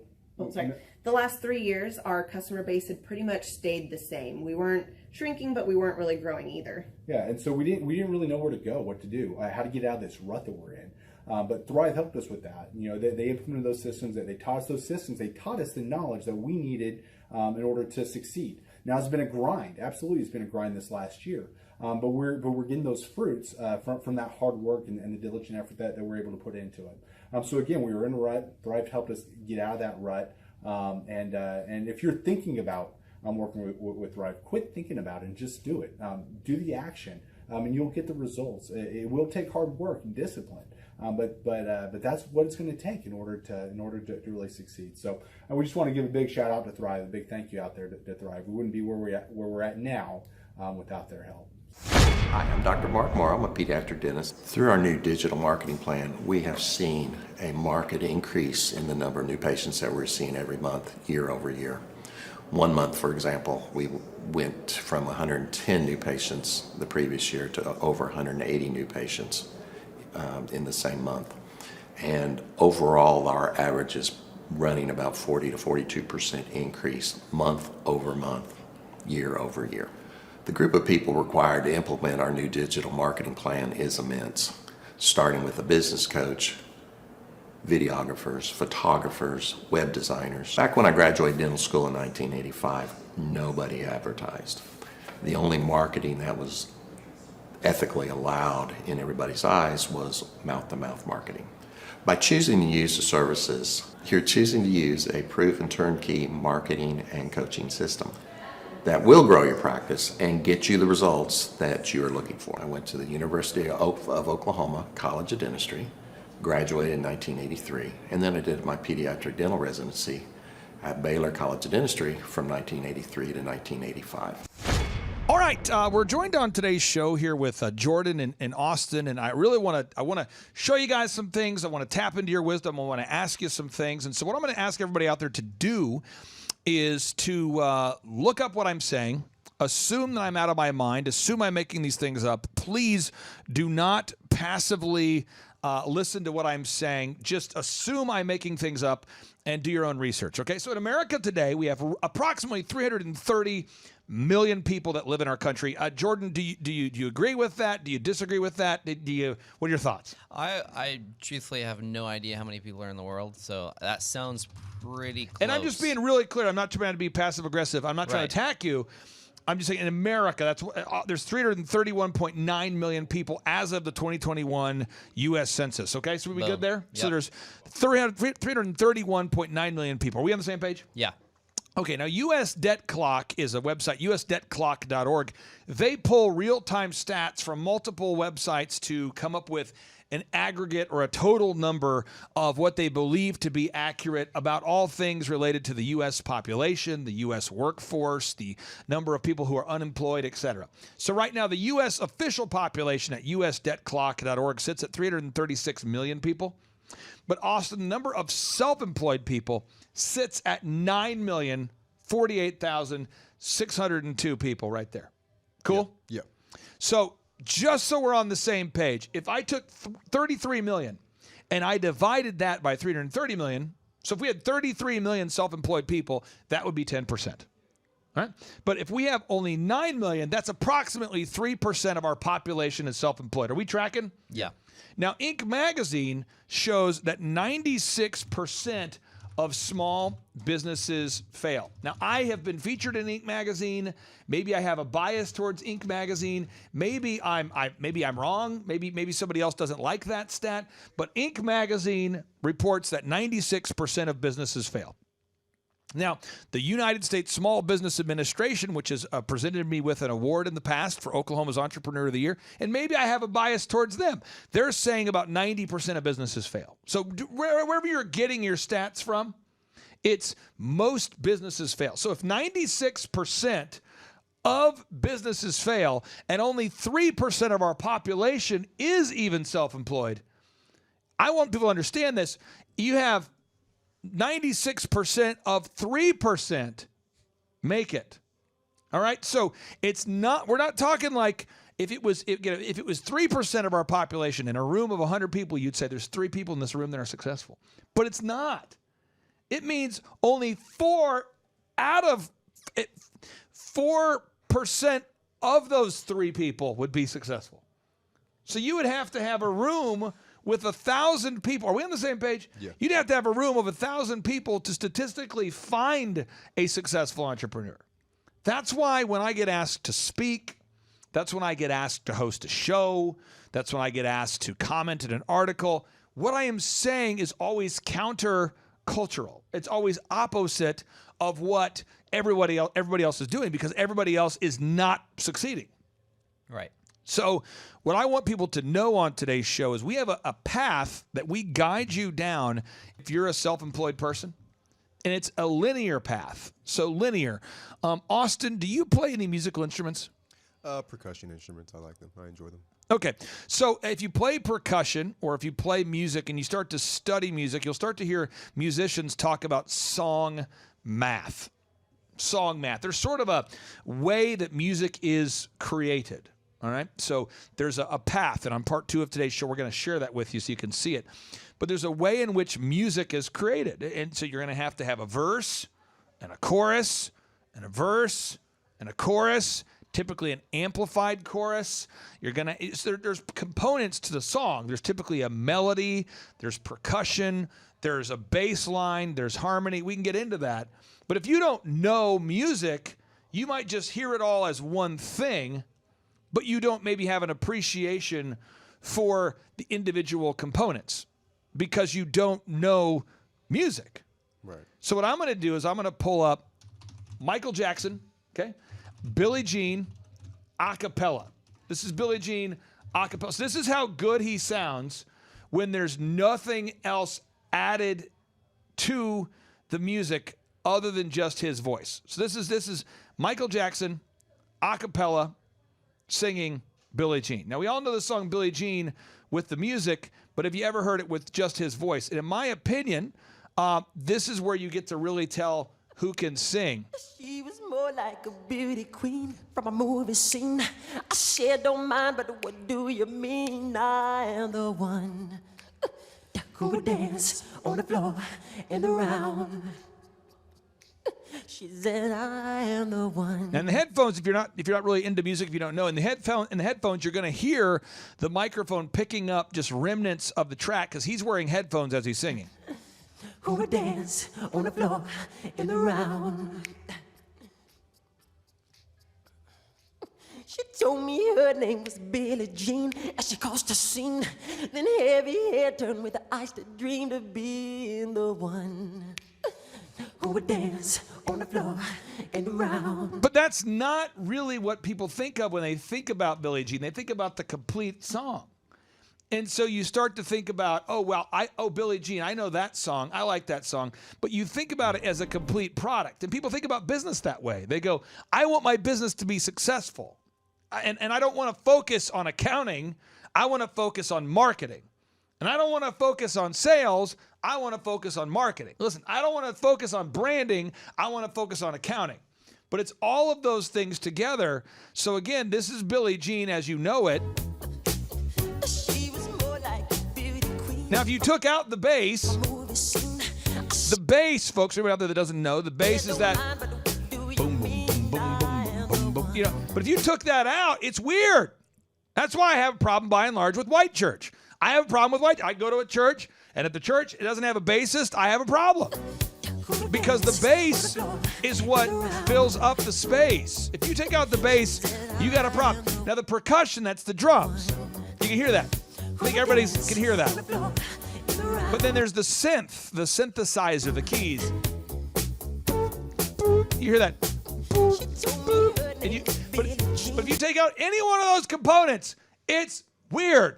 Speaker 17: The last 3 years, our customer base had pretty much stayed the same. We weren't shrinking, but we weren't really growing either.
Speaker 18: Yeah, and so we didn't really know where to go, what to do, how to get out of this rut that we're in. But Thrive helped us with that. They implemented those systems. They taught us those systems. They taught us the knowledge that we needed in order to succeed. Now it's been a grind. Absolutely, it's been a grind this last year. But we're getting those fruits from that hard work and the diligent effort that we're able to put into it. So again, we were in a rut. Thrive helped us get out of that rut. And if you're thinking about working with Thrive, quit thinking about it and just do it. Do the action, and you'll get the results. It will take hard work and discipline, but that's what it's going to take in order to really succeed. So we just want to give a big shout out to Thrive, a big thank you out there to Thrive. We wouldn't be where we're at now without their help.
Speaker 6: Hi, I'm Dr. Mark Moore. I'm a pediatric dentist. Through our new digital marketing plan, we have seen a marked increase in the number of new patients that we're seeing every month, year over year. 1 month, for example, we went from 110 new patients the previous year to over 180 new patients in the same month. And overall, our average is running about 40 to 42% increase month over month, year over year. The group of people required to implement our new digital marketing plan is immense, starting with a business coach, videographers, photographers, web designers. Back when I graduated dental school in 1985, nobody advertised. The only marketing that was ethically allowed in everybody's eyes was mouth-to-mouth marketing. By choosing to use the services, you're choosing to use a proven turnkey marketing and coaching system that will grow your practice and get you the results that you're looking for. I went to the University of Oklahoma College of Dentistry, graduated in 1983, and then I did my pediatric dental residency at Baylor College of Dentistry from 1983 to 1985.
Speaker 1: All right, we're joined on today's show here with Jordan and Austin, and I really want to show you guys some things. I want to tap into your wisdom. I want to ask you some things, and so what I'm going to ask everybody out there to do is to look up what I'm saying, assume that I'm out of my mind, assume I'm making these things up. Please do not passively listen to what I'm saying. Just assume I'm making things up and do your own research, okay? So in America today, we have approximately 330 million people that live in our country. Jordan, do you agree with that? Do you disagree with that? What are your thoughts?
Speaker 4: I truthfully have no idea how many people are in the world, so that sounds pretty close.
Speaker 1: And I'm just being really clear. I'm not trying to be passive aggressive. I'm not trying to attack you. I'm just saying in America, there's 331.9 million people as of the 2021 U.S. Census. Okay, so we good there?
Speaker 4: Yep.
Speaker 1: So there's 331.9 million people. Are we on the same page?
Speaker 4: Yeah.
Speaker 1: Okay, now U.S. Debt Clock is a website, usdebtclock.org. They pull real-time stats from multiple websites to come up with an aggregate or a total number of what they believe to be accurate about all things related to the U.S. population, the U.S. workforce, the number of people who are unemployed, etc. So right now, the U.S. official population at usdebtclock.org sits at 336 million people. But Austin, the number of self-employed people sits at 9,048,602 people right there. Cool?
Speaker 9: Yeah.
Speaker 1: So just so we're on the same page, if I took 33 million and I divided that by 330 million, so if we had 33 million self-employed people, that would be 10%. All right? But if we have only 9 million, that's approximately 3% of our population is self-employed. Are we tracking?
Speaker 4: Yeah.
Speaker 1: Now, Inc. magazine shows that 96% of small businesses fail. Now, I have been featured in Inc. magazine. Maybe I have a bias towards Inc. magazine. Maybe I'm wrong. Maybe somebody else doesn't like that stat. But Inc. magazine reports that 96% of businesses fail. Now, the United States Small Business Administration, which has presented me with an award in the past for Oklahoma's Entrepreneur of the Year, and maybe I have a bias towards them, they're saying about 90% of businesses fail. So wherever you're getting your stats from, it's most businesses fail. So if 96% of businesses fail and only 3% of our population is even self-employed, I want people to understand this. You have 96% of 3% make it. All right? So it's not, we're not talking like if it was 3% of our population in a room of 100 people, you'd say there's 3 people in this room that are successful. But it's not. It means only 4% of those 3 people would be successful. So you would have to have a room with 1,000 people. Are we on the same page?
Speaker 9: Yeah.
Speaker 1: You'd have to have a room of 1,000 people to statistically find a successful entrepreneur. That's why when I get asked to speak, that's when I get asked to host a show, that's when I get asked to comment in an article, what I am saying is always counter-cultural. It's always opposite of what everybody else is doing because everybody else is not succeeding.
Speaker 4: Right.
Speaker 1: So what I want people to know on today's show is we have a path that we guide you down if you're a self-employed person, and it's a linear path. So linear. Austin, do you play any musical instruments?
Speaker 9: Percussion instruments. I like them. I enjoy them.
Speaker 1: Okay. So if you play percussion or if you play music and you start to study music, you'll start to hear musicians talk about song math. Song math. There's sort of a way that music is created. All right. So there's a path, and on part 2 of today's show, we're going to share that with you so you can see it. But there's a way in which music is created. And so you're going to have a verse and a chorus and a verse and a chorus, typically an amplified chorus. There's components to the song. There's typically a melody, there's percussion, there's a bass line, there's harmony. We can get into that. But if you don't know music, you might just hear it all as one thing, but you don't maybe have an appreciation for the individual components because you don't know music.
Speaker 9: Right.
Speaker 1: So what I'm going to do is I'm going to pull up Michael Jackson, okay, Billie Jean, a cappella. This is Billie Jean, a cappella. So this is how good he sounds when there's nothing else added to the music other than just his voice. So this is Michael Jackson, a cappella, singing Billie Jean. Now, we all know the song Billie Jean with the music, but have you ever heard it with just his voice? And in my opinion, this is where you get to really tell who can sing.
Speaker 10: She was more like a beauty queen from a movie scene. I said, don't mind, but what do you mean? I am the one who would dance on the floor and around. She said, I am the one.
Speaker 1: And the headphones, if you're not really into music, if you don't know, in the headphones, you're going to hear the microphone picking up just remnants of the track because he's wearing headphones as he's singing.
Speaker 10: Who would dance on the floor in the round. told me her name was Billie Jean as she crossed the scene. Then heavy hair turned with the eyes that dreamed of being the one who would dance on the floor and around.
Speaker 1: But that's not really what people think of when they think about Billie Jean. They think about the complete song. And so you start to think about, Billie Jean, I know that song. I like that song. But you think about it as a complete product. And people think about business that way. They go, I want my business to be successful. And I don't want to focus on accounting. I want to focus on marketing. And I don't want to focus on sales. I want to focus on marketing. Listen, I don't want to focus on branding. I want to focus on accounting. But it's all of those things together. So again, this is Billie Jean as you know it. Now, if you took out the bass, folks, everybody out there that doesn't know, the bass is that boom, boom, boom, boom, boom, boom, boom, you know. But if you took that out, it's weird. That's why I have a problem by and large with white church. I have a problem with white. I go to a church, and if the church doesn't have a bassist, I have a problem. Because the bass is what fills up the space. If you take out the bass, you got a problem. Now, the percussion, that's the drums. You can hear that. I think everybody can hear that. But then there's the synth, the synthesizer, the keys. You hear that? But if you take out any one of those components, it's weird.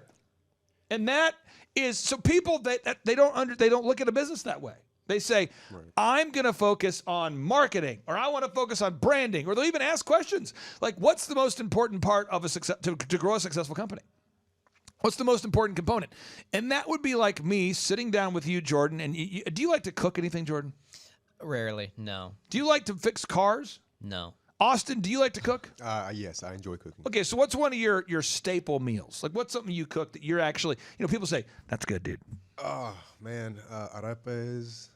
Speaker 1: And that is, so people that they don't look at a business that way. They say, I'm going to focus on marketing, or I want to focus on branding, or they'll even ask questions like, what's the most important part of to grow a successful company? What's the most important component? And that would be like me sitting down with you, Jordan. And do you like to cook anything, Jordan?
Speaker 4: Rarely, no.
Speaker 1: Do you like to fix cars?
Speaker 4: No.
Speaker 1: Austin, do you like to cook?
Speaker 9: Yes, I enjoy cooking.
Speaker 1: Okay, so what's one of your staple meals? Like, what's something you cook that you're actually, people say, that's good, dude.
Speaker 9: Oh, man, arepas.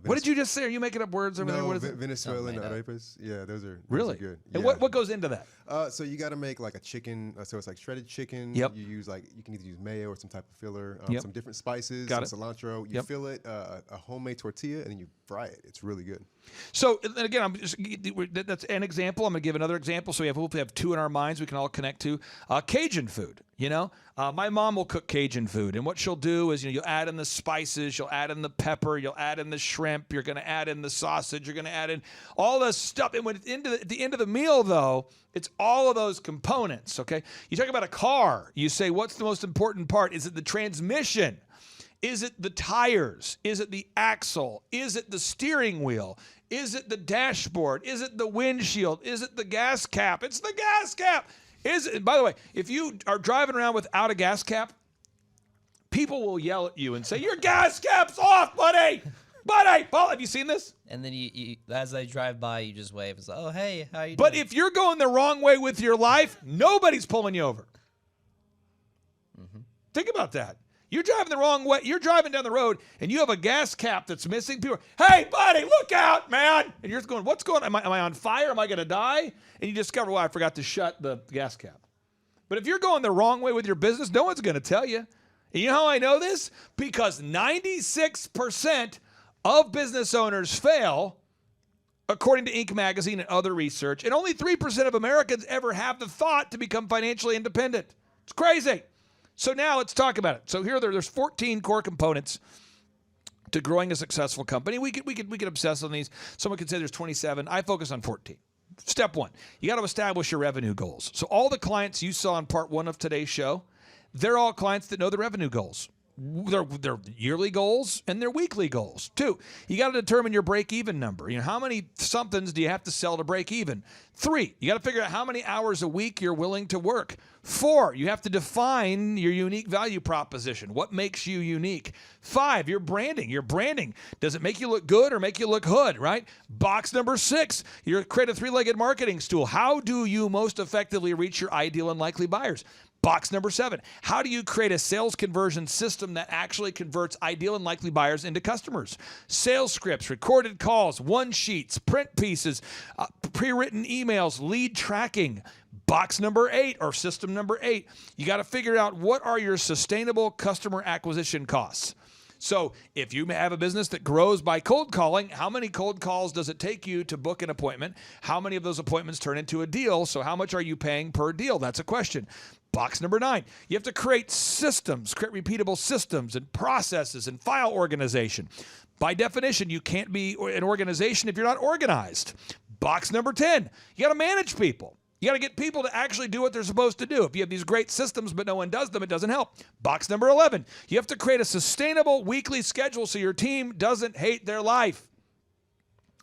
Speaker 1: What did you just say? Are you making up words over there? What is it?
Speaker 9: Venezuelan arepas. Yeah, those are
Speaker 1: really
Speaker 9: good.
Speaker 1: And
Speaker 9: yeah.
Speaker 1: what goes into that?
Speaker 9: So you got to make like a chicken. So it's like shredded chicken.
Speaker 1: Yep.
Speaker 9: You use you can either use mayo or some type of filler.
Speaker 1: Yep.
Speaker 9: Some different spices.
Speaker 1: Got
Speaker 9: some
Speaker 1: it.
Speaker 9: cilantro. You fill it a homemade tortilla and then you fry it. It's really good.
Speaker 1: So and again, that's an example. I'm going to give another example. So we hopefully have two in our minds we can all connect to. Cajun food. My mom will cook Cajun food, and what she'll do is, you'll add in the spices, you'll add in the pepper, you'll add in the shrimp, you're going to add in the sausage, you're going to add in all this stuff. And when at the end of the meal, though, it's all of those components. Okay, you talk about a car. You say, what's the most important part? Is it the transmission? Is it the tires? Is it the axle? Is it the steering wheel? Is it the dashboard? Is it the windshield? Is it the gas cap? It's the gas cap. By the way, if you are driving around without a gas cap, people will yell at you and say, your gas cap's off, buddy! Paul, have you seen this?
Speaker 4: And then you as I drive by, you just wave. It's like, oh, hey, how you doing?
Speaker 1: But if you're going the wrong way with your life, nobody's pulling you over. Mm-hmm. Think about that. You're driving the wrong way. You're driving down the road, and you have a gas cap that's missing. People are, hey, buddy, look out, man. And you're just going, what's going on? Am I on fire? Am I going to die? And you discover, I forgot to shut the gas cap. But if you're going the wrong way with your business, no one's going to tell you. And you know how I know this? Because 96% of business owners fail, according to Inc. magazine and other research, and only 3% of Americans ever have the thought to become financially independent. It's crazy. So now let's talk about it. So here there's 14 core components to growing a successful company. We could obsess on these. Someone could say there's 27. I focus on 14. Step one, you got to establish your revenue goals. So all the clients you saw in part one of today's show, they're all clients that know the revenue goals. Their yearly goals and their weekly goals. 2, you got to determine your break-even number. How many somethings do you have to sell to break even? 3, you got to figure out how many hours a week you're willing to work. 4, you have to define your unique value proposition. What makes you unique? 5, your branding. Your branding. Does it make you look good or make you look hood, right? Box number 6, you create a 3-legged marketing stool. How do you most effectively reach your ideal and likely buyers? Box number 7, how do you create a sales conversion system that actually converts ideal and likely buyers into customers? Sales scripts, recorded calls, one-sheets, print pieces, pre-written emails, lead tracking. Box number 8 or system number 8, you got to figure out what are your sustainable customer acquisition costs. So if you have a business that grows by cold calling, how many cold calls does it take you to book an appointment? How many of those appointments turn into a deal? So how much are you paying per deal? That's a question. Box number 9, you have to create systems, create repeatable systems and processes and file organization. By definition, you can't be an organization if you're not organized. Box number 10, you got to manage people. You got to get people to actually do what they're supposed to do. If you have these great systems but no one does them, it doesn't help. Box number 11, you have to create a sustainable weekly schedule so your team doesn't hate their life.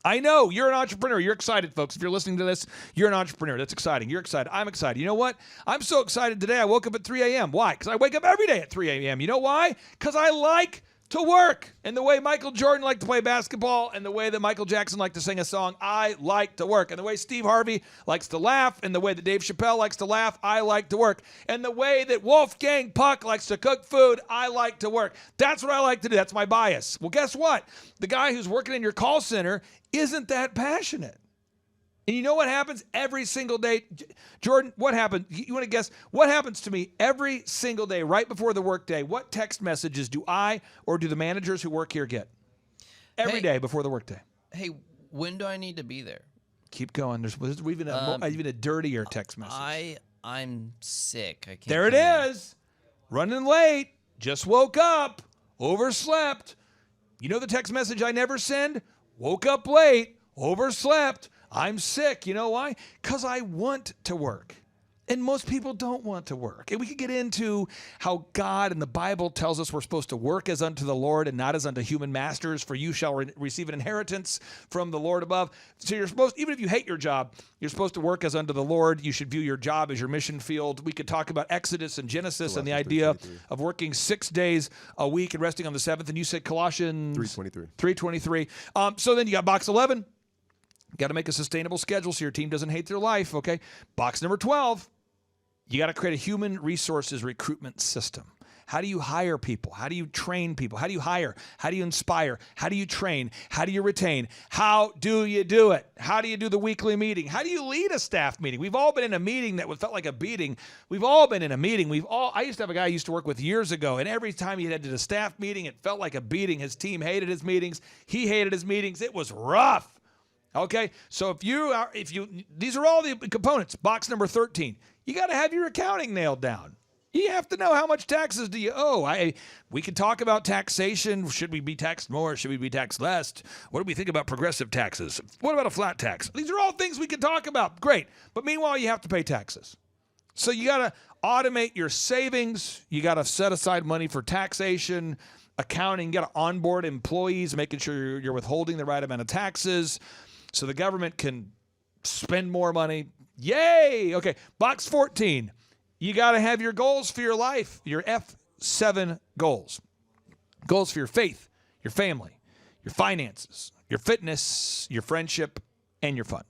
Speaker 1: I know you're an entrepreneur. You're excited, folks. If you're listening to this, you're an entrepreneur. That's exciting. You're excited. I'm excited. You know what? I'm so excited today. I woke up at 3 a.m. Why? Because I wake up every day at 3 a.m. You know why? Because I like to work. And the way Michael Jordan liked to play basketball and the way that Michael Jackson liked to sing a song, I like to work. And the way Steve Harvey likes to laugh and the way that Dave Chappelle likes to laugh, I like to work. And the way that Wolfgang Puck likes to cook food, I like to work. That's what I like to do. That's my bias. Well, guess what? The guy who's working in your call center isn't that passionate. And you know what happens every single day? Jordan, what happened? You want to guess? What happens to me every single day right before the workday? What text messages do I or do the managers who work here get? Every day before the workday.
Speaker 4: Hey, when do I need to be there?
Speaker 1: Keep going. There's even a dirtier text message.
Speaker 4: I'm sick. I can't.
Speaker 1: There it is. Running late. Just woke up. Overslept. You know the text message I never send? Woke up late. Overslept. I'm sick. You know why? Because I want to work. And most people don't want to work. And we could get into how God and the Bible tells us we're supposed to work as unto the Lord and not as unto human masters, for you shall receive an inheritance from the Lord above. So you're supposed, even if you hate your job, you're supposed to work as unto the Lord. You should view your job as your mission field. We could talk about Exodus and Genesis and the idea of working 6 days a week and resting on the seventh. And you said Colossians 3:23. So then you got box 11. Got to make a sustainable schedule so your team doesn't hate their life, okay? Box number 12, you got to create a human resources recruitment system. How do you hire people? How do you train people? How do you hire? How do you inspire? How do you train? How do you retain? How do you do it? How do you do the weekly meeting? How do you lead a staff meeting? We've all been in a meeting that felt like a beating. We've all been in a meeting. I used to have a guy I used to work with years ago, and every time he had to do a staff meeting, it felt like a beating. His team hated his meetings. He hated his meetings. It was rough. Okay, so these are all the components. Box number 13, you got to have your accounting nailed down. You have to know how much taxes do you owe. We can talk about taxation. Should we be taxed more? Should we be taxed less? What do we think about progressive taxes? What about a flat tax? These are all things we can talk about. Great, but meanwhile, you have to pay taxes. So you got to automate your savings. You got to set aside money for taxation, accounting. You got to onboard employees, making sure you're withholding the right amount of taxes, so the government can spend more money. Yay! Okay, box 14. You got to have your goals for your life, your F7 goals. Goals for your faith, your family, your finances, your fitness, your friendship, and your fun.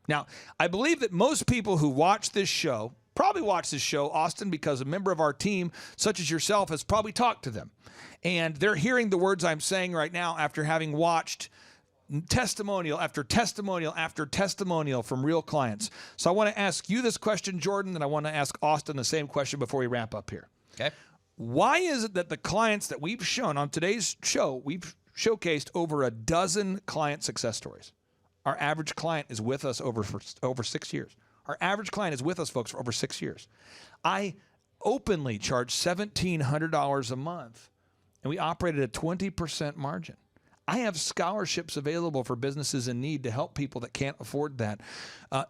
Speaker 1: Now, I believe that most people who watch this show probably watch this show, Austin, because a member of our team, such as yourself, has probably talked to them. And they're hearing the words I'm saying right now after having watched testimonial after testimonial after testimonial from real clients. So I want to ask you this question, Jordan, and I want to ask Austin the same question before we wrap up here.
Speaker 4: Okay.
Speaker 1: Why is it that the clients that we've shown on today's show, we've showcased over a dozen client success stories? Our average client is with us over 6 years. Our average client is with us, folks, for over 6 years. I openly charge $1,700 a month, and we operate at a 20% margin. I have scholarships available for businesses in need to help people that can't afford that.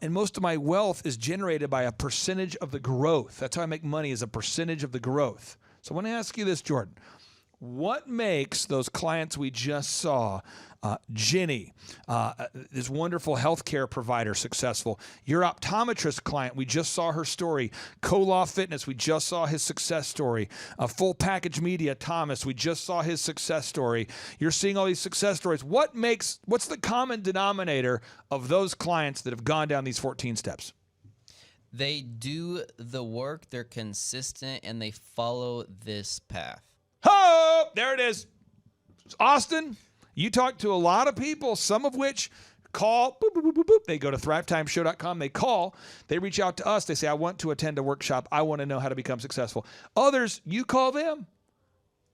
Speaker 1: And most of my wealth is generated by a percentage of the growth. That's how I make money, is a percentage of the growth. So I want to ask you this, Jordan. What makes those clients we just saw, Jenny, this wonderful healthcare provider, successful? Your optometrist client, we just saw her story. Kolaw Fitness, we just saw his success story. Full Package Media, Thomas, we just saw his success story. You're seeing all these success stories. What's the common denominator of those clients that have gone down these 14 steps?
Speaker 4: They do the work, they're consistent, and they follow this path.
Speaker 1: Oh, there it is. Austin, you talk to a lot of people, some of which call, boop, boop, boop, boop, boop. They go to thrivetimeshow.com. They call. They reach out to us. They say, I want to attend a workshop. I want to know how to become successful. Others, you call them.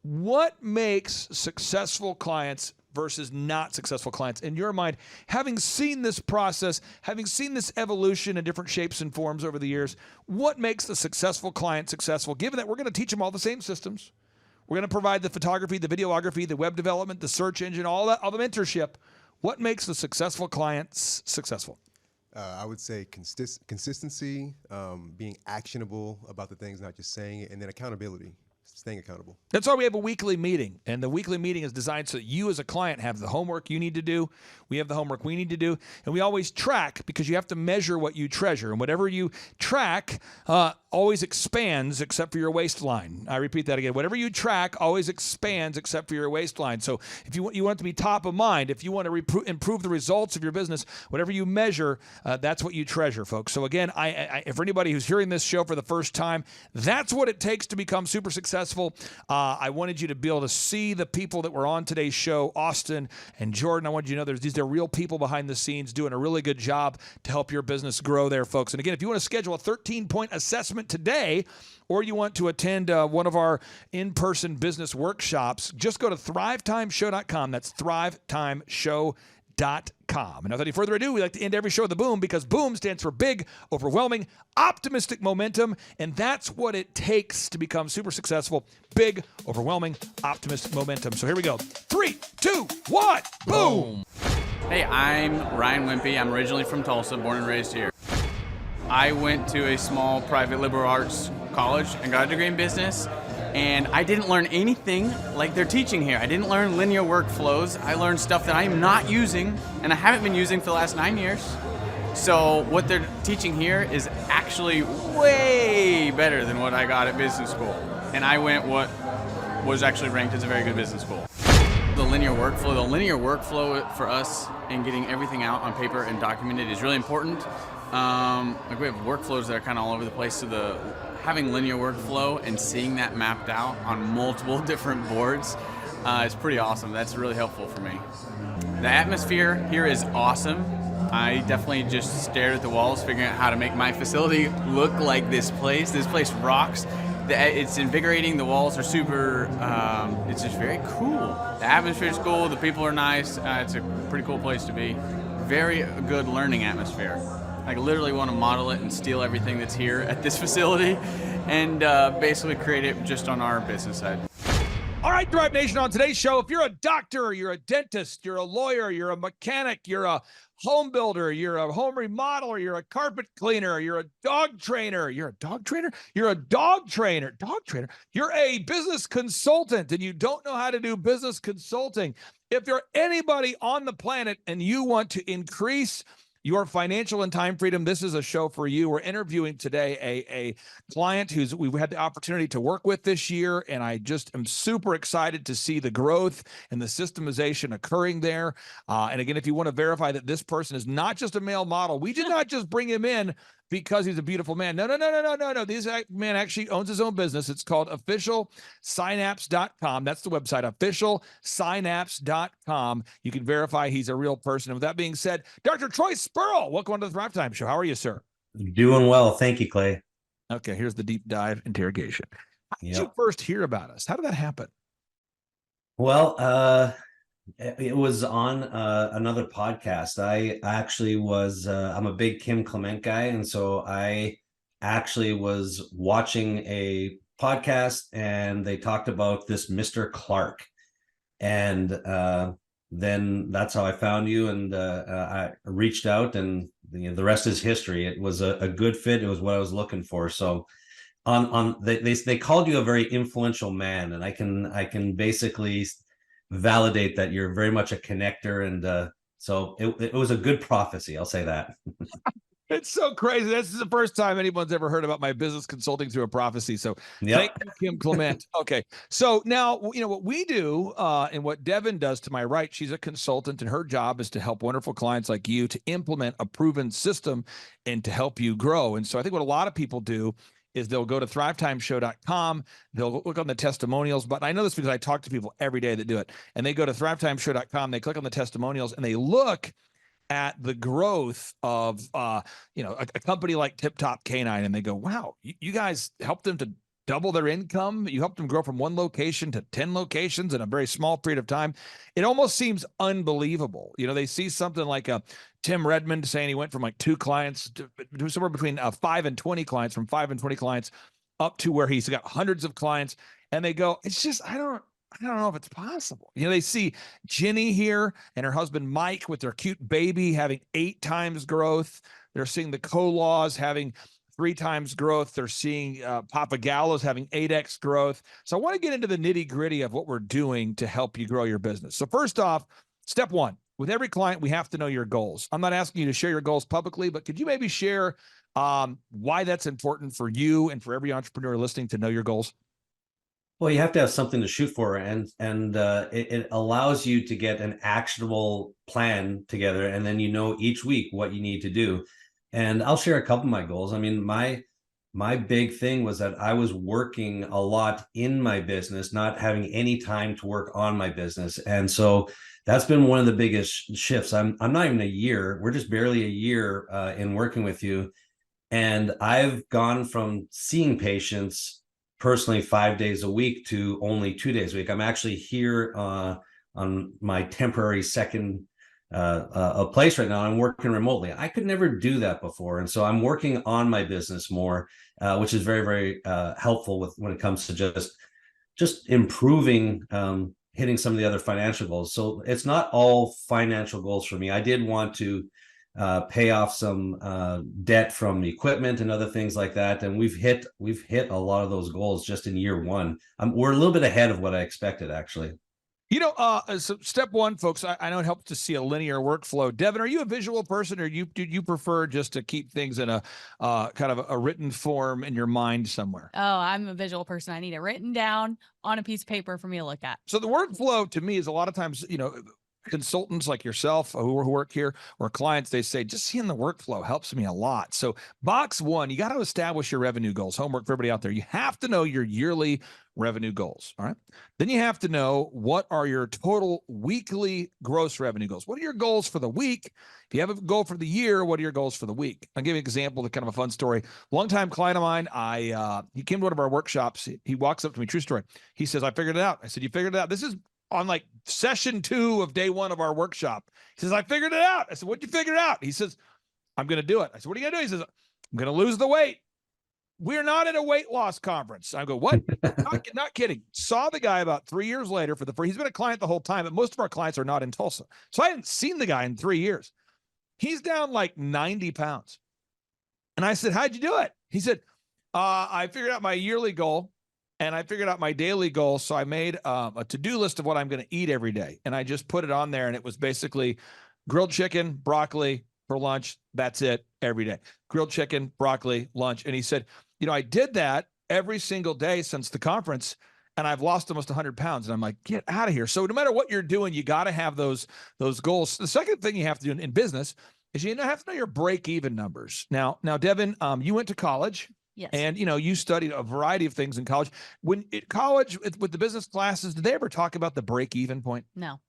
Speaker 1: what makes successful clients versus not successful clients in your mind, having seen this process, having seen this evolution in different shapes and forms over the years? What makes the successful client successful, given that we're going to teach them all the same systems? We're going to provide the photography, the videography, the web development, the search engine, all the mentorship. What makes the successful clients successful?
Speaker 9: I would say consistency, being actionable about the things, not just saying it, and then accountability, staying accountable.
Speaker 1: That's why we have a weekly meeting. And the weekly meeting is designed so that you as a client have the homework you need to do. We have the homework we need to do. And we always track, because you have to measure what you treasure. And whatever you track always expands except for your waistline. I repeat that again. Whatever you track always expands except for your waistline. So if you want it to be top of mind, if you want to improve the results of your business, whatever you measure, that's what you treasure, folks. So again, for anybody who's hearing this show for the first time, that's what it takes to become super successful. I wanted you to be able to see the people that were on today's show, Austin and Jordan. I wanted you to know these are real people behind the scenes doing a really good job to help your business grow there, folks. And again, if you want to schedule a 13-point assessment today, or you want to attend one of our in-person business workshops, just go to thrivetimeshow.com. That's thrivetimeshow.com. And without any further ado, we like to end every show with a boom, because boom stands for big, overwhelming, optimistic momentum. And that's what it takes to become super successful. Big, overwhelming, optimistic momentum. So here we go. 3, 2, 1, boom.
Speaker 11: Hey, I'm Ryan Wimpy. I'm originally from Tulsa, born and raised here. I went to a small private liberal arts college and got a degree in business, and I didn't learn anything like they're teaching here. I didn't learn linear workflows. I learned stuff that I am not using, and I haven't been using for the last 9 years. So what they're teaching here is actually way better than what I got at business school. And I went what was actually ranked as a very good business school. The linear workflow for us and getting everything out on paper and documented is really important. Like we have workflows that are kind of all over the place, so having linear workflow and seeing that mapped out on multiple different boards is pretty awesome. That's really helpful for me. The atmosphere here is awesome. I definitely just stared at the walls figuring out how to make my facility look like this place. This place rocks. It's invigorating. The walls are super, it's just very cool. The atmosphere is cool. The people are nice. It's a pretty cool place to be. Very good learning atmosphere. I literally want to model it and steal everything that's here at this facility and basically create it just on our business side.
Speaker 1: All right, Thrive Nation, on today's show, if you're a doctor, you're a dentist, you're a lawyer, you're a mechanic, you're a home builder, you're a home remodeler, you're a carpet cleaner, you're a dog trainer, you're a dog trainer, you're a dog trainer, you're a business consultant and you don't know how to do business consulting. If you're anybody on the planet and you want to increase your financial and time freedom, this is a show for you. We're interviewing today a client we've had the opportunity to work with this year, and I just am super excited to see the growth and the systemization occurring there. And again, if you want to verify that this person is not just a male model, we did not just bring him in because he's a beautiful man. No. This man actually owns his own business. It's called officialsynapse.com. That's the website, officialsynapse.com. You can verify he's a real person. And with that being said, Dr. Troy Spurl, welcome to the Thrive Time Show. How are you, sir?
Speaker 12: Doing well. Thank you, Clay.
Speaker 1: Okay, here's the deep dive interrogation. How did you first hear about us? How did that happen?
Speaker 12: Well, it was on another podcast. I actually was, I'm a big Kim Clement guy. And so I actually was watching a podcast and they talked about this Mr. Clark. And then that's how I found you. And I reached out and the rest is history. It was a good fit. It was what I was looking for. So they called you a very influential man. And I can basically validate that you're very much a connector, and so it was a good prophecy, I'll say that.
Speaker 1: It's so crazy. This is the first time anyone's ever heard about my business consulting through a prophecy. So Thank you, Kim Clement. Okay, so now what we do and what Devin does to my right, she's a consultant and her job is to help wonderful clients like you to implement a proven system and to help you grow. And so I think what a lot of people do is they'll go to thrivetimeshow.com, they'll look on the testimonials button. I know this because I talk to people every day that do it. And they go to thrivetimeshow.com, they click on the testimonials, and they look at the growth of a company like Tip Top Canine, and they go, wow, you guys helped them to double their income. You helped them grow from 1 location to 10 locations in a very small period of time. It almost seems unbelievable. You know, they see something like Tim Redmond saying he went from like 2 clients to somewhere between 5 and 20 clients, from 5 and 20 clients up to where he's got hundreds of clients. And they go, it's just, I don't know if it's possible. You know, they see Ginny here and her husband Mike with their cute baby having 8 times growth. They're seeing the Colaws having 3 times growth. They're seeing Papa Gallo's having 8x growth. So I want to get into the nitty gritty of what we're doing to help you grow your business. So first off, step 1, with every client, we have to know your goals. I'm not asking you to share your goals publicly, but could you maybe share why that's important for you and for every entrepreneur listening to know your goals?
Speaker 12: Well, you have to have something to shoot for, and it allows you to get an actionable plan together, and then you know each week what you need to do. And I'll share a couple of my goals. I mean, my big thing was that I was working a lot in my business, not having any time to work on my business. And so that's been one of the biggest shifts. I'm not even a year. We're just barely a year in working with you. And I've gone from seeing patients personally 5 days a week to only 2 days a week. I'm actually here on my temporary second a place right now. I'm working remotely. I could never do that before. And so I'm working on my business more, which is very, very helpful with when it comes to just improving, hitting some of the other financial goals. So it's not all financial goals for me. I did want to pay off some debt from equipment and other things like that. And we've hit a lot of those goals just in year 1. We're a little bit ahead of what I expected, actually.
Speaker 1: You know, so step 1, folks, I know it helps to see a linear workflow. Devin, are you a visual person, or do you prefer just to keep things in a kind of a written form in your mind somewhere?
Speaker 13: Oh, I'm a visual person. I need it written down on a piece of paper for me to look at.
Speaker 1: So the workflow to me is a lot of times, you know, consultants like yourself who work here, or clients, they say, just seeing the workflow helps me a lot. So box 1, you got to establish your revenue goals. Homework for everybody out there. You have to know your yearly revenue goals. All right. Then you have to know what are your total weekly gross revenue goals. What are your goals for the week? If you have a goal for the year, what are your goals for the week? I'll give you an example of kind of a fun story. Longtime client of mine, he came to one of our workshops. He walks up to me, true story. He says, I figured it out. I said, you figured it out? This is on like session 2 of day 1 of our workshop. He says, I figured it out. I said, what'd you figure out? He says, I'm going to do it. I said, what are you going to do? He says, I'm going to lose the weight. We're not at a weight loss conference. I go, what? Not kidding. Saw the guy about 3 years later he's been a client the whole time, but most of our clients are not in Tulsa. So I hadn't seen the guy in 3 years. He's down like 90 pounds. And I said, how'd you do it? He said, I figured out my yearly goal. And I figured out my daily goal. So I made a to-do list of what I'm going to eat every day. And I just put it on there. And it was basically grilled chicken, broccoli for lunch. That's it every day. Grilled chicken, broccoli, lunch. And he said, you know, I did that every single day since the conference, and I've lost almost 100 pounds. And I'm like, get out of here. So no matter what you're doing, you got to have those goals. The second thing you have to do in business is you have to know your break-even numbers. Now, Devin, you went to college.
Speaker 13: Yes.
Speaker 1: And, you know, you studied a variety of things in college. When at college with the business classes, did they ever talk about the break-even point?
Speaker 13: No.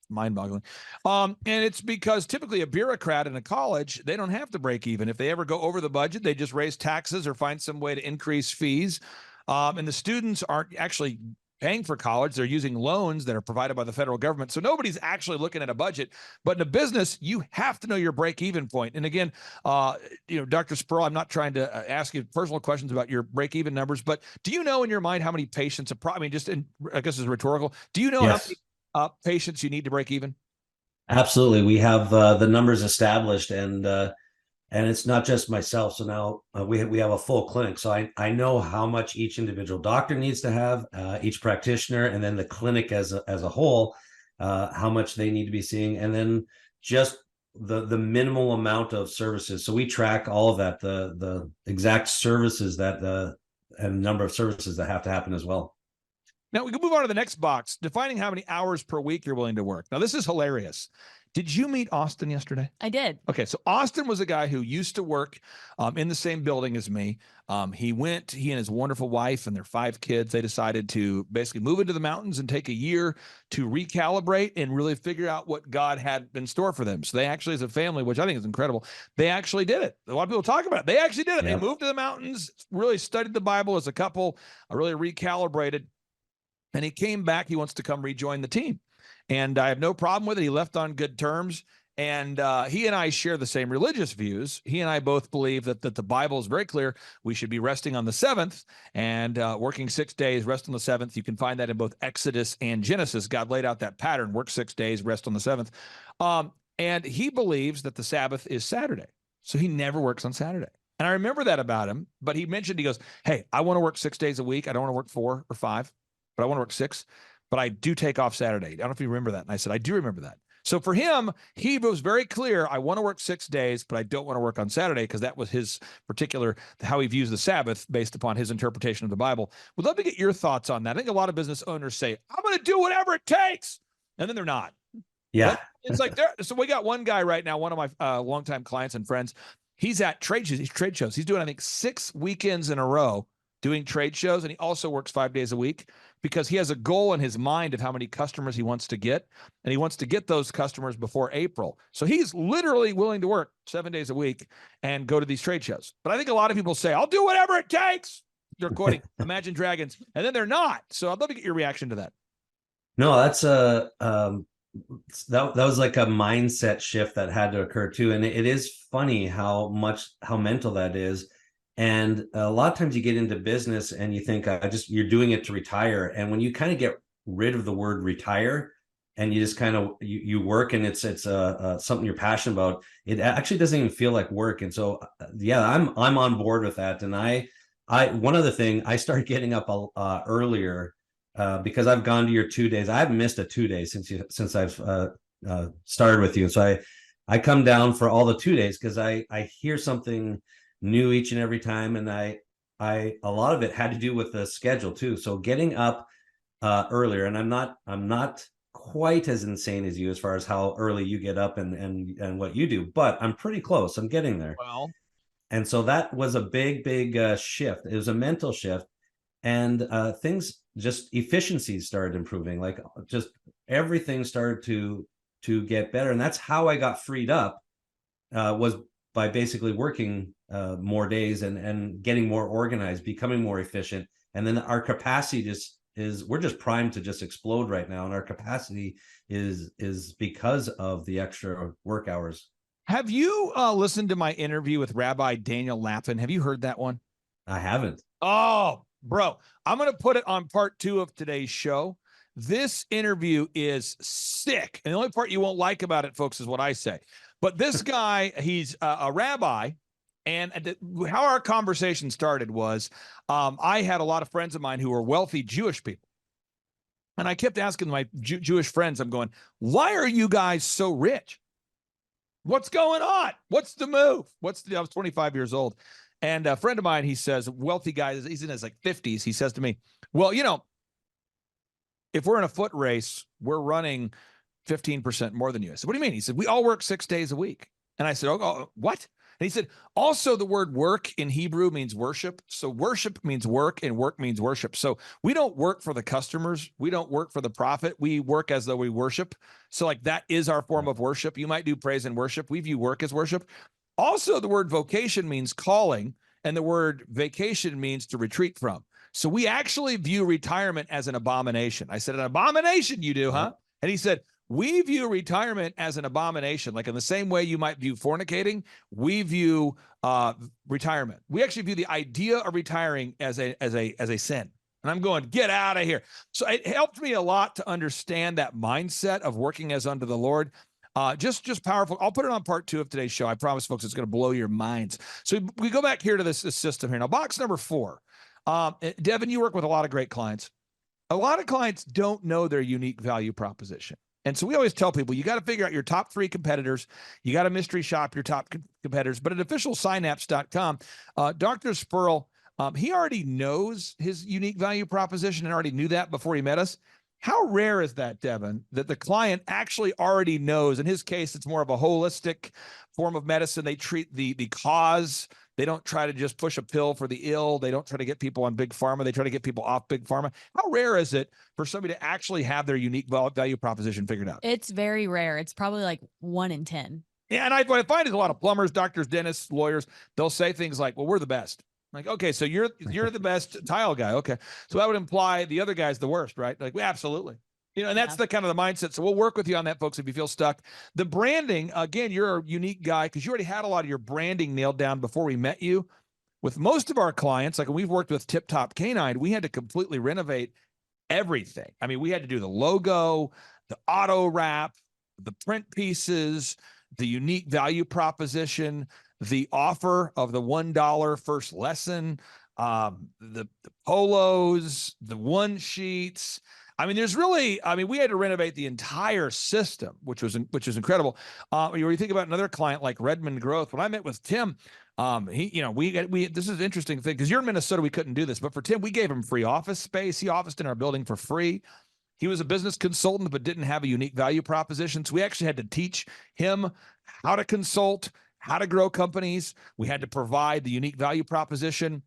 Speaker 1: Mind-boggling. And it's because typically a bureaucrat in a college, they don't have to break even. If they ever go over the budget, they just raise taxes or find some way to increase fees. And the students aren't actually paying for college. They're using loans that are provided by the federal government. So nobody's actually looking at a budget. But in a business, you have to know your break-even point. And again, you know, Dr. Sperl, I'm not trying to ask you personal questions about your break-even numbers, but do you know in your mind how many patients, I guess it's rhetorical, do you know
Speaker 12: Yes.
Speaker 1: how many patients you need to break even?
Speaker 12: Absolutely. We have the numbers established, and it's not just myself. So now we have a full clinic. So I know how much each individual doctor needs to have, each practitioner, and then the clinic as a whole, how much they need to be seeing, and then just the minimal amount of services. So we track all of that, the exact services and number of services that have to happen as well.
Speaker 1: Now we can move on to the next box, defining how many hours per week you're willing to work. Now this is hilarious. Did you meet Austin yesterday?
Speaker 13: I did.
Speaker 1: Okay, so Austin was a guy who used to work in the same building as me. He and his wonderful wife and their 5 kids, they decided to basically move into the mountains and take a year to recalibrate and really figure out what God had in store for them. So they actually, as a family, which I think is incredible, they actually did it. A lot of people talk about it. They actually did it.
Speaker 12: Yep.
Speaker 1: They moved to the mountains, really studied the Bible as a couple, really recalibrated. And he came back. He wants to come rejoin the team. And I have no problem with it. He left on good terms. And he and I share the same religious views. He and I both believe that the Bible is very clear. We should be resting on the 7th and working 6 days, rest on the 7th. You can find that in both Exodus and Genesis. God laid out that pattern, work 6 days, rest on the 7th. And he believes that the Sabbath is Saturday. So he never works on Saturday. And I remember that about him. But he mentioned, he goes, hey, I want to work 6 days a week. I don't want to work 4 or 5, but I want to work 6. But I do take off Saturday. I don't know if you remember that. And I said, I do remember that. So for him, he was very clear. I want to work 6 days, but I don't want to work on Saturday because that was his particular, how he views the Sabbath based upon his interpretation of the Bible. We'd love to get your thoughts on that. I think a lot of business owners say, I'm going to do whatever it takes. And then they're not.
Speaker 12: Yeah.
Speaker 1: But it's like, so we got one guy right now, one of my longtime clients and friends. He's at trade shows. He's doing, I think, 6 weekends in a row doing trade shows. And he also works 5 days a week because he has a goal in his mind of how many customers he wants to get. And he wants to get those customers before April. So he's literally willing to work 7 days a week and go to these trade shows. But I think a lot of people say, I'll do whatever it takes. They're quoting Imagine Dragons. And then they're not. So I'd love to get your reaction to that.
Speaker 12: No, that's that was like a mindset shift that had to occur too. And it is funny how mental that is. And a lot of times you get into business and you think you're doing it to retire. And when you kind of get rid of the word retire and you just kind of, you work and it's something you're passionate about, it actually doesn't even feel like work. And so, yeah, I'm on board with that. And one other thing, I started getting up earlier because I've gone to your 2 days. I haven't missed a 2 days since I've started with you. And so I come down for all the 2 days because I hear something new each and every time, and a lot of it had to do with the schedule too. So getting up earlier, and I'm not quite as insane as you as far as how early you get up and what you do, but I'm pretty close. I'm getting there.
Speaker 1: Well,
Speaker 12: and so that was a big shift. It was a mental shift, and things, just efficiencies started improving. Like just everything started to get better, and that's how I got freed up. Was by basically working more days and getting more organized, becoming more efficient. And then our capacity we're just primed to just explode right now. And our capacity is because of the extra work hours.
Speaker 1: Have you listened to my interview with Rabbi Daniel Lapin? Have you heard that one?
Speaker 12: I haven't.
Speaker 1: Oh, bro, I'm going to put it on part 2 of today's show. This interview is sick. And the only part you won't like about it, folks, is what I say. But this guy, he's a rabbi. And how our conversation started was I had a lot of friends of mine who were wealthy Jewish people. And I kept asking my Jewish friends, I'm going, why are you guys so rich? What's going on? What's the move? I was 25 years old. And a friend of mine, he says, wealthy guy, he's in his like 50s. He says to me, well, if we're in a foot race, we're running 15% more than you. I said, what do you mean? He said, we all work 6 days a week. And I said, oh, what? And he said, also the word work in Hebrew means worship. So worship means work and work means worship. So we don't work for the customers. We don't work for the profit. We work as though we worship. So like that is our form of worship. You might do praise and worship. We view work as worship. Also, the word vocation means calling, and the word vacation means to retreat from. So we actually view retirement as an abomination. I said, an abomination you do, huh? And he said, we view retirement as an abomination. Like in the same way you might view fornicating, we view retirement. We actually view the idea of retiring as a sin. And I'm going, get out of here. So it helped me a lot to understand that mindset of working as unto the Lord. Just powerful. I'll put it on part 2 of today's show. I promise, folks, it's going to blow your minds. So we go back here to this system here. Now, box number 4. Devin, you work with a lot of great clients. A lot of clients don't know their unique value proposition. And so we always tell people, you got to figure out your top 3 competitors. You got to mystery shop your top competitors. But at officialsynapse.com, Dr. Spurl, he already knows his unique value proposition and already knew that before he met us. How rare is that, Devin, that the client actually already knows? In his case, it's more of a holistic form of medicine. They treat the cause. They don't try to just push a pill for the ill. They don't try to get people on big pharma. They try to get people off big pharma. How rare is it for somebody to actually have their unique value proposition figured out?
Speaker 13: It's very rare. It's probably like 1 in 10.
Speaker 1: Yeah, and what I find is a lot of plumbers, doctors, dentists, lawyers, they'll say things like, well, we're the best. Like, okay, so you're the best tile guy. Okay. So that would imply the other guy's the worst, right? Like, well, absolutely. And that's the kind of the mindset. So we'll work with you on that, folks, if you feel stuck. The branding, again, you're a unique guy because you already had a lot of your branding nailed down before we met you. With most of our clients, like when we've worked with Tip Top Canine, we had to completely renovate everything. I mean, we had to do the logo, the auto wrap, the print pieces, the unique value proposition, the offer of the $1 first lesson, the polos, the one sheets. I mean, we had to renovate the entire system, which was incredible. You think about another client like Redmond Growth. When I met with Tim, this is an interesting thing because you're in Minnesota, we couldn't do this, but for Tim, we gave him free office space. He officed in our building for free. He was a business consultant, but didn't have a unique value proposition. So we actually had to teach him how to consult, how to grow companies. We had to provide the unique value proposition.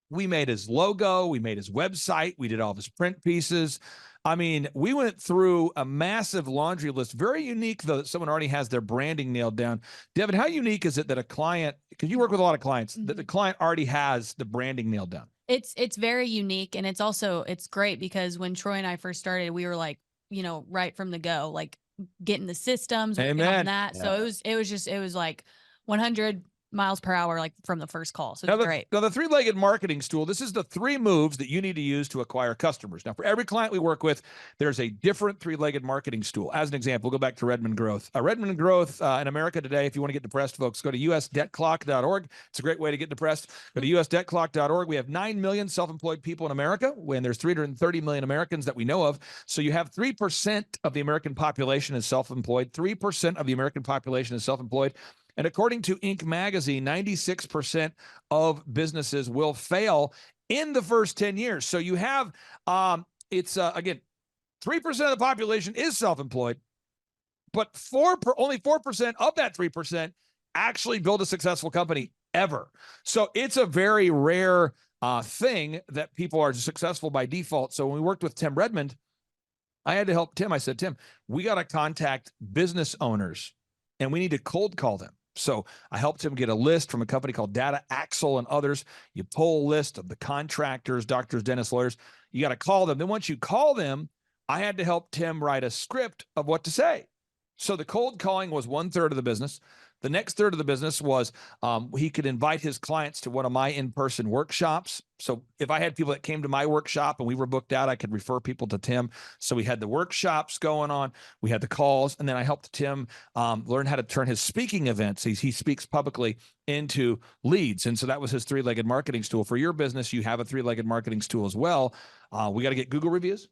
Speaker 1: We made his logo. We made his website. We did all of his print pieces. I mean, we went through a massive laundry list. Very unique, though, that someone already has their branding nailed down. Devin, how unique is it that a client, because you work with a lot of clients, that the client already has the branding nailed down?
Speaker 13: It's very unique. And it's great because when Troy and I first started, we were like, right from the go, like getting the systems, working on that.
Speaker 1: Yeah.
Speaker 13: So it was like 100 miles per hour, like from the first call. So it's great.
Speaker 1: Now, the three-legged marketing stool, this is the 3 moves that you need to use to acquire customers. Now, for every client we work with, there's a different 3-legged marketing stool. As an example, we'll go back to Redmond Growth. Redmond Growth in America today, if you want to get depressed, folks, go to usdebtclock.org. It's a great way to get depressed. Go to usdebtclock.org. We have 9 million self-employed people in America, when there's 330 million Americans that we know of. So you have 3% of the American population is self-employed. 3% of the American population is self-employed. And according to Inc. magazine, 96% of businesses will fail in the first 10 years. So you have, again, 3% of the population is self-employed, but only 4% of that 3% actually build a successful company ever. So it's a very rare thing that people are successful by default. So when we worked with Tim Redmond, I had to help Tim. I said, Tim, we got to contact business owners and we need to cold call them. So I helped him get a list from a company called Data Axle and others. You pull a list of the contractors, doctors, dentists, lawyers. You got to call them. Then once you call them, I had to help Tim write a script of what to say. So the cold calling was 1/3 of the business. The next third of the business was he could invite his clients to one of my in-person workshops. So if I had people that came to my workshop and we were booked out, I could refer people to Tim. So we had the workshops going on. We had the calls. And then I helped Tim learn how to turn his speaking events. He speaks publicly into leads. And so that was his 3-legged marketing stool. For your business, you have a 3-legged marketing stool as well. We got to get Google reviews.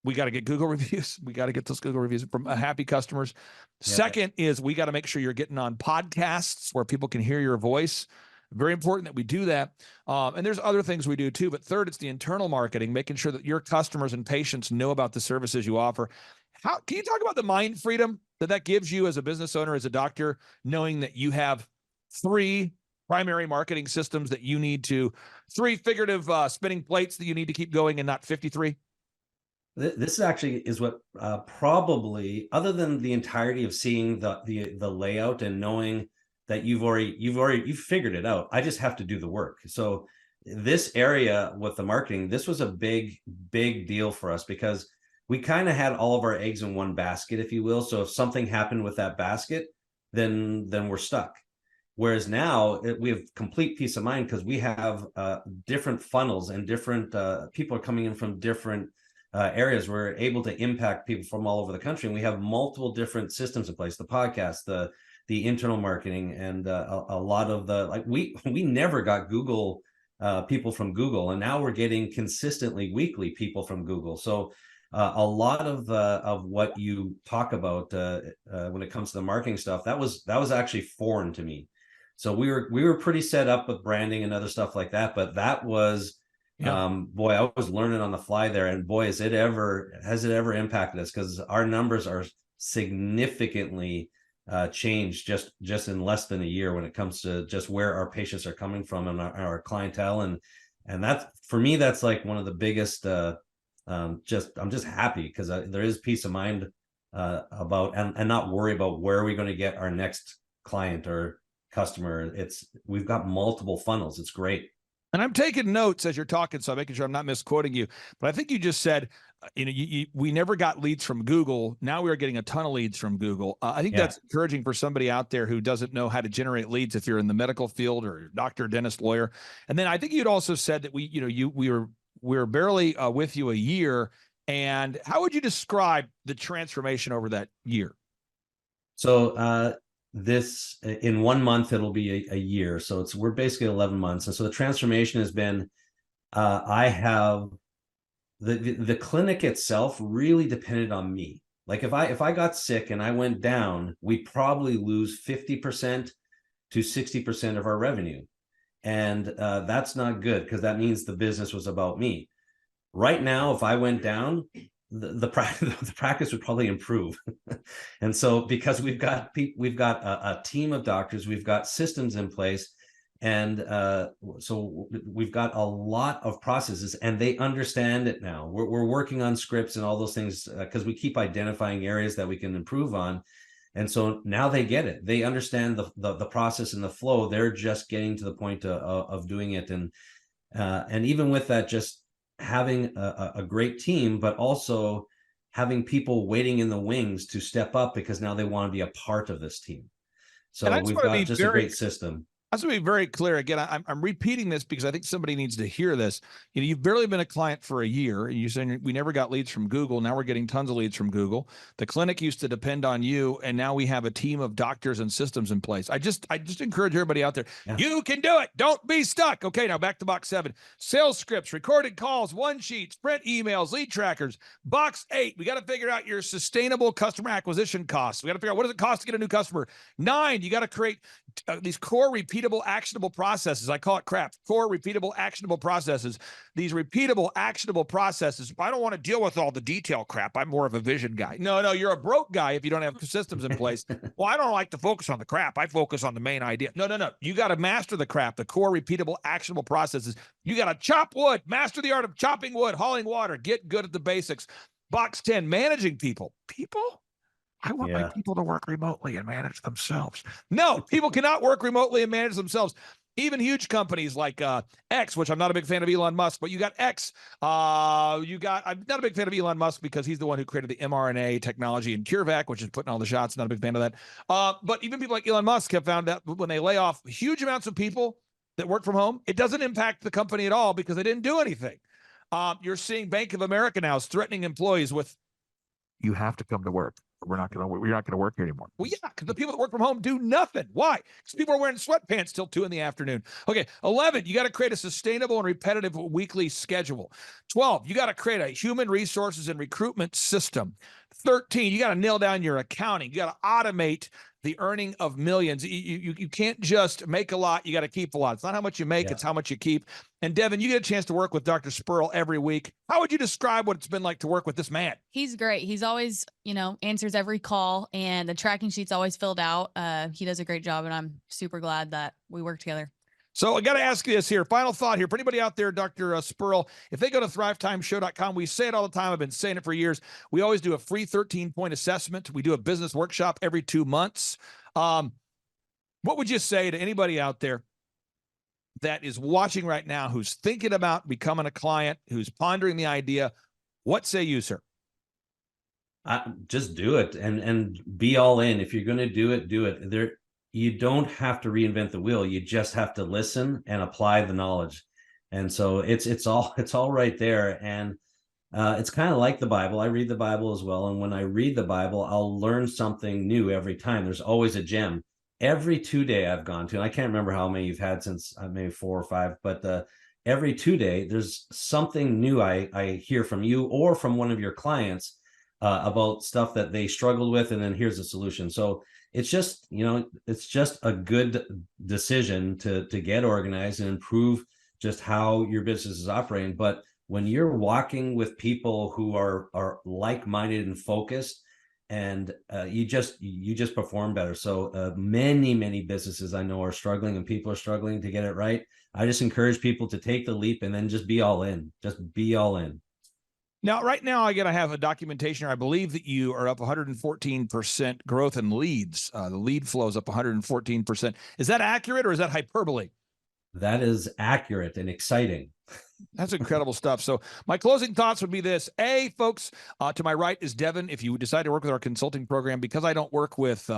Speaker 1: We got to get Google reviews. We got to get those Google reviews from happy customers. Yeah. Second is we got to make sure you're getting on podcasts where people can hear your voice. Very important that we do that. And there's other things we do too. But third, it's the internal marketing, making sure that your customers and patients know about the services you offer. How can you talk about the mind freedom that gives you as a business owner, as a doctor, knowing that you have 3 primary marketing systems that you need to, 3 figurative spinning plates that you need to keep going and not 53?
Speaker 12: This actually is what probably, other than the entirety of seeing the layout and knowing that you've figured it out. I just have to do the work. So this area with the marketing, this was a big deal for us because we kind of had all of our eggs in one basket, if you will. So if something happened with that basket, then we're stuck. Whereas now we have complete peace of mind because we have different funnels and different people are coming in from different areas. We're able to impact people from all over the country, and we have multiple different systems in place: the podcast, the internal marketing, and a lot of the we never got Google people from Google, and now we're getting consistently weekly people from Google. So a lot of what you talk about when it comes to the marketing stuff, that was actually foreign to me. So we were pretty set up with branding and other stuff like that, but that was Boy, I was learning on the fly there, and boy, has it ever impacted us, because our numbers are significantly changed just in less than a year when it comes to just where our patients are coming from and our clientele, and that's, for me, that's like one of the biggest. I'm just happy because there is peace of mind about and not worry about where are we going to get our next client or customer. We've got multiple funnels. It's great.
Speaker 1: And I'm taking notes as you're talking, so I'm making sure I'm not misquoting you. But I think you just said, we never got leads from Google. Now we are getting a ton of leads from Google. I think that's encouraging for somebody out there who doesn't know how to generate leads if you're in the medical field or doctor, dentist, lawyer. And then I think you'd also said that we were barely with you a year. And how would you describe the transformation over that year?
Speaker 12: So this, in 1 month, it'll be a year. So we're basically 11 months. And so the transformation has been, I have the clinic itself really depended on me. Like if I got sick and I went down, we probably lose 50% to 60% of our revenue. And that's not good, because that means the business was about me. Right now, if I went down, the practice would probably improve. And so because we've got a team of doctors, we've got systems in place, and so we've got a lot of processes, and they understand it now. We're working on scripts and all those things because we keep identifying areas that we can improve on. And so now they get it. They understand the process and the flow. They're just getting to the point of doing it. And even with that, just having a great team, but also having people waiting in the wings to step up because now they want to be a part of this team. So we've got just a great system.
Speaker 1: I just want to be very clear. Again, I'm repeating this because I think somebody needs to hear this. You've barely been a client for a year, and you're saying we never got leads from Google. Now we're getting tons of leads from Google. The clinic used to depend on you, and now we have a team of doctors and systems in place. I just encourage everybody out there. Yeah. You can do it. Don't be stuck. Okay, now back to box 7. Sales scripts, recorded calls, one sheets, print emails, lead trackers. Box 8, we got to figure out your sustainable customer acquisition costs. We got to figure out what does it cost to get a new customer. 9, you got to create these core repeatable actionable processes. I call it crap. Core repeatable actionable processes. These repeatable actionable processes. I don't want to deal with all the detail crap. I'm more of a vision guy. No, you're a broke guy if you don't have systems in place. Well, I don't like to focus on the crap. I focus on the main idea. No. You got to master the crap, the core repeatable actionable processes. You got to chop wood, master the art of chopping wood, hauling water, get good at the basics. Box 10, managing people. People? I want my people to work remotely and manage themselves. No, people cannot work remotely and manage themselves. Even huge companies like X, which I'm not a big fan of Elon Musk, but you got X. I'm not a big fan of Elon Musk because he's the one who created the mRNA technology in CureVac, which is putting all the shots. Not a big fan of that. But even people like Elon Musk have found out when they lay off huge amounts of people that work from home, it doesn't impact the company at all because they didn't do anything. You're seeing Bank of America now is threatening employees with, you have to come to work. We're not going to work here anymore. Well, yeah, because the people that work from home do nothing. Why? Because people are wearing sweatpants till 2 p.m. Okay, 11, you got to create a sustainable and repetitive weekly schedule. 12, you got to create a human resources and recruitment system. 13, you got to nail down your accounting. You got to automate the earning of millions. You can't just make a lot. You got to keep a lot. It's not how much you make, it's how much you keep. And Devin, you get a chance to work with Dr. Spurl every week. How would you describe what it's been like to work with this man?
Speaker 13: He's great. He's always, answers every call, and the tracking sheet's always filled out. He does a great job, and I'm super glad that we work together.
Speaker 1: So I got to ask you this here. Final thought here. For anybody out there, Dr. Spurl, if they go to thrivetimeshow.com, we say it all the time. I've been saying it for years. We always do a free 13-point assessment. We do a business workshop every 2 months. What would you say to anybody out there that is watching right now, who's thinking about becoming a client, who's pondering the idea? What say you, sir?
Speaker 12: Just do it and be all in. If you're going to do it. You don't have to reinvent the wheel. You just have to listen and apply the knowledge. And so it's all right there. And it's kind of like the Bible. I read the Bible as well. And when I read the Bible, I'll learn something new every time. There's always a gem. Every 2-day I've gone to, and I can't remember how many you've had since maybe 4 or 5, but every 2-day, there's something new I hear from you or from one of your clients about stuff that they struggled with. And then here's a solution. So it's just, it's just a good decision to get organized and improve just how your business is operating. But when you're walking with people who are like-minded and focused, and you just perform better. So many businesses I know are struggling, and people are struggling to get it right. I just encourage people to take the leap and then just be all in. Just be all in.
Speaker 1: Now, right now, again, I have a documentation here. I believe that you are up 114% growth in leads. The lead flow is up 114%. Is that accurate, or is that hyperbole?
Speaker 12: That is accurate and exciting.
Speaker 1: That's incredible stuff. So my closing thoughts would be this. A, folks, to my right is Devin. If you decide to work with our consulting program, because I don't work with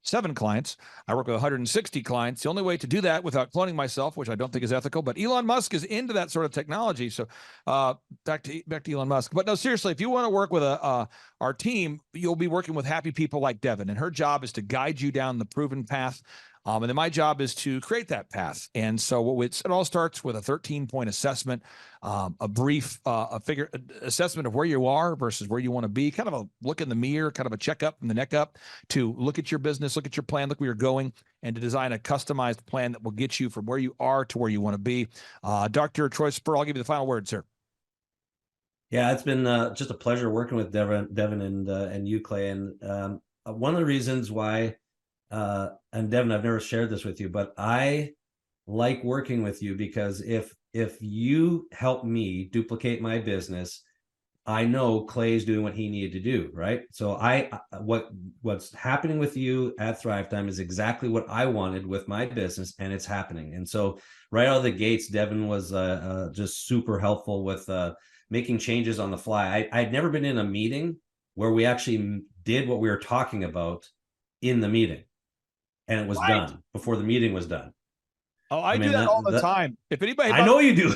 Speaker 1: 7 clients, I work with 160 clients. The only way to do that without cloning myself, which I don't think is ethical, but Elon Musk is into that sort of technology. So back to Elon Musk. But no, seriously, if you want to work with our team, you'll be working with happy people like Devin, and her job is to guide you down the proven path. And then my job is to create that path. And so it all starts with a 13-point assessment, a brief assessment of where you are versus where you want to be, kind of a look in the mirror, kind of a checkup from the neck up, to look at your business, look at your plan, look where you're going, and to design a customized plan that will get you from where you are to where you want to be. Dr. Troy Spur, I'll give you the final word, sir.
Speaker 12: Yeah, it's been just a pleasure working with Devin and you, Clay. And one of the reasons why, and Devin, I've never shared this with you, but I like working with you because if you help me duplicate my business, I know Clay's doing what he needed to do, right? So what's happening with you at Thrive Time is exactly what I wanted with my business, and it's happening. And so right out of the gates, Devin was just super helpful with making changes on the fly. I'd never been in a meeting where we actually did what we were talking about in the meeting, and it was done before the meeting was done.
Speaker 1: Oh, I do that all the time. If anybody,
Speaker 12: I know you do.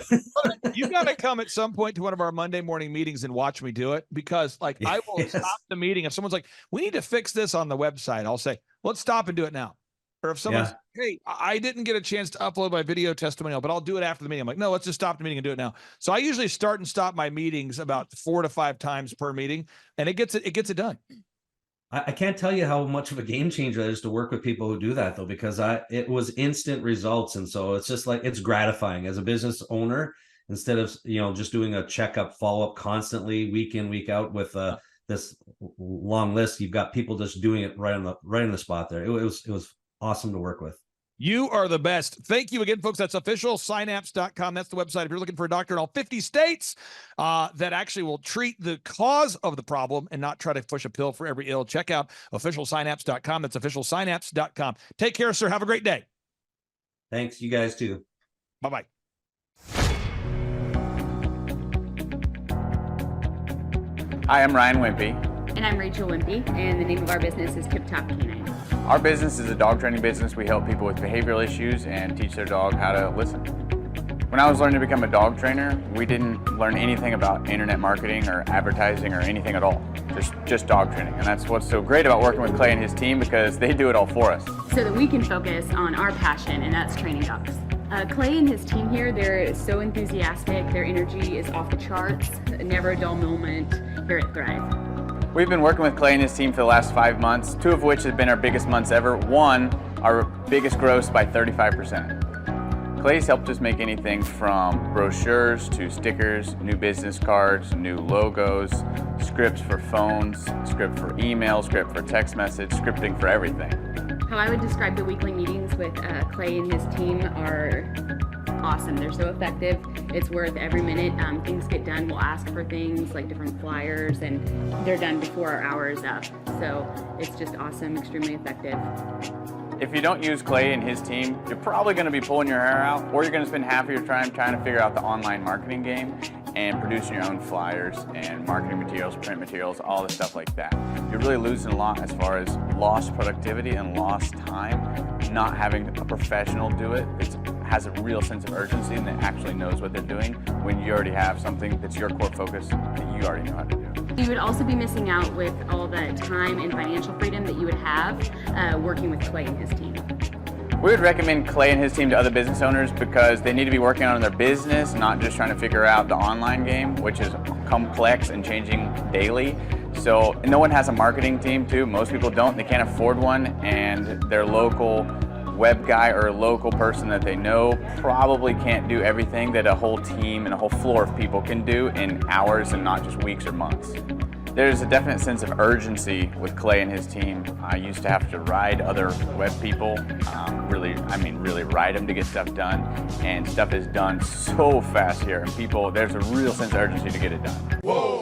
Speaker 1: You got to come at some point to one of our Monday morning meetings and watch me do it, because I will stop the meeting. If someone's like, we need to fix this on the website, I'll say, let's stop and do it now. Or if someone's, hey, I didn't get a chance to upload my video testimonial, but I'll do it after the meeting. I'm like, no, let's just stop the meeting and do it now. So I usually start and stop my meetings about 4 to 5 times per meeting, and it gets it done.
Speaker 12: I can't tell you how much of a game changer it is to work with people who do that, though, because it was instant results. And so it's just like, it's gratifying as a business owner, instead of, just doing a checkup, follow-up constantly, week in, week out with this long list. You've got people just doing it right on the spot there. It was awesome to work with.
Speaker 1: You are the best. Thank you again, folks. That's officialsynapse.com. That's the website if you're looking for a doctor in all 50 states that actually will treat the cause of the problem and not try to push a pill for every ill. Check out officialsynapse.com. That's officialsynapse.com. Take care, sir. Have a great day.
Speaker 12: Thanks. You guys too.
Speaker 1: Bye-bye.
Speaker 14: Hi, I'm Ryan Wimpy.
Speaker 7: And I'm Rachel Wimpy, and the name of our business is Tip Top Canine.
Speaker 14: Our business is a dog training business. We help people with behavioral issues and teach their dog how to listen. When I was learning to become a dog trainer, we didn't learn anything about internet marketing or advertising or anything at all. Just dog training. And that's what's so great about working with Clay and his team, because they do it all for us.
Speaker 7: So that we can focus on our passion, and that's training dogs. Clay and his team here, they're so enthusiastic. Their energy is off the charts. Never a dull moment here at Thrive.
Speaker 14: We've been working with Clay and his team for the last 5 months, 2 of which have been our biggest months ever. 1, our biggest gross by 35%. Clay's helped us make anything from brochures to stickers, new business cards, new logos, scripts for phones, script for email, script for text message, scripting for everything.
Speaker 7: How I would describe the weekly meetings with Clay and his team are awesome. They're so effective. It's worth every minute. Things get done. We'll ask for things like different flyers, and they're done before our hour is up. So it's just awesome, extremely effective.
Speaker 14: If you don't use Clay and his team, you're probably going to be pulling your hair out, or you're going to spend half of your time trying to figure out the online marketing game and producing your own flyers and marketing materials, print materials, all the stuff like that. You're really losing a lot as far as lost productivity and lost time. Not having a professional do it, it has a real sense of urgency and that actually knows what they're doing, when you already have something that's your core focus that you already know how to do.
Speaker 7: You would also be missing out with all the time and financial freedom that you would have working with Clay and his team.
Speaker 14: We would recommend Clay and his team to other business owners because they need to be working on their business, not just trying to figure out the online game, which is complex and changing daily. So no one has a marketing team too. Most people don't. They can't afford one, and their local web guy or a local person that they know probably can't do everything that a whole team and a whole floor of people can do in hours and not just weeks or months. There's a definite sense of urgency with Clay and his team. I used to have to ride other web people, really ride them to get stuff done, and stuff is done so fast here, and there's a real sense of urgency to get it done.
Speaker 15: Whoa.